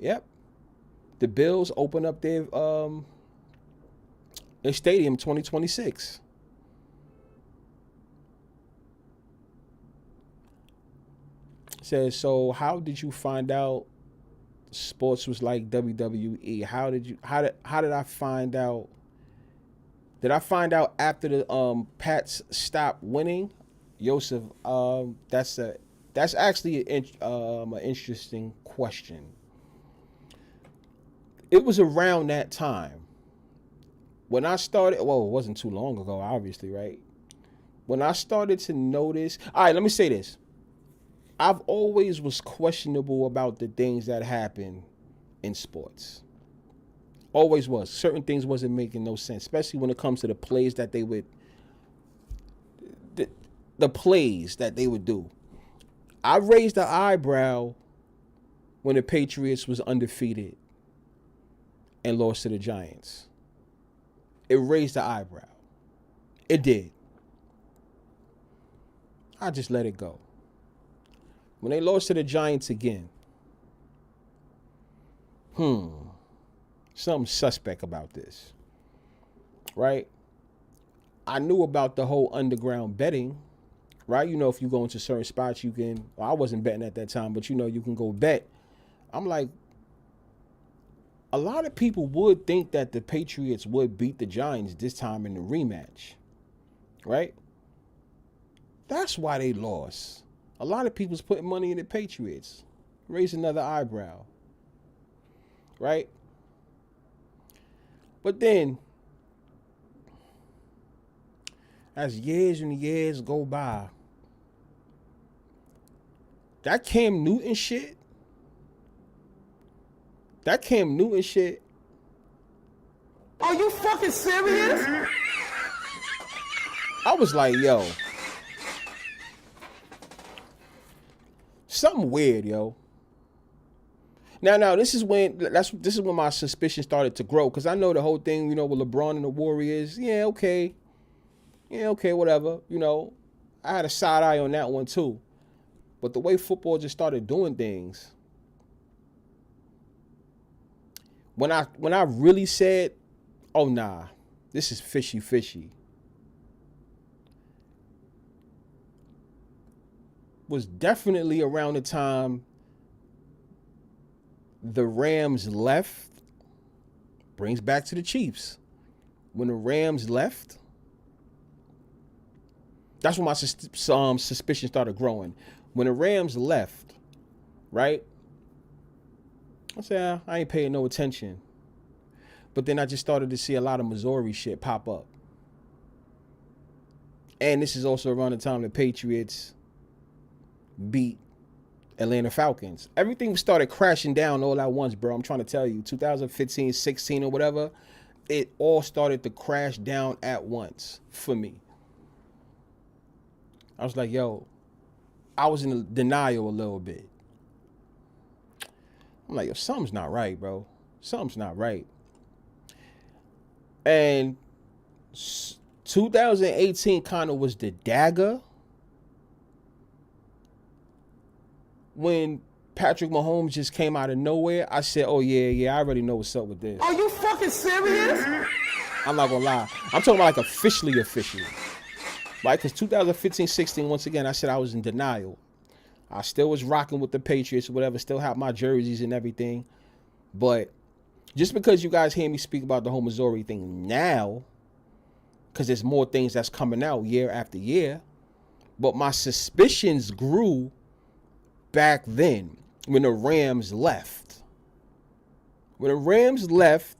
Yep. The Bills open up their stadium 2026. Says, so how did you find out sports was like WWE? How did I find out? Did I find out after the Pats stopped winning? Joseph, that's actually an interesting question. It was around that time when I started. Well, it wasn't too long ago, obviously, right? When I started to notice. All right, let me say this. I've always was questionable about the things that happen in sports. Always was. Certain things wasn't making no sense, especially when it comes to the plays that they would, the plays that they would do. I raised the eyebrow when the Patriots was undefeated and lost to the Giants. It raised the eyebrow. It did. I just let it go. When they lost to the Giants again, something suspect about this, right? I knew about the whole underground betting, right? If you go into certain spots, you can, well, I wasn't betting at that time, but you can go bet. I'm like, a lot of people would think that the Patriots would beat the Giants this time in the rematch, right? That's why they lost. A lot of people's putting money in the Patriots. Raise another eyebrow. Right? But then, as years and years go by, that Cam Newton shit, Are you fucking serious? I was like, yo, something weird, yo. Now this is when my suspicion started to grow, because I know the whole thing, with LeBron and the Warriors. Yeah, okay, whatever. I had a side eye on that one too. But the way football just started doing things, when I really said, oh nah, this is fishy, was definitely around the time the Rams left. Brings back to the Chiefs. When the Rams left, that's when my suspicion started growing. When the Rams left, right? I said, I ain't paying no attention. But then I just started to see a lot of Missouri shit pop up. And this is also around the time the Patriots beat Atlanta Falcons. Everything started crashing down all at once, bro. I'm trying to tell you, 2015, 16 or whatever, it all started to crash down at once for me. I was like, yo, I was in denial a little bit. I'm like, yo, something's not right, bro. Something's not right. And 2018 kind of was the dagger when Patrick Mahomes just came out of nowhere. I said, oh, yeah, I already know what's up with this. Are you fucking serious? I'm not going to lie. I'm talking about like officially. Right? Because 2015, 16, once again, I said I was in denial. I still was rocking with the Patriots or whatever, still have my jerseys and everything. But Just because you guys hear me speak about the whole Missouri thing now, because there's more things that's coming out year after year, but my suspicions grew back then when the Rams left. When the Rams left,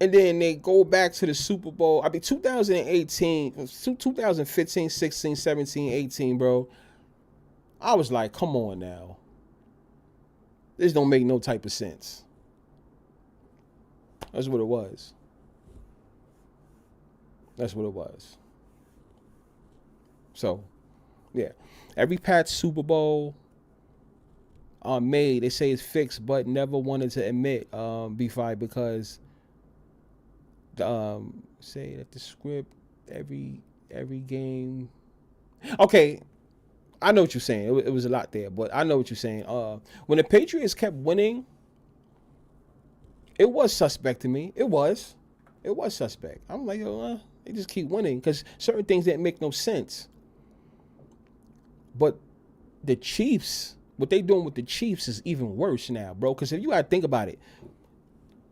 and then they go back to the Super Bowl. I mean, 2018, 2015, 16, 17, 18, bro. I was like, come on now. This don't make no type of sense. That's what it was. That's what it was. So, yeah. Every Pats Super Bowl made, they say it's fixed, but never wanted to admit Bfyre because say that the script every game. Okay, I know what you're saying. It was a lot there, but I know what you're saying. When the Patriots kept winning, it was suspect to me. It was suspect. I'm like, they just keep winning because certain things didn't make no sense. But the Chiefs, what they doing with the Chiefs is even worse now, bro. Because if you gotta think about it,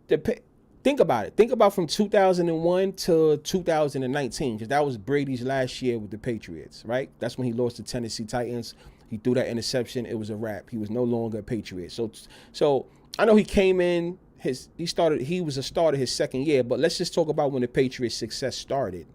think about from 2001 to 2019, because that was Brady's last year with the Patriots, right? That's when he lost to Tennessee Titans. He threw that interception. It was a wrap. He was no longer a Patriot. So I know he came in. He was a starter his second year, but let's just talk about when the Patriots' success started.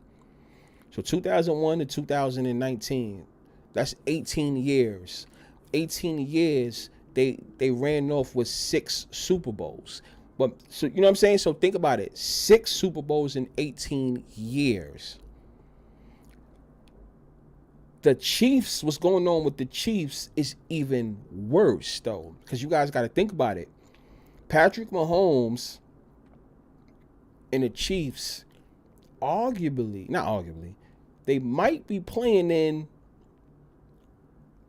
So 2001 to 2019, that's 18 years. 18 years, they ran off with 6 Super Bowls. But so you know what I'm saying? So think about it. 6 Super Bowls in 18 years. The Chiefs, what's going on with the Chiefs is even worse, though, because you guys got to think about it. Patrick Mahomes and the Chiefs, they might be playing in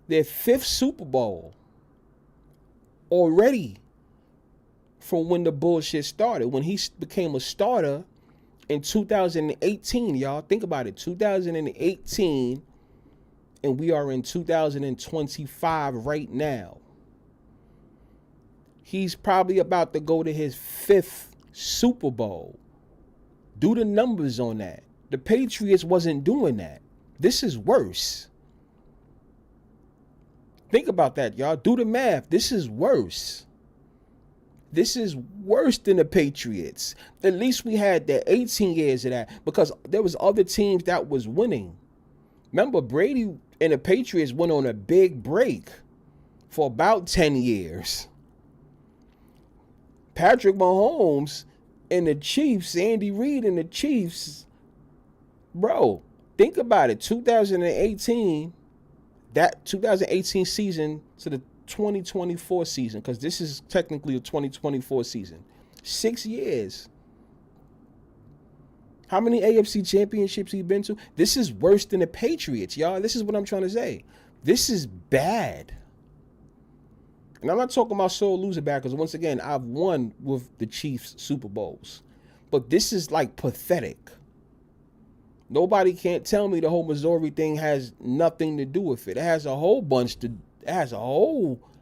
their 5th Super Bowl already from when the bullshit started. When he became a starter in 2018, y'all. Think about it, 2018, and we are in 2025 right now. He's probably about to go to his 5th Super Bowl. Do the numbers on that. The Patriots wasn't doing that. This is worse. Think about that, y'all. Do the math. This is worse. This is worse than the Patriots. At least we had the 18 years of that because there was other teams that was winning. Remember, Brady and the Patriots went on a big break for about 10 years. Patrick Mahomes and the Chiefs, Andy Reid and the Chiefs, bro, think about it. 2018, that 2018 season to the 2024 season, because this is technically a 2024 season. 6 years. How many AFC championships he been to? This is worse than the Patriots, y'all. This is what I'm trying to say. This is bad. And I'm not talking about sore loser bad, because once again, I've won with the Chiefs Super Bowls. But this is like pathetic. Nobody can't tell me the whole Missouri thing has nothing to do with it. It has a whole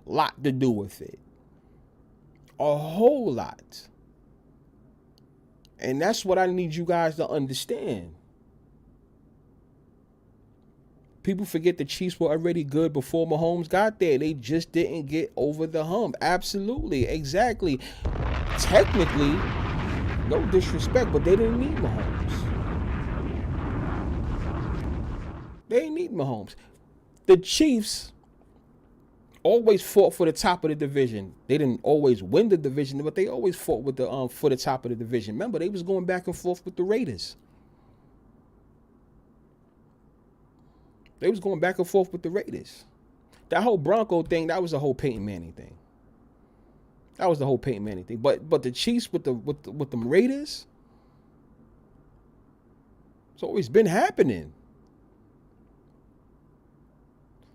lot to do with it. A whole lot. And that's what I need you guys to understand. People forget the Chiefs were already good before Mahomes got there. They just didn't get over the hump. Absolutely. Exactly. Technically, no disrespect, but they didn't need Mahomes. They didn't need Mahomes. The Chiefs always fought for the top of the division. They didn't always win the division, but they always fought with the for the top of the division. Remember, they was going back and forth with the Raiders. They was going back and forth with the Raiders. That whole Bronco thing, that was the whole Peyton Manning thing. That was the whole Peyton Manning thing. But the Chiefs with them Raiders, it's always been happening.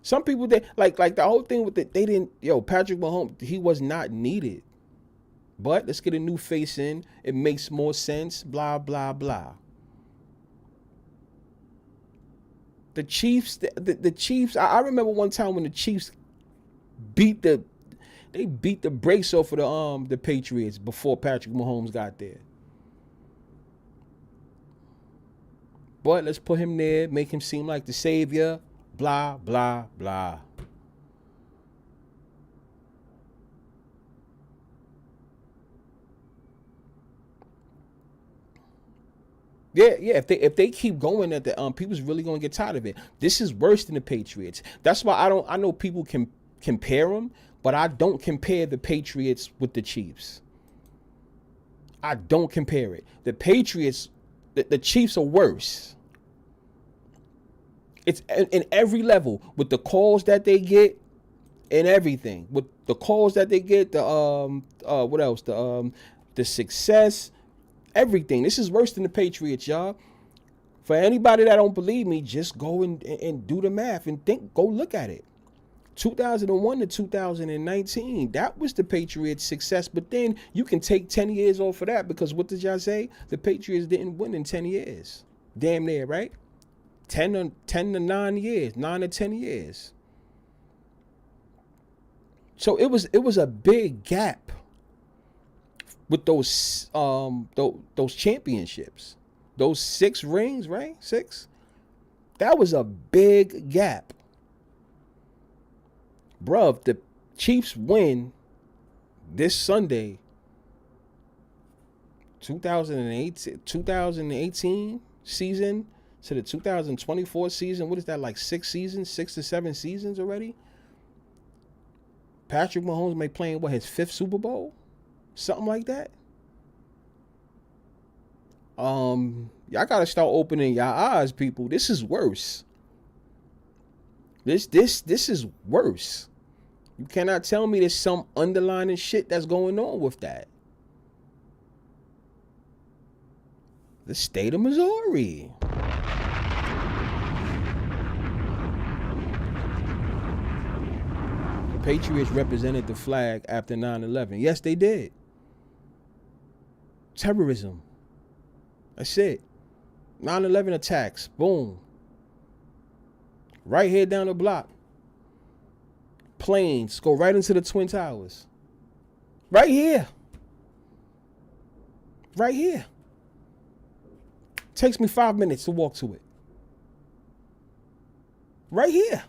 Some people, they like the whole thing with it, they didn't, Patrick Mahomes, he was not needed. But let's get a new face in. It makes more sense, blah, blah, blah. The Chiefs, the Chiefs, I remember one time when the Chiefs beat They beat the brakes off of the Patriots before Patrick Mahomes got there. But let's put him there, make him seem like the savior, blah, blah, blah. Yeah. If they keep going at the people's really gonna get tired of it. This is worse than the Patriots. That's why I know people can compare them, but I don't compare the Patriots with the Chiefs. I don't compare it. The Patriots, the Chiefs are worse. It's in every level with the calls that they get and everything. With the calls that they get, the what else? The success. Everything. This is worse than the Patriots, y'all. For anybody that don't believe me, just go and do the math and go look at it. 2001 to 2019, that was the Patriots' success. But then you can take 10 years off of that because what did y'all say? The Patriots didn't win in 10 years. Damn near, right? 10 to 9 years, 9 to 10 years. So it was a big gap with those championships, those 6 rings, right? 6. That was a big gap, bruh. If the Chiefs win this Sunday, 2018 season to the 2024 season. What is that, like 6 seasons, 6 to 7 seasons already? Patrick Mahomes may playing his 5th Super Bowl. Something like that. Y'all gotta start opening your eyes, people. This is worse. This is worse. You cannot tell me there's some underlying shit that's going on with that. The state of Missouri. The Patriots represented the flag after 9/11. Yes, they did. Terrorism. That's it. 9/11 attacks. Boom. Right here down the block. Planes go right into the Twin Towers. Right here. Right here. Takes me 5 minutes to walk to it. Right here.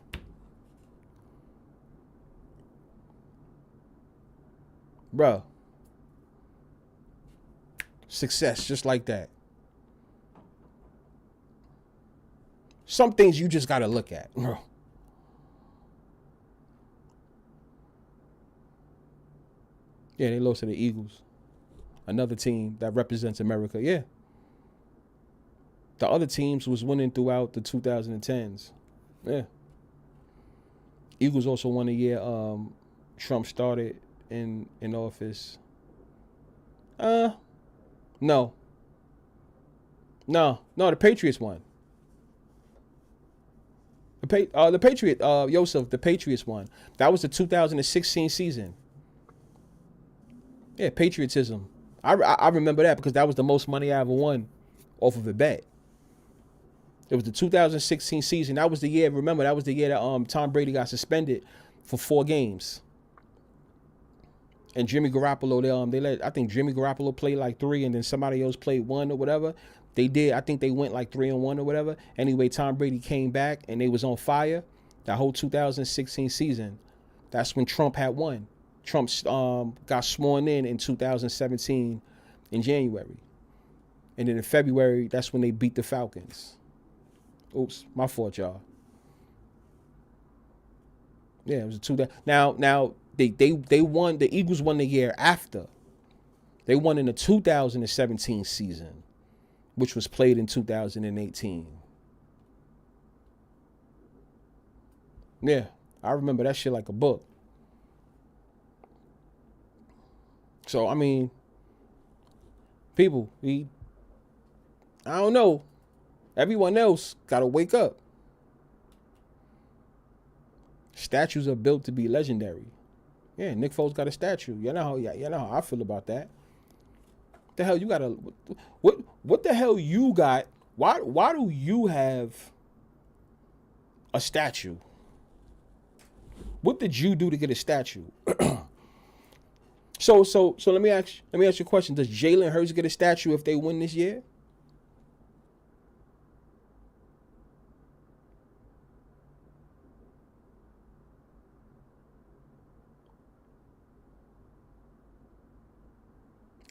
Bruh. Success just like that. Some things you just gotta look at, bro. Yeah, they lost to the Eagles. Another team that represents America. Yeah. The other teams was winning throughout the 2010s. Yeah. Eagles also won the year Trump started in office. No. No, the Patriots won. The Patriots won. That was the 2016 season. Yeah, patriotism. I remember that because that was the most money I ever won off of a bet. It was the 2016 season. That was the year. Remember, that was the year that Tom Brady got suspended for 4 games. And Jimmy Garoppolo, they let, I think Jimmy Garoppolo played like 3, and then somebody else played 1 or whatever. They did. I think they went like 3-1 or whatever. Anyway, Tom Brady came back and they was on fire. That whole 2016 season. That's when Trump had won. Trump got sworn in 2017 in January. And then in February, that's when they beat the Falcons. Oops, my fault, y'all. Yeah, it was a 2. Now they won. The Eagles won the year after. They won in the 2017 season, which was played in 2018. Yeah, I remember that shit like a book. So I mean, people, I don't know. Everyone else gotta wake up. Statues are built to be legendary. Yeah, Nick Foles got a statue. You know how I feel about that. The hell you got a what the hell you got? Why do you have a statue? What did you do to get a statue? So let me ask you a question. Does Jalen Hurts get a statue if they win this year?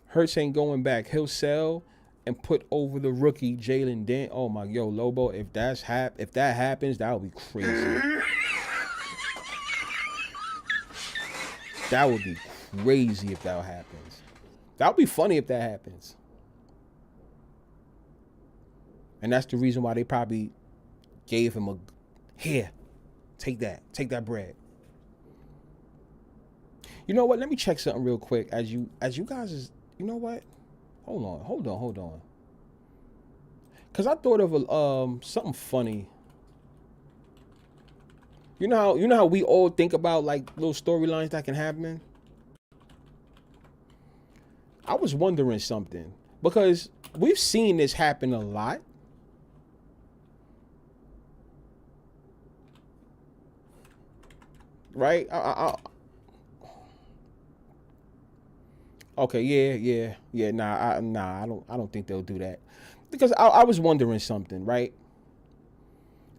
Hurts ain't going back. He'll sell and put over the rookie Jalen Dan. Oh my, yo, Lobo. If if that happens, that would be crazy. That would be crazy if that happens. That would be funny if that happens. And that's the reason why they probably gave him a here. Take that bread. You know what? Let me check something real quick. As you guys is, you know what? Hold on. Cause I thought of a something funny. You know how we all think about like little storylines that can happen? I was wondering something because we've seen this happen a lot. Right? Okay, yeah. Nah, I don't think they'll do that because I was wondering something. Right?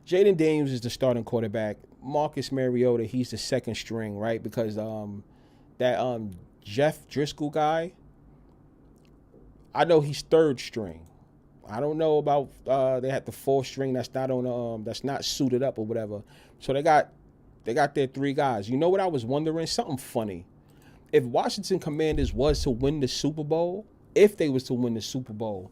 Jaden Daniels is the starting quarterback. Marcus Mariota, he's the second string, right? Because that Jeff Driscoll guy, I know he's third string. I don't know about they had the fourth string that's not on that's not suited up or whatever. So they got their three guys. You know what I was wondering? Something funny. If Washington Commanders was to win the Super Bowl, if they was to win the Super Bowl,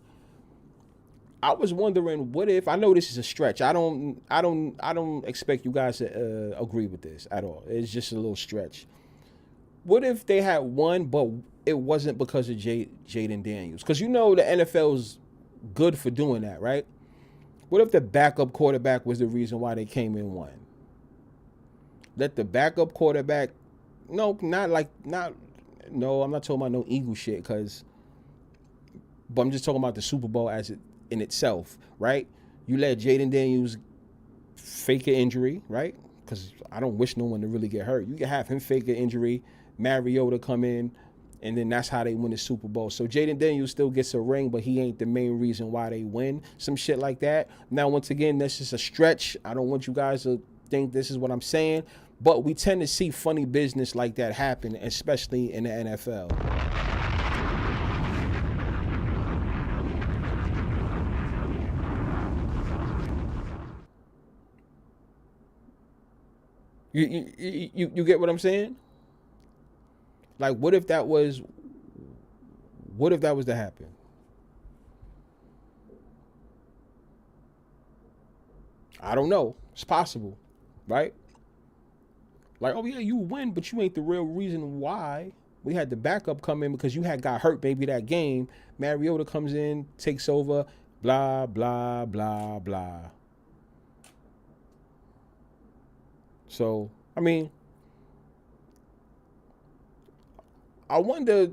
I was wondering what if, I know this is a stretch. I don't expect you guys to agree with this at all. It's just a little stretch. What if they had won, but it wasn't because of Jaden Daniels? Because you know the NFL's good for doing that, right? What if the backup quarterback was the reason why they came in won? Let the backup quarterback, no, I'm not talking about no Eagle shit, but I'm just talking about the Super Bowl as it in itself, right? You let Jaden Daniels fake an injury, right? Because I don't wish no one to really get hurt. You can have him fake an injury, Mariota come in, and then that's how they win the Super Bowl. So Jaden Daniels still gets a ring, but he ain't the main reason why they win. Some shit like that. Now, once again, that's just a stretch. I don't want you guys to think this is what I'm saying, but we tend to see funny business like that happen, especially in the NFL. You get what I'm saying? Like, what if that was to happen? I don't know. It's possible, right? Like, oh yeah, you win, but you ain't the real reason why. We had the backup come in because you had got hurt maybe that game. Mariota comes in, takes over, blah, blah, blah, blah. So, I mean, I wonder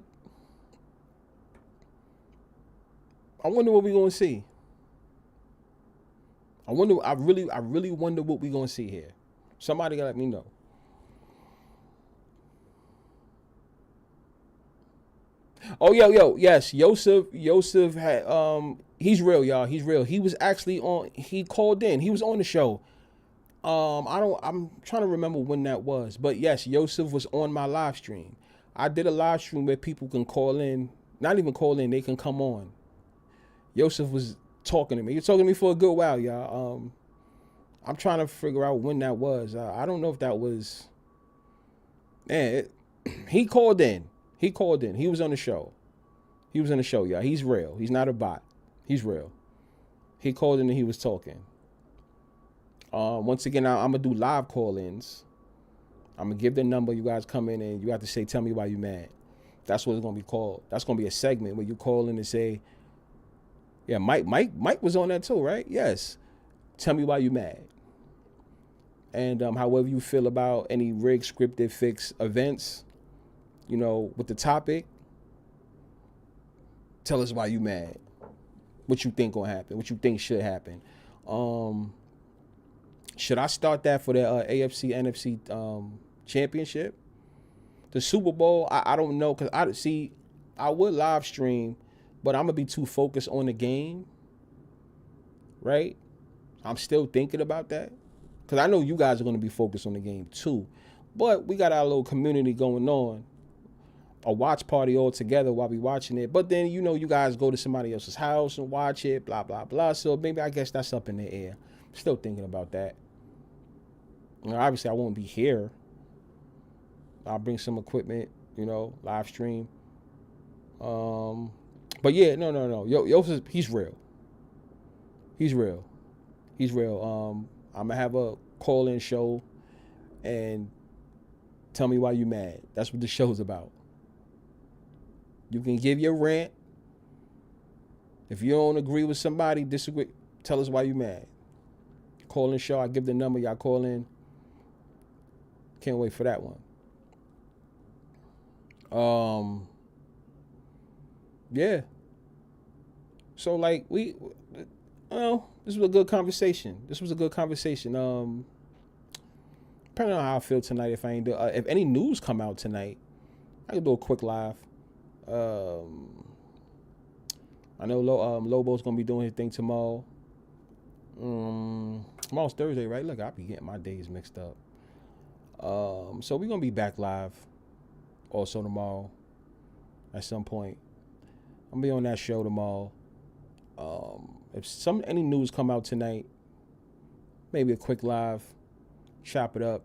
what we're gonna see. I really wonder what we're gonna see here. Somebody gotta let me know. Oh yes, Yosef had he's real, y'all. He's real. He was actually he called in. He was on the show. I'm trying to remember when that was. But yes, Yosef was on my live stream. I did a live stream where people can call in, not even call in, they can come on. Yosef was talking to me. He was talking to me for a good while, y'all. I'm trying to figure out when that was. I don't know if that was. Man, he called in. He was on the show. Y'all. He's real. He's not a bot. He's real. He called in and he was talking. Once again, I'm gonna do live call-ins. I'm gonna give the number. You guys come in and you have to say, "Tell me why you mad." That's what it's gonna be called. That's gonna be a segment where you call in and say, "Yeah, Mike was on that too, right?" Yes. Tell me why you mad. And however you feel about any rigged, scripted, fixed events, you know, with the topic, tell us why you mad. What you think gonna happen? What you think should happen? Should I start that for the AFC NFC championship? The Super Bowl, I don't know, because I would live stream, but I'm going to be too focused on the game, right? I'm still thinking about that, because I know you guys are going to be focused on the game too. But we got our little community going on, a watch party all together while we watching it. But then, you guys go to somebody else's house and watch it, blah, blah, blah. So maybe I guess that's up in the air. Still thinking about that. Obviously, I won't be here. I'll bring some equipment, live stream. But yeah, no. Yo, he's real. He's real. I'm gonna have a call-in show and tell me why you mad. That's what the show's about. You can give your rant. If you don't agree with somebody, disagree, tell us why you mad. Call-in show, I give the number, y'all call in. Can't wait for that one. Yeah. So like this was a good conversation. Depending on how I feel tonight, if any news come out tonight, I can do a quick live. I know Lobo's gonna be doing his thing tomorrow. Tomorrow's Thursday, right? Look, I'll be getting my days mixed up. So we're gonna be back live also tomorrow at some point. I'm gonna be on that show tomorrow. If any news come out tonight, maybe a quick live, chop it up.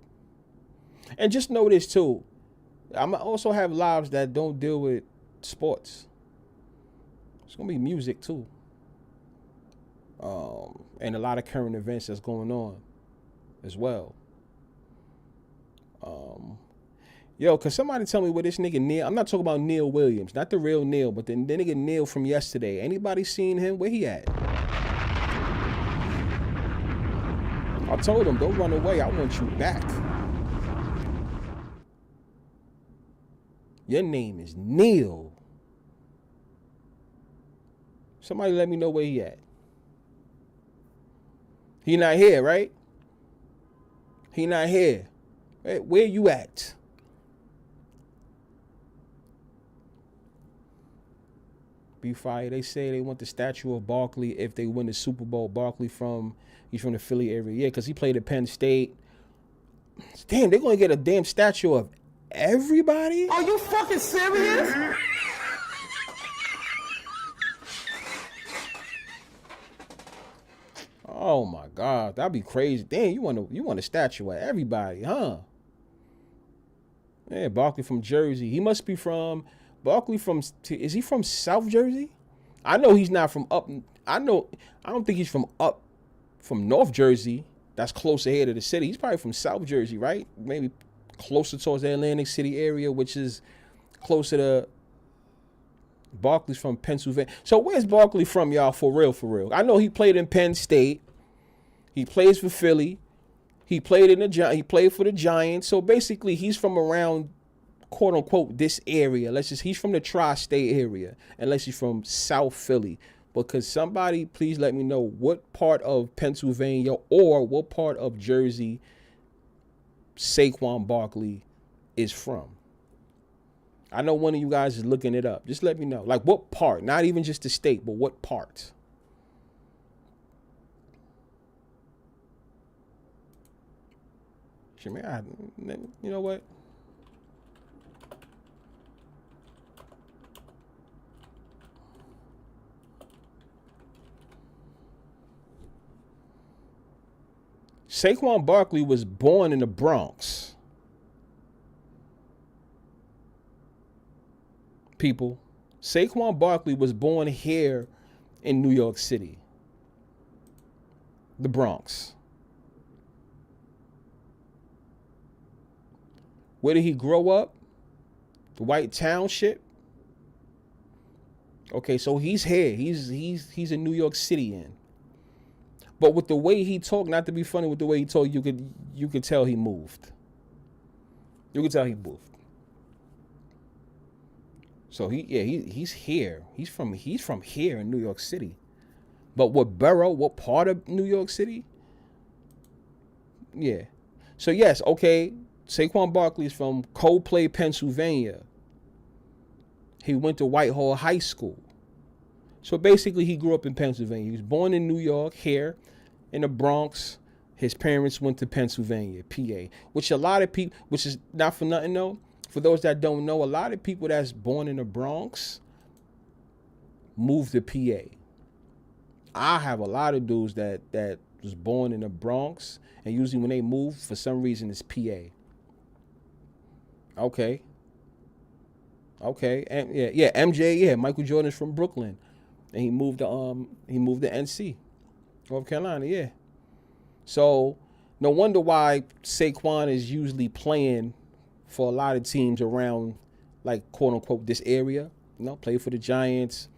And just know this too, I'm gonna also have lives that don't deal with sports. It's gonna be music too. And a lot of current events that's going on as well. Cause somebody tell me where this nigga Neil, I'm not talking about Neil Williams, not the real Neil, but the nigga Neil from yesterday. Anybody seen him? Where he at? I told him, don't run away. I want you back. Your name is Neil. Somebody let me know where he at. He not here, right? He not here. Where you at? Bfyre, they say they want the statue of Barkley if they win the Super Bowl. Barkley he's from the Philly area. Yeah, because he played at Penn State. Damn, they're going to get a damn statue of everybody? Are you fucking serious? Oh my God, that'd be crazy. Damn, you want a statue of everybody, huh? Yeah, Barkley from Jersey. He must be from is he from South Jersey? I know he's not from up. I don't think he's from North Jersey. That's closer here to the city. He's probably from South Jersey, right? Maybe closer towards the Atlantic City area, which is closer to. Barkley's from Pennsylvania. So where's Barkley from, y'all? For real. I know he played in Penn State. He plays for Philly. He played for the Giants. So basically, he's from around, quote unquote, this area. He's from the tri-state area, unless he's from South Philly. Because somebody please let me know what part of Pennsylvania or what part of Jersey Saquon Barkley is from. I know one of you guys is looking it up. Just let me know. Like what part? Not even just the state, but what part? You know what? Saquon Barkley was born in the Bronx. People, Saquon Barkley was born here in New York City, the Bronx. Where did he grow up? The White Township. Okay, so he's here. He's in New York City in. But with the way he talked, not to be funny, with the way he talked, you could tell he moved. You could tell he moved. So he's here. He's from here in New York City. But what borough? What part of New York City? Yeah. So yes, okay. Saquon Barkley's from Coldplay, Pennsylvania. He went to Whitehall High School. So basically, he grew up in Pennsylvania. He was born in New York, here in the Bronx. His parents went to Pennsylvania, PA, which a lot of people, which is not for nothing though. For those that don't know, a lot of people that's born in the Bronx move to PA. I have a lot of dudes that was born in the Bronx, and usually when they move, for some reason, it's PA. Okay. And MJ, Michael Jordan's from Brooklyn, and he moved to NC, North Carolina, yeah. So no wonder why Saquon is usually playing for a lot of teams around, like, quote unquote, this area. You know, played for the Giants,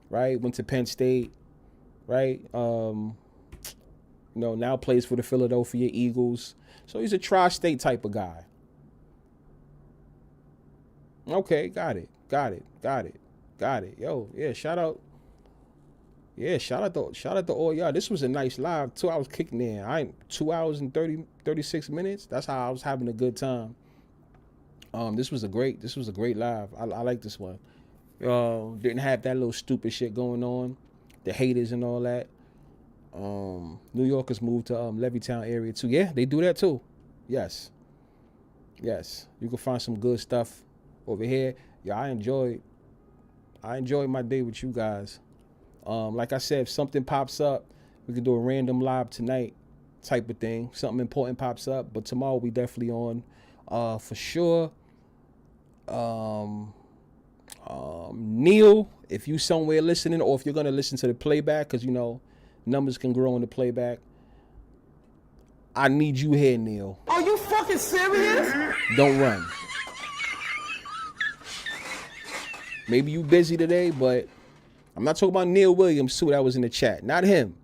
right? Went to Penn State, right? Now plays for the Philadelphia Eagles. So he's a tri-state type of guy. Okay, got it. Yo, yeah, shout out to all y'all. This was a nice live. 2 hours kicking in. 2 hours and 36 minutes. That's how I was having a good time. This was a great live. I like this one. Didn't have that little stupid shit going on. The haters and all that. New Yorkers moved to Levittown area too. Yeah, they do that too. Yes. You can find some good stuff over here. Yeah, I enjoyed my day with you guys. Like I said, if something pops up, we can do a random live tonight type of thing. Something important pops up, but tomorrow we definitely on for sure. Neil, if you somewhere listening, or if you're gonna listen to the playback, because numbers can grow in the playback, I need you here, Neil. Are you fucking serious? Don't run. Maybe you busy today, but I'm not talking about Neil Williams too. That was in the chat, not him.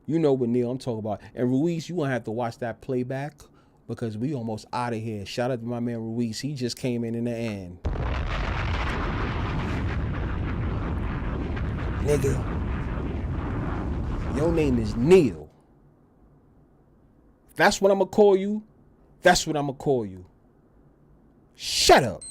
You know what Neil I'm talking about. And Ruiz, you gonna have to watch that playback because we almost out of here. Shout out to my man Ruiz. He just came in the end. Nigga, your name is Neil. That's what I'm gonna call you. That's what I'm gonna call you. Shut up.